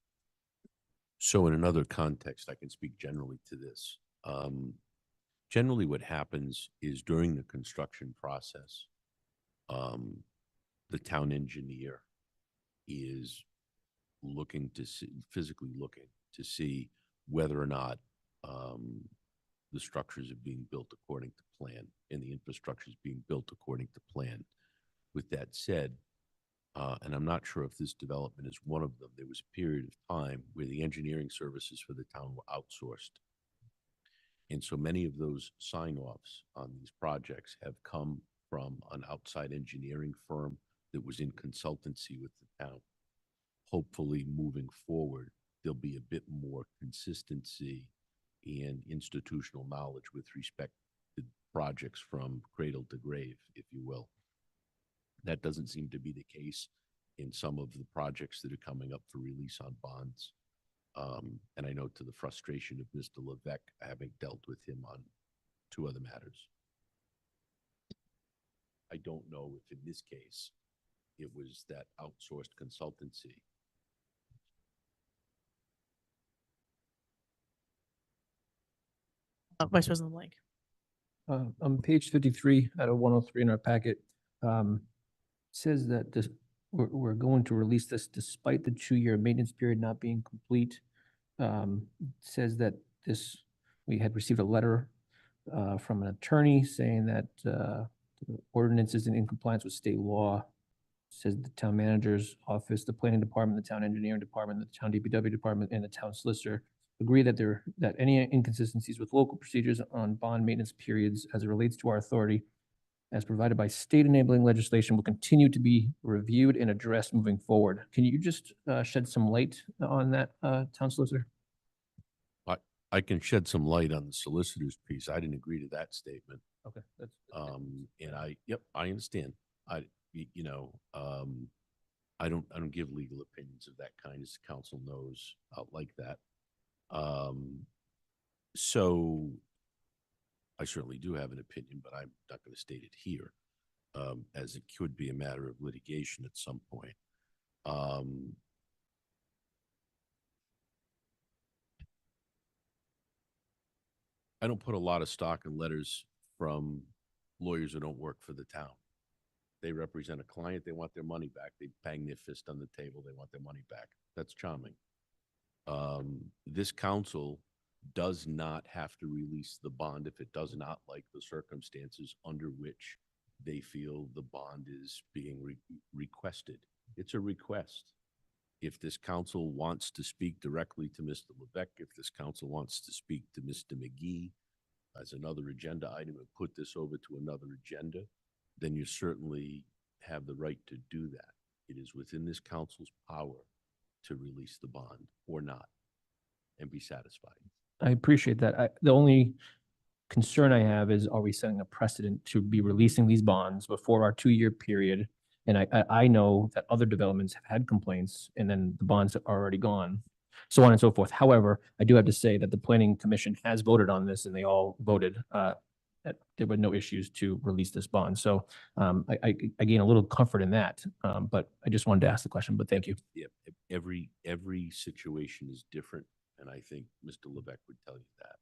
So in another context, I can speak generally to this. Generally what happens is during the construction process, the town engineer is looking to see, physically looking to see whether or not the structures are being built according to plan and the infrastructure is being built according to plan. With that said, and I'm not sure if this development is one of them, there was a period of time where the engineering services for the town were outsourced. And so many of those sign-offs on these projects have come from an outside engineering firm that was in consultancy with the town. Hopefully, moving forward, there'll be a bit more consistency and institutional knowledge with respect to projects from cradle to grave, if you will. That doesn't seem to be the case in some of the projects that are coming up for release on bonds. And I know to the frustration of Mr. Levesque, having dealt with him on 2 other matters. I don't know if in this case, it was that outsourced consultancy. Vice President Blank. On page 53 out of 103 in our packet, says that this, we're going to release this despite the 2-year maintenance period not being complete. Says that this, we had received a letter from an attorney saying that the ordinance isn't in compliance with state law. Says the town manager's office, the planning department, the town engineering department, the town DPW department, and the town solicitor agree that that any inconsistencies with local procedures on bond maintenance periods as it relates to our authority as provided by state enabling legislation will continue to be reviewed and addressed moving forward. Can you just shed some light on that, town solicitor? I can shed some light on the solicitor's piece. I didn't agree to that statement. Okay. And I understand. I don't give legal opinions of that kind, as the council knows, like that. So I certainly do have an opinion, but I'm not going to state it here, as it could be a matter of litigation at some point. I don't put a lot of stock in letters from lawyers who don't work for the town. They represent a client, they want their money back, they bang their fist on the table, they want their money back. That's charming. This council does not have to release the bond if it does not like the circumstances under which they feel the bond is being requested. It's a request. If this council wants to speak directly to Mr. Levesque, if this council wants to speak to Mr. McGee as another agenda item and put this over to another agenda, then you certainly have the right to do that. It is within this council's power to release the bond or not and be satisfied. I appreciate that. The only concern I have is, are we setting a precedent to be releasing these bonds before our 2-year period? And I know that other developments have had complaints and then the bonds are already gone, so on and so forth. However, I do have to say that the planning commission has voted on this and they all voted that there were no issues to release this bond. So I gain a little comfort in that, but I just wanted to ask the question, but thank you. Yeah, every situation is different, and I think Mr. Levesque would tell you that.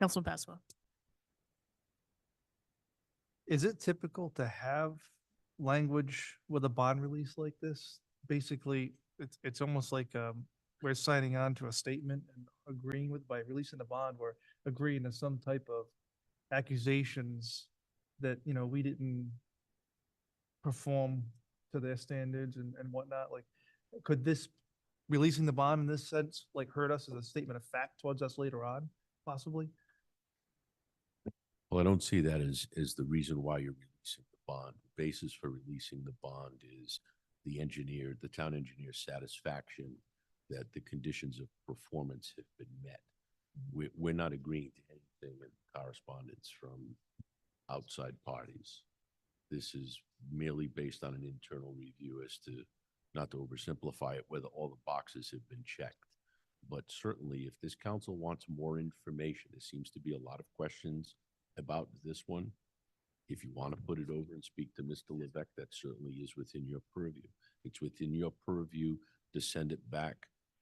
Councilman Pasqua. Is it typical to have language with a bond release like this? Basically, it's almost like we're signing on to a statement and agreeing with, by releasing the bond, we're agreeing to some type of accusations that, you know, we didn't perform to their standards and whatnot. Like, could this, releasing the bond in this sense, like hurt us as a statement of fact towards us later on, possibly? Well, I don't see that as the reason why you're releasing the bond. The basis for releasing the bond is the town engineer's satisfaction that the conditions of performance have been met. We're not agreeing to anything in correspondence from outside parties. This is merely based on an internal review as to, not to oversimplify it, whether all the boxes have been checked. But certainly, if this council wants more information, there seems to be a lot of questions about this one. If you want to put it over and speak to Mr. Levesque, that certainly is within your purview. It's within your purview to send it back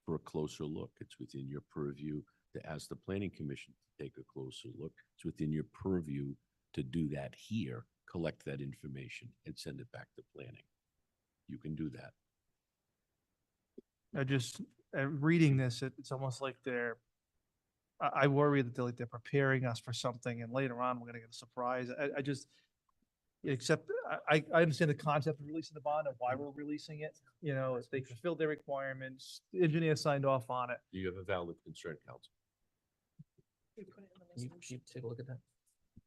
for a closer look. It's within your purview to ask the planning commission to take a closer look. It's within your purview to do that here, collect that information and send it back to planning. You can do that. I just, reading this, it's almost like I worry that they're preparing us for something and later on we're gonna get a surprise. I just, except I understand the concept of releasing the bond and why we're releasing it. You know, if they fulfilled their requirements, the engineer signed off on it. You have a valid concern, council. Can you take a look at that?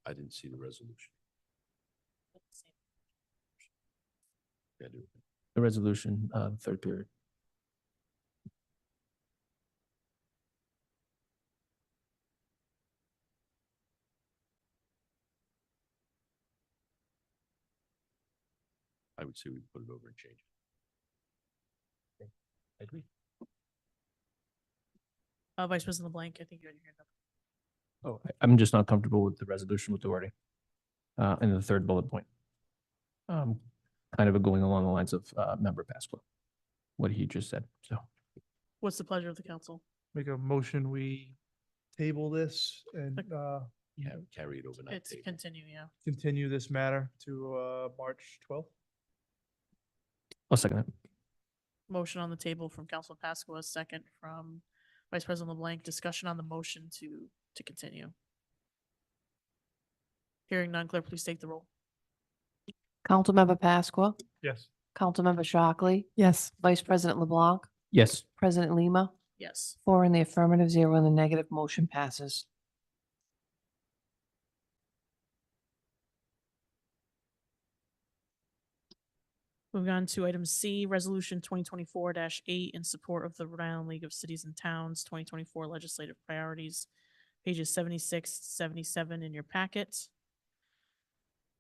I didn't see the resolution. Yeah, I do. The resolution, third period. I would say we put it over and change it. I agree. Vice President LeBlanc, I think you had your hand up. Oh, I'm just not comfortable with the resolution with the wording. And the third bullet point. Kind of going along the lines of Member Pasqua, what he just said, so. What's the pleasure of the council? Make a motion, we table this and Carry it overnight. It's continue, yeah. continue this matter to March 12th. I'll second it. Motion on the table from Councilman Pasqua, second from Vice President LeBlanc. Discussion on the motion to continue. Hearing none, clerk, please take the roll. Councilmember Pasqua, Yes. Councilmember Shockley, Yes. Vice President LeBlanc, Yes. President Lima, Yes. 4 in the affirmative, 0 in the negative, motion passes. Moving on to item C, resolution 2024-8 in support of the Rhode Island League of Cities and Towns 2024 legislative priorities, pages 76 to 77 in your packet.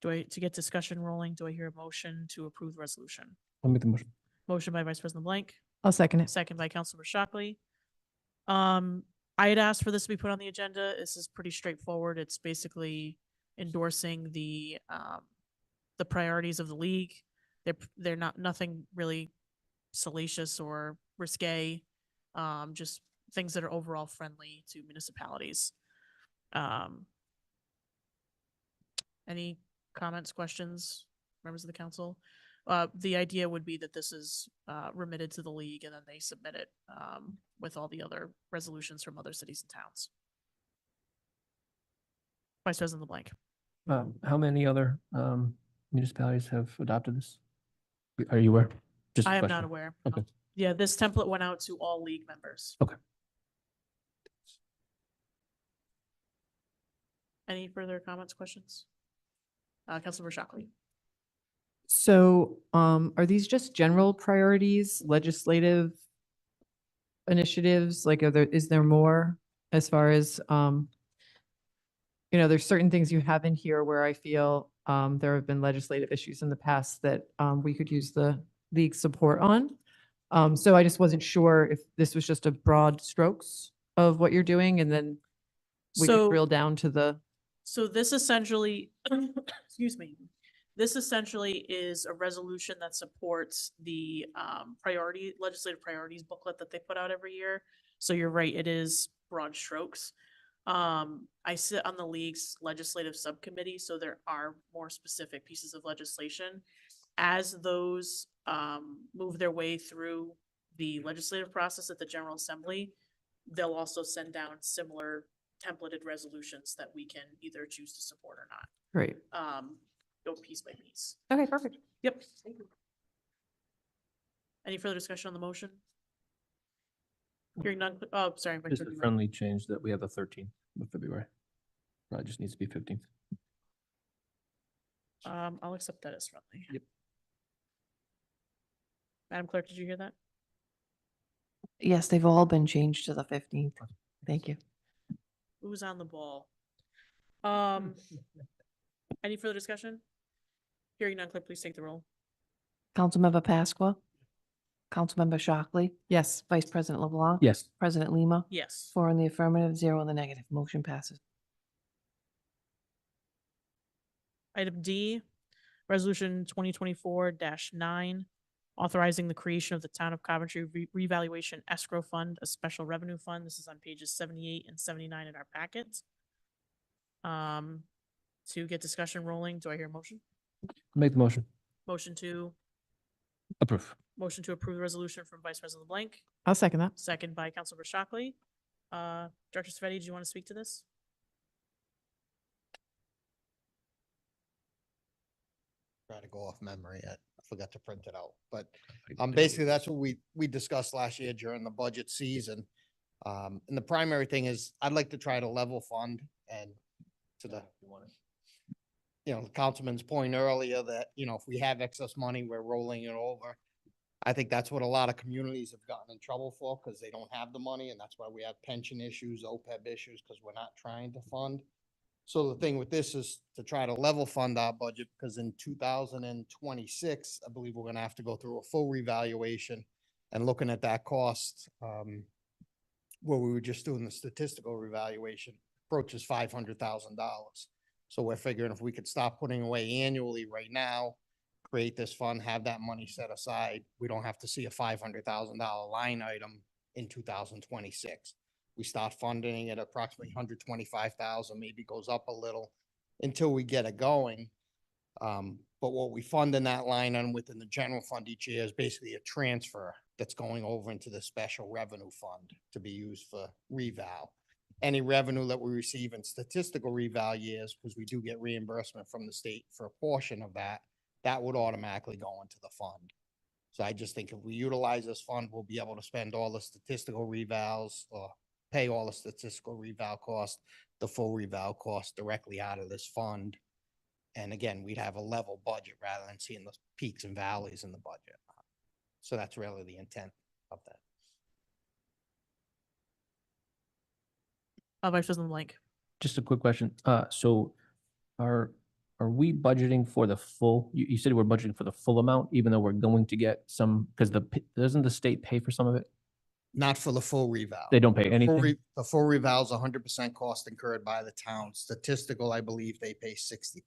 To get discussion rolling, do I hear a motion to approve the resolution? I'll make the motion. Motion by Vice President Blank, I'll second it. second by Councilmember Shockley. I had asked for this to be put on the agenda. This is pretty straightforward. It's basically endorsing the priorities of the league. They're nothing really salacious or risque. Just things that are overall friendly to municipalities. Any comments, questions, members of the council? The idea would be that this is remitted to the league and then they submit it with all the other resolutions from other cities and towns. Vice President LeBlanc. How many other municipalities have adopted this? Are you aware? Just a I am question. not aware. Okay. Yeah, this template went out to all league members. Okay. Any further comments, questions? Councilor Shockley. So, are these just general priorities, legislative initiatives? Like, is there more as far as, there's certain things you have in here where I feel, there have been legislative issues in the past that, we could use the league support on. So I just wasn't sure if this was just a broad strokes of what you're doing and then we could drill down to the. So this essentially, excuse me, this essentially is a resolution that supports the legislative priorities booklet that they put out every year. So you're right, it is broad strokes. I sit on the league's legislative subcommittee, so there are more specific pieces of legislation. As those move their way through the legislative process at the General Assembly, they'll also send down similar templated resolutions that we can either choose to support or not. Great. Go piece by piece. Okay, perfect. Yep. Thank you. Any further discussion on the motion? Hearing none. Oh, sorry. Just a friendly change that we have the 13th of February. Probably just needs to be 15th. I'll accept that as friendly. Yep. Madam Clerk, did you hear that? Yes, they've all been changed to the 15th. Thank you. Who's on the ball? Any further discussion? Hearing none, clerk, please take the roll. Councilmember Pasqua. Councilmember Shockley. Yes. Vice President LeBlanc. Yes. President Lima. Yes. 4 in the affirmative, 0 in the negative. Motion passes. Item D, Resolution 2024-9, authorizing the creation of the Town of Coventry Revaluation Escrow Fund, a special revenue fund. This is on pages 78 and 79 in our packet. To get discussion rolling, do I hear a motion? Make the motion. Motion to Approve. approve the resolution from Vice President LeBlanc, I'll second that. second by Councilor Shockley. Director Sveti, do you want to speak to this? Try to go off memory. I forgot to print it out, but basically that's what we discussed last year during the budget season. And the primary thing is I'd like to try to level fund and to the, the councilman's point earlier that, if we have excess money, we're rolling it over. I think that's what a lot of communities have gotten in trouble for because they don't have the money. And that's why we have pension issues, OPEB issues, because we're not trying to fund. So the thing with this is to try to level fund our budget because in 2026, I believe we're going to have to go through a full revaluation and looking at that cost, where we were just doing the statistical revaluation approaches $500,000. So we're figuring if we could stop putting away annually right now, create this fund, have that money set aside, we don't have to see a $500,000 line item in 2026. We start funding at approximately 125,000, maybe goes up a little until we get it going. But what we fund in that line and within the general fund each year is basically a transfer that's going over into the special revenue fund to be used for reval. Any revenue that we receive in statistical reval years, because we do get reimbursement from the state for a portion of that, that would automatically go into the fund. So I just think if we utilize this fund, we'll be able to spend all the statistical revals or pay all the statistical reval cost, the full reval cost directly out of this fund. And again, we'd have a level budget rather than seeing the peaks and valleys in the budget. So that's really the intent of that. Vice President LeBlanc. Just a quick question. So are we budgeting for the full, you said we're budgeting for the full amount, even though we're going to get some, because doesn't the state pay for some of it? Not for the full reval. They don't pay anything? The full reval is 100% cost incurred by the town. Statistical, I believe they pay 60%.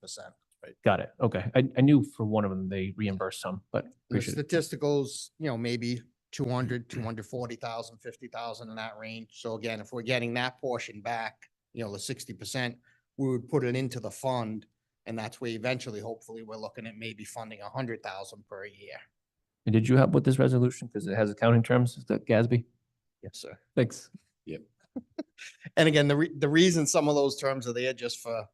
Got it. Okay. I knew for one of them, they reimbursed some, but The appreciate it. statisticals, maybe 200, 240,000, 50,000 in that range. So again, if we're getting that portion back, the 60%, we would put it into the fund. And that's where eventually, hopefully, we're looking at maybe funding 100,000 per year. And did you help with this resolution? Because it has accounting terms, is that Gatsby? Yes, sir. Thanks. Yep. And again, the reason some of those terms are there just for,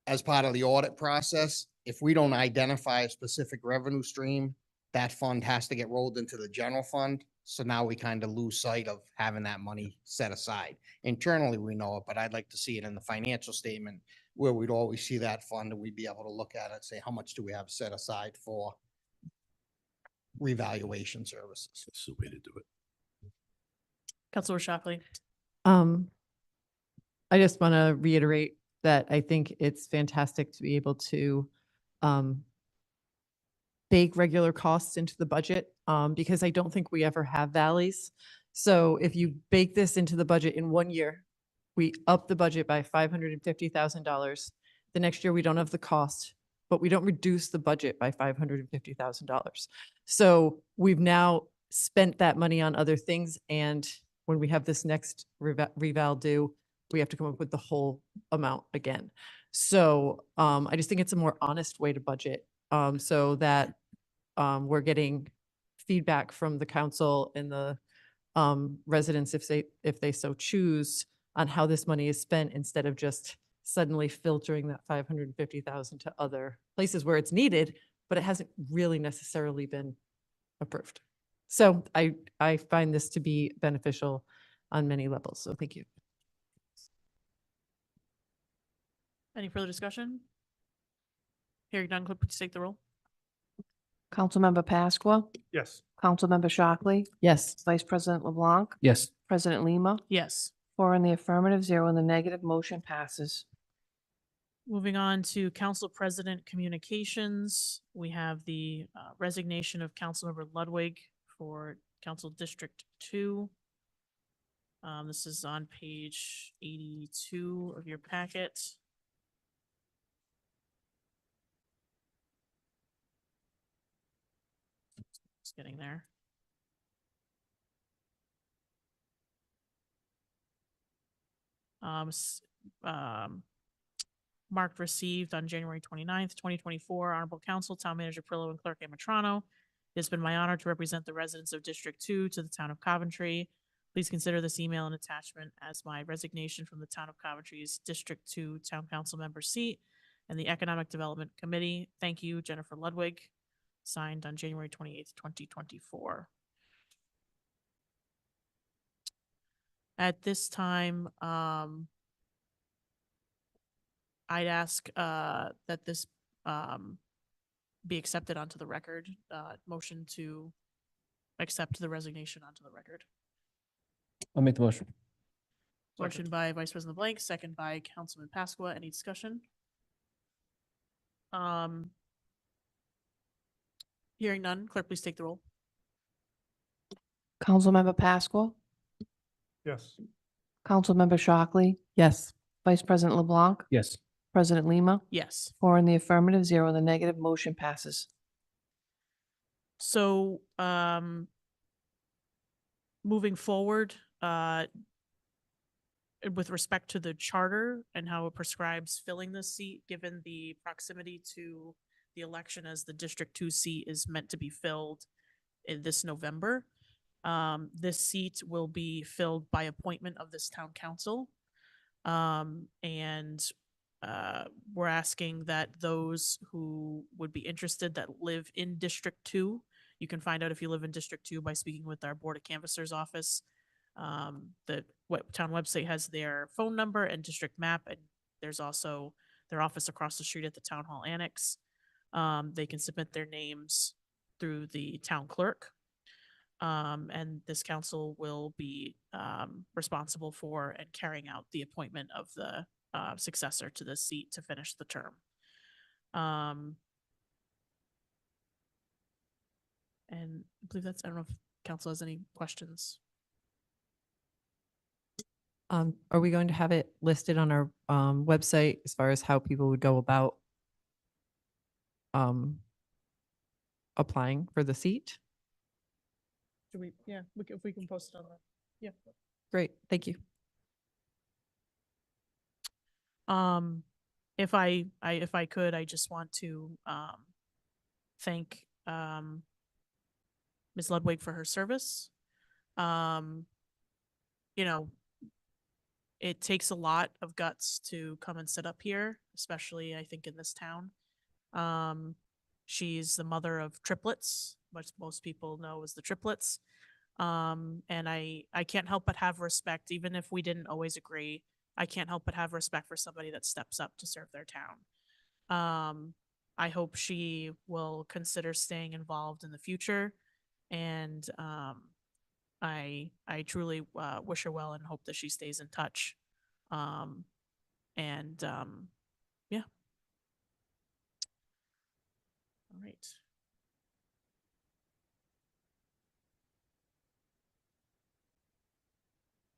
as part of the audit process, if we don't identify a specific revenue stream, that fund has to get rolled into the general fund. So now we kind of lose sight of having that money set aside. Internally, we know it, but I'd like to see it in the financial statement where we'd always see that fund and we'd be able to look at it and say, how much do we have set aside for revaluation services? That's the way to do it. Councilor Shockley. I just want to reiterate that I think it's fantastic to be able to bake regular costs into the budget because I don't think we ever have valleys. So if you bake this into the budget in 1 year, we up the budget by $550,000. The next year we don't have the cost, but we don't reduce the budget by $550,000. So we've now spent that money on other things. And when we have this next reval due, we have to come up with the whole amount again. So I just think it's a more honest way to budget so that we're getting feedback from the council and the residents if they so choose on how this money is spent instead of just suddenly filtering that 550,000 to other places where it's needed, but it hasn't really necessarily been approved. So I find this to be beneficial on many levels. So thank you. Any further discussion? Hearing none, clerk, please take the roll. Councilmember Pasqua, Yes. Councilmember Shockley, Yes. Vice President LeBlanc, Yes. President Lima, Yes. 4 in the affirmative, 0 in the negative, motion passes. Moving on to Council President Communications, we have the resignation of Councilmember Ludwig for Council District 2. This is on page 82 of your packet. It's getting there. Marked received on January 29th, 2024. Honorable Council, Town Manager Parrillo and Clerk Amatrano. It's been my honor to represent the residents of District 2 to the Town of Coventry. Please consider this email and attachment as my resignation from the Town of Coventry's District 2 Town Council member seat and the Economic Development Committee. Thank you, Jennifer Ludwig. Signed on January 28th, 2024. At this time, I'd ask that this be accepted onto the record. Motion to accept the resignation onto the record. I'll make the motion. Motion by Vice President LeBlanc, second by Councilman Pasqua. Any discussion? Hearing none, clerk, please take the roll. Councilmember Pasqua, Yes. Councilmember Shockley, Yes. Vice President LeBlanc, Yes. President Lima, Yes. 4 in the affirmative, 0 in the negative, motion passes. So, moving forward, with respect to the charter and how it prescribes filling this seat, given the proximity to the election as the District 2 seat is meant to be filled in this November, this seat will be filled by appointment of this town council. And we're asking that those who would be interested that live in District 2, you can find out if you live in District 2 by speaking with our Board of Canvassers office. The town website has their phone number and district map, and there's also their office across the street at the Town Hall Annex. They can submit their names through the town clerk. And this council will be responsible for and carrying out the appointment of the successor to this seat to finish the term. And I believe that's, I don't know if council has any questions. Are we going to have it listed on our website as far as how people would go about applying for the seat? Do we, yeah, if we can post it on the, yeah. Great, thank you. If I could, I just want to, thank, Ms. Ludwig for her service. You know, it takes a lot of guts to come and sit up here, especially I think in this town. She's the mother of triplets, which most people know as the triplets. And I can't help but have respect, even if we didn't always agree. I can't help but have respect for somebody that steps up to serve their town. I hope she will consider staying involved in the future, and I truly wish her well and hope that she stays in touch. Yeah. All right.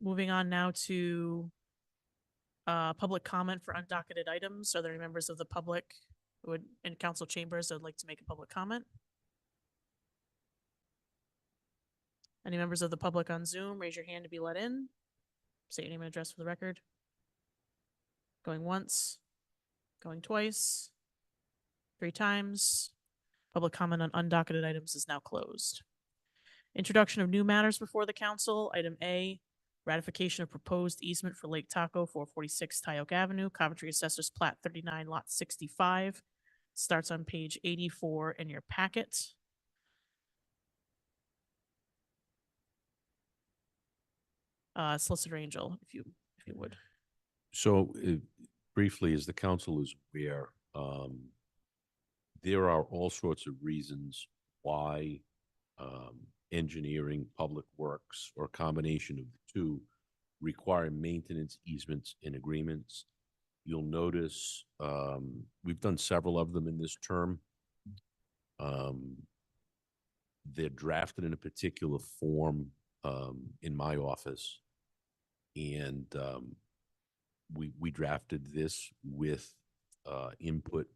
Moving on now to public comment for undocketed items. Are there any members of the public who would, in council chambers, that would like to make a public comment? Any members of the public on Zoom, raise your hand to be let in. Say your name and address for the record. Going once, going twice, 3 times. Public comment on undocketed items is now closed. Introduction of new matters before the council. Item A, ratification of proposed easement for Lake Taco, 446 Tyoke Avenue, Coventry Assessors Plat 39, Lot 65. Starts on page 84 in your packet. Solicitor Angell, if you would. So briefly, as the council is aware, there are all sorts of reasons why engineering, public works, or a combination of the two require maintenance easements and agreements. You'll notice we've done several of them in this term. They're drafted in a particular form in my office, and we drafted this with input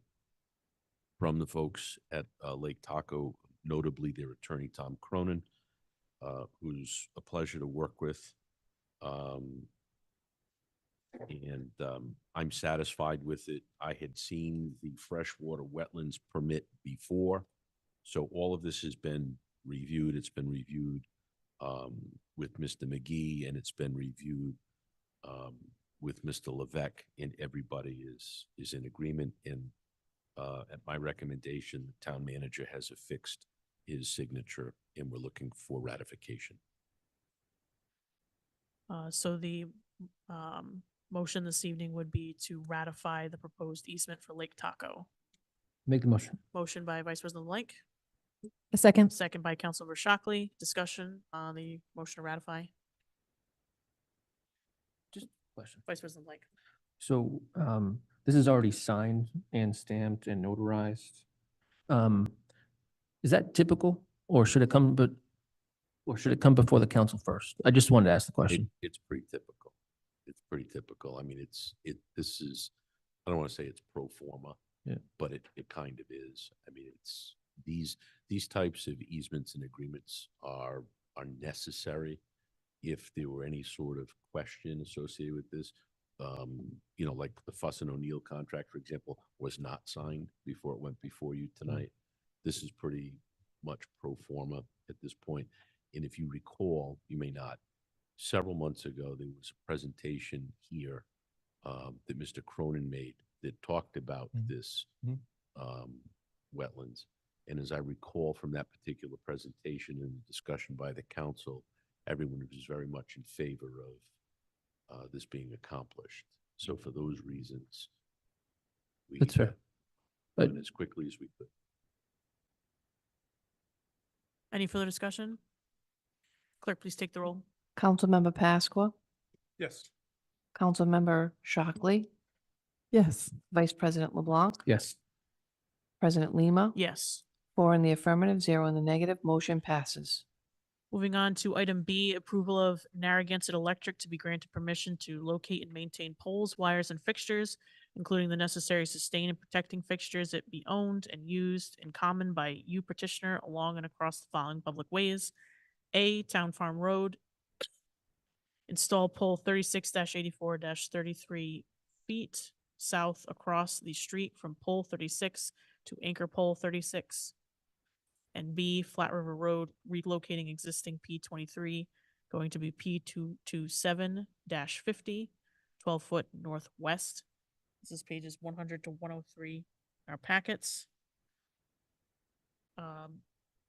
from the folks at Lake Taco, notably their attorney, Tom Cronin, who's a pleasure to work with. I'm satisfied with it. I had seen the freshwater wetlands permit before, so all of this has been reviewed. It's been reviewed with Mr. McGee, and it's been reviewed with Mr. Levesque, and everybody is in agreement. And at my recommendation, the town manager has affixed his signature, and we're looking for ratification. So the motion this evening would be to ratify the proposed easement for Lake Taco. Make the motion. Motion by Vice President Blank, A second. second by Councilmember Shockley. Discussion on the motion to ratify. Just a question. Vice President Blank. So this is already signed and stamped and notarized. Is that typical, or should it come before the council first? I just wanted to ask the question. It's pretty typical. It's pretty typical. I mean, this is, I don't want to say it's pro forma, yeah, but it kind of is. I mean, it's these types of easements and agreements are necessary if there were any sort of question associated with this. You know, like the Fuss and O'Neill contract, for example, was not signed before it went before you tonight. This is pretty much pro forma at this point. And if you recall, you may not, several months ago, there was a presentation here that Mr. Cronin made that talked about this wetlands. And as I recall from that particular presentation and the discussion by the council, everyone was very much in favor of this being accomplished. So for those reasons, we That's fair. went as quickly as we could. Any further discussion? Clerk, please take the roll. Councilmember Pasqua, Yes. Councilmember Shockley, Yes. Vice President LeBlanc, Yes. President Lima. Yes. 4 in the affirmative, 0 in the negative, motion passes. Moving on to item B, approval of Narragansett Electric to be granted permission to locate and maintain poles, wires, and fixtures, including the necessary sustain and protecting fixtures that be owned and used in common by you petitioner along and across the following public ways: A, Town Farm Road. Install pole 36-84-33 feet south across the street from pole 36 to anchor pole 36. And B, Flat River Road, relocating existing P23, going to be P227-50, 12-foot northwest. This is pages 100 to 103 in our packets.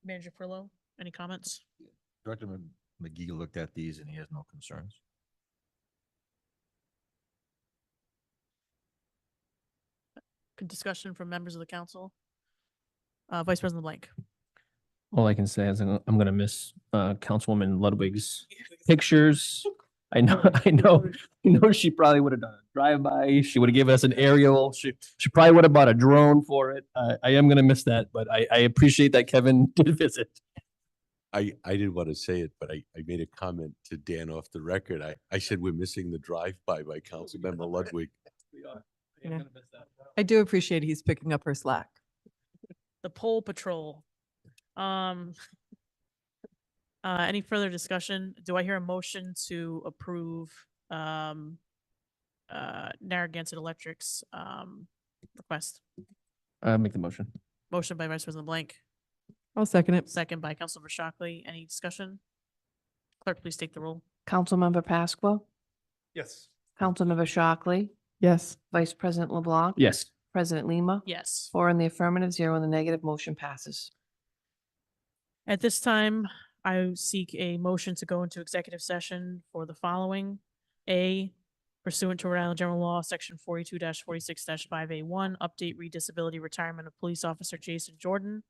Manager Parrillo, any comments? Director McGee looked at these and he has no concerns. Good discussion from members of the council. Vice President Blank. All I can say is I'm gonna miss Councilwoman Ludwig's pictures. I know she probably would have done a drive-by. She would have given us an aerial. She probably would have bought a drone for it. I am gonna miss that, but I appreciate that Kevin did visit. I didn't want to say it, but I made a comment to Dan off the record. I said we're missing the drive-by by Councilmember Ludwig. Yeah. I do appreciate he's picking up her slack. The pole patrol. Any further discussion? Do I hear a motion to approve Narragansett Electric's request? Make the motion. Motion by Vice President Blank, I'll second it. second by Councilmember Shockley. Any discussion? Clerk, please take the roll. Councilmember Pasqua, Yes. Councilmember Shockley, Yes. Vice President LeBlanc. Yes. President Lima. Yes. 4 in the affirmative, 0 in the negative, motion passes. At this time, I seek a motion to go into executive session for the following. A, pursuant to Rhode Island General Law, Section 42-46-5A1, update redisability retirement of police officer Jason Jordan.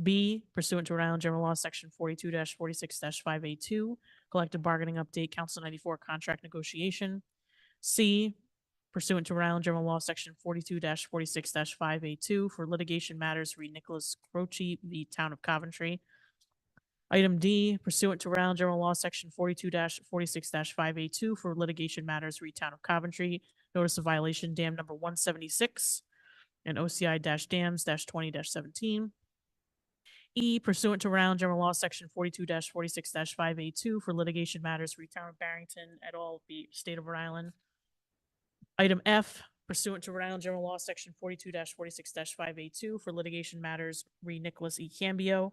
B, pursuant to Rhode Island General Law, Section 42-46-5A2, collective bargaining update, Council 94 contract negotiation. C, pursuant to Rhode Island General Law, Section 42-46-5A2 for litigation matters re Nicholas Croce v. Town of Coventry. Item D, pursuant to Rhode Island General Law, Section 42-46-5A2 for litigation matters re Town of Coventry, notice of violation dam number 176 and OCI-dams-20-17. E, pursuant to Rhode Island General Law, Section 42-46-5A2 for litigation matters re Town of Barrington et al. The State of Rhode Island. Item F, pursuant to Rhode Island General Law, Section 42-46-5A2 for litigation matters re Nicholas E. Cambio.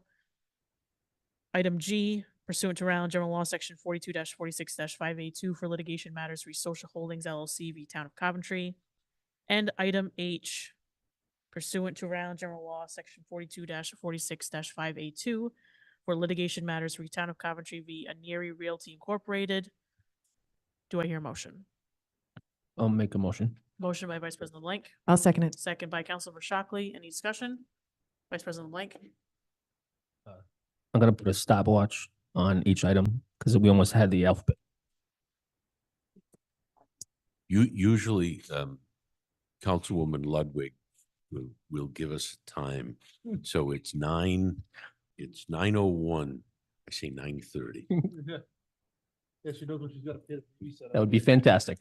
Item G, pursuant to Rhode Island General Law, Section 42-46-5A2 for litigation matters re Social Holdings LLC v. Town of Coventry. And item H, pursuant to Rhode Island General Law, Section 42-46-5A2 for litigation matters re Town of Coventry v. Aneri Realty Incorporated. Do I hear a motion? I'll make a motion. Motion by Vice President Blank, I'll second it. second by Councilmember Shockley. Any discussion? Vice President Blank. I'm gonna put a stopwatch on each item because we almost had the alphabet. Usually, Councilwoman Ludwig will give us time. So it's 9:01. I say 9:30. Yeah, she knows what she's got to pay. That would be fantastic.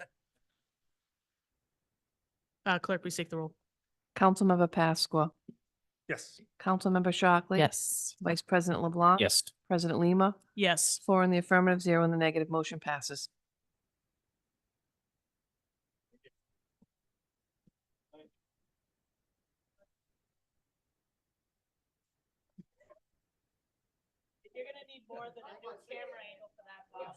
Clerk, please take the roll. Councilmember Pasqua, Yes. Councilmember Shockley. Yes. Vice President LeBlanc. Yes. President Lima. Yes. 4 in the affirmative, 0 in the negative, motion passes. You're gonna need more than a camera angle for that, Bob.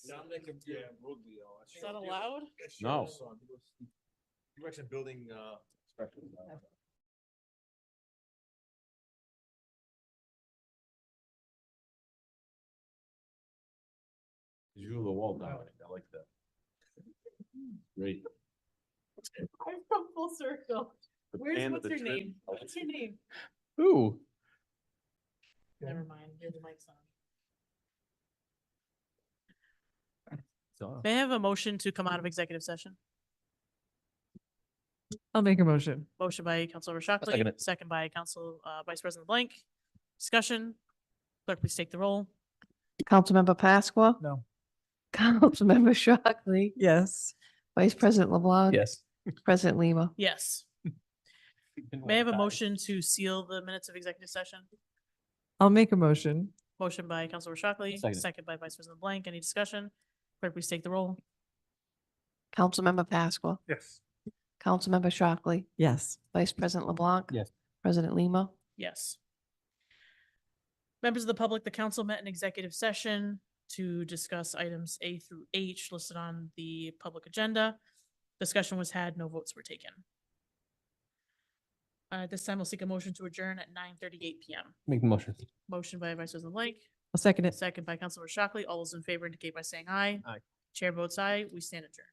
Is that allowed? No. He works in building, You do the wall down. I like that. Great. I've come full circle. The Where's, band what's of the your trip. name? What's your name? Ooh. Never mind, here's the mic's on. So, May I have a motion to come out of executive session? I'll make a motion. Motion by Councilor second Shockley, it. second by Council, Vice President Blank. Discussion. Clerk, please take the roll. Councilmember Pasqua. No. Councilmember Shockley. Yes. Vice President LeBlanc. yes. President Lima. Yes. May I have a motion to seal the minutes of executive session? I'll make a motion. Motion by Councilor Shockley, Second. second by Vice President Blank. Any discussion? Clerk, please take the roll. Councilmember Pasqua. Yes. Councilmember Shockley. Yes. Vice President LeBlanc. Yes. President Lima. Yes. Members of the public, the council met in executive session to discuss items A through H listed on the public agenda. Discussion was had, no votes were taken. At this time, we'll seek a motion to adjourn at 9:38 PM. Make the motion. Motion by Vice President Blank, I'll second it. second by Councilor Shockley. All those in favor indicate by saying aye. Aye. Chair votes aye. We stand adjourned.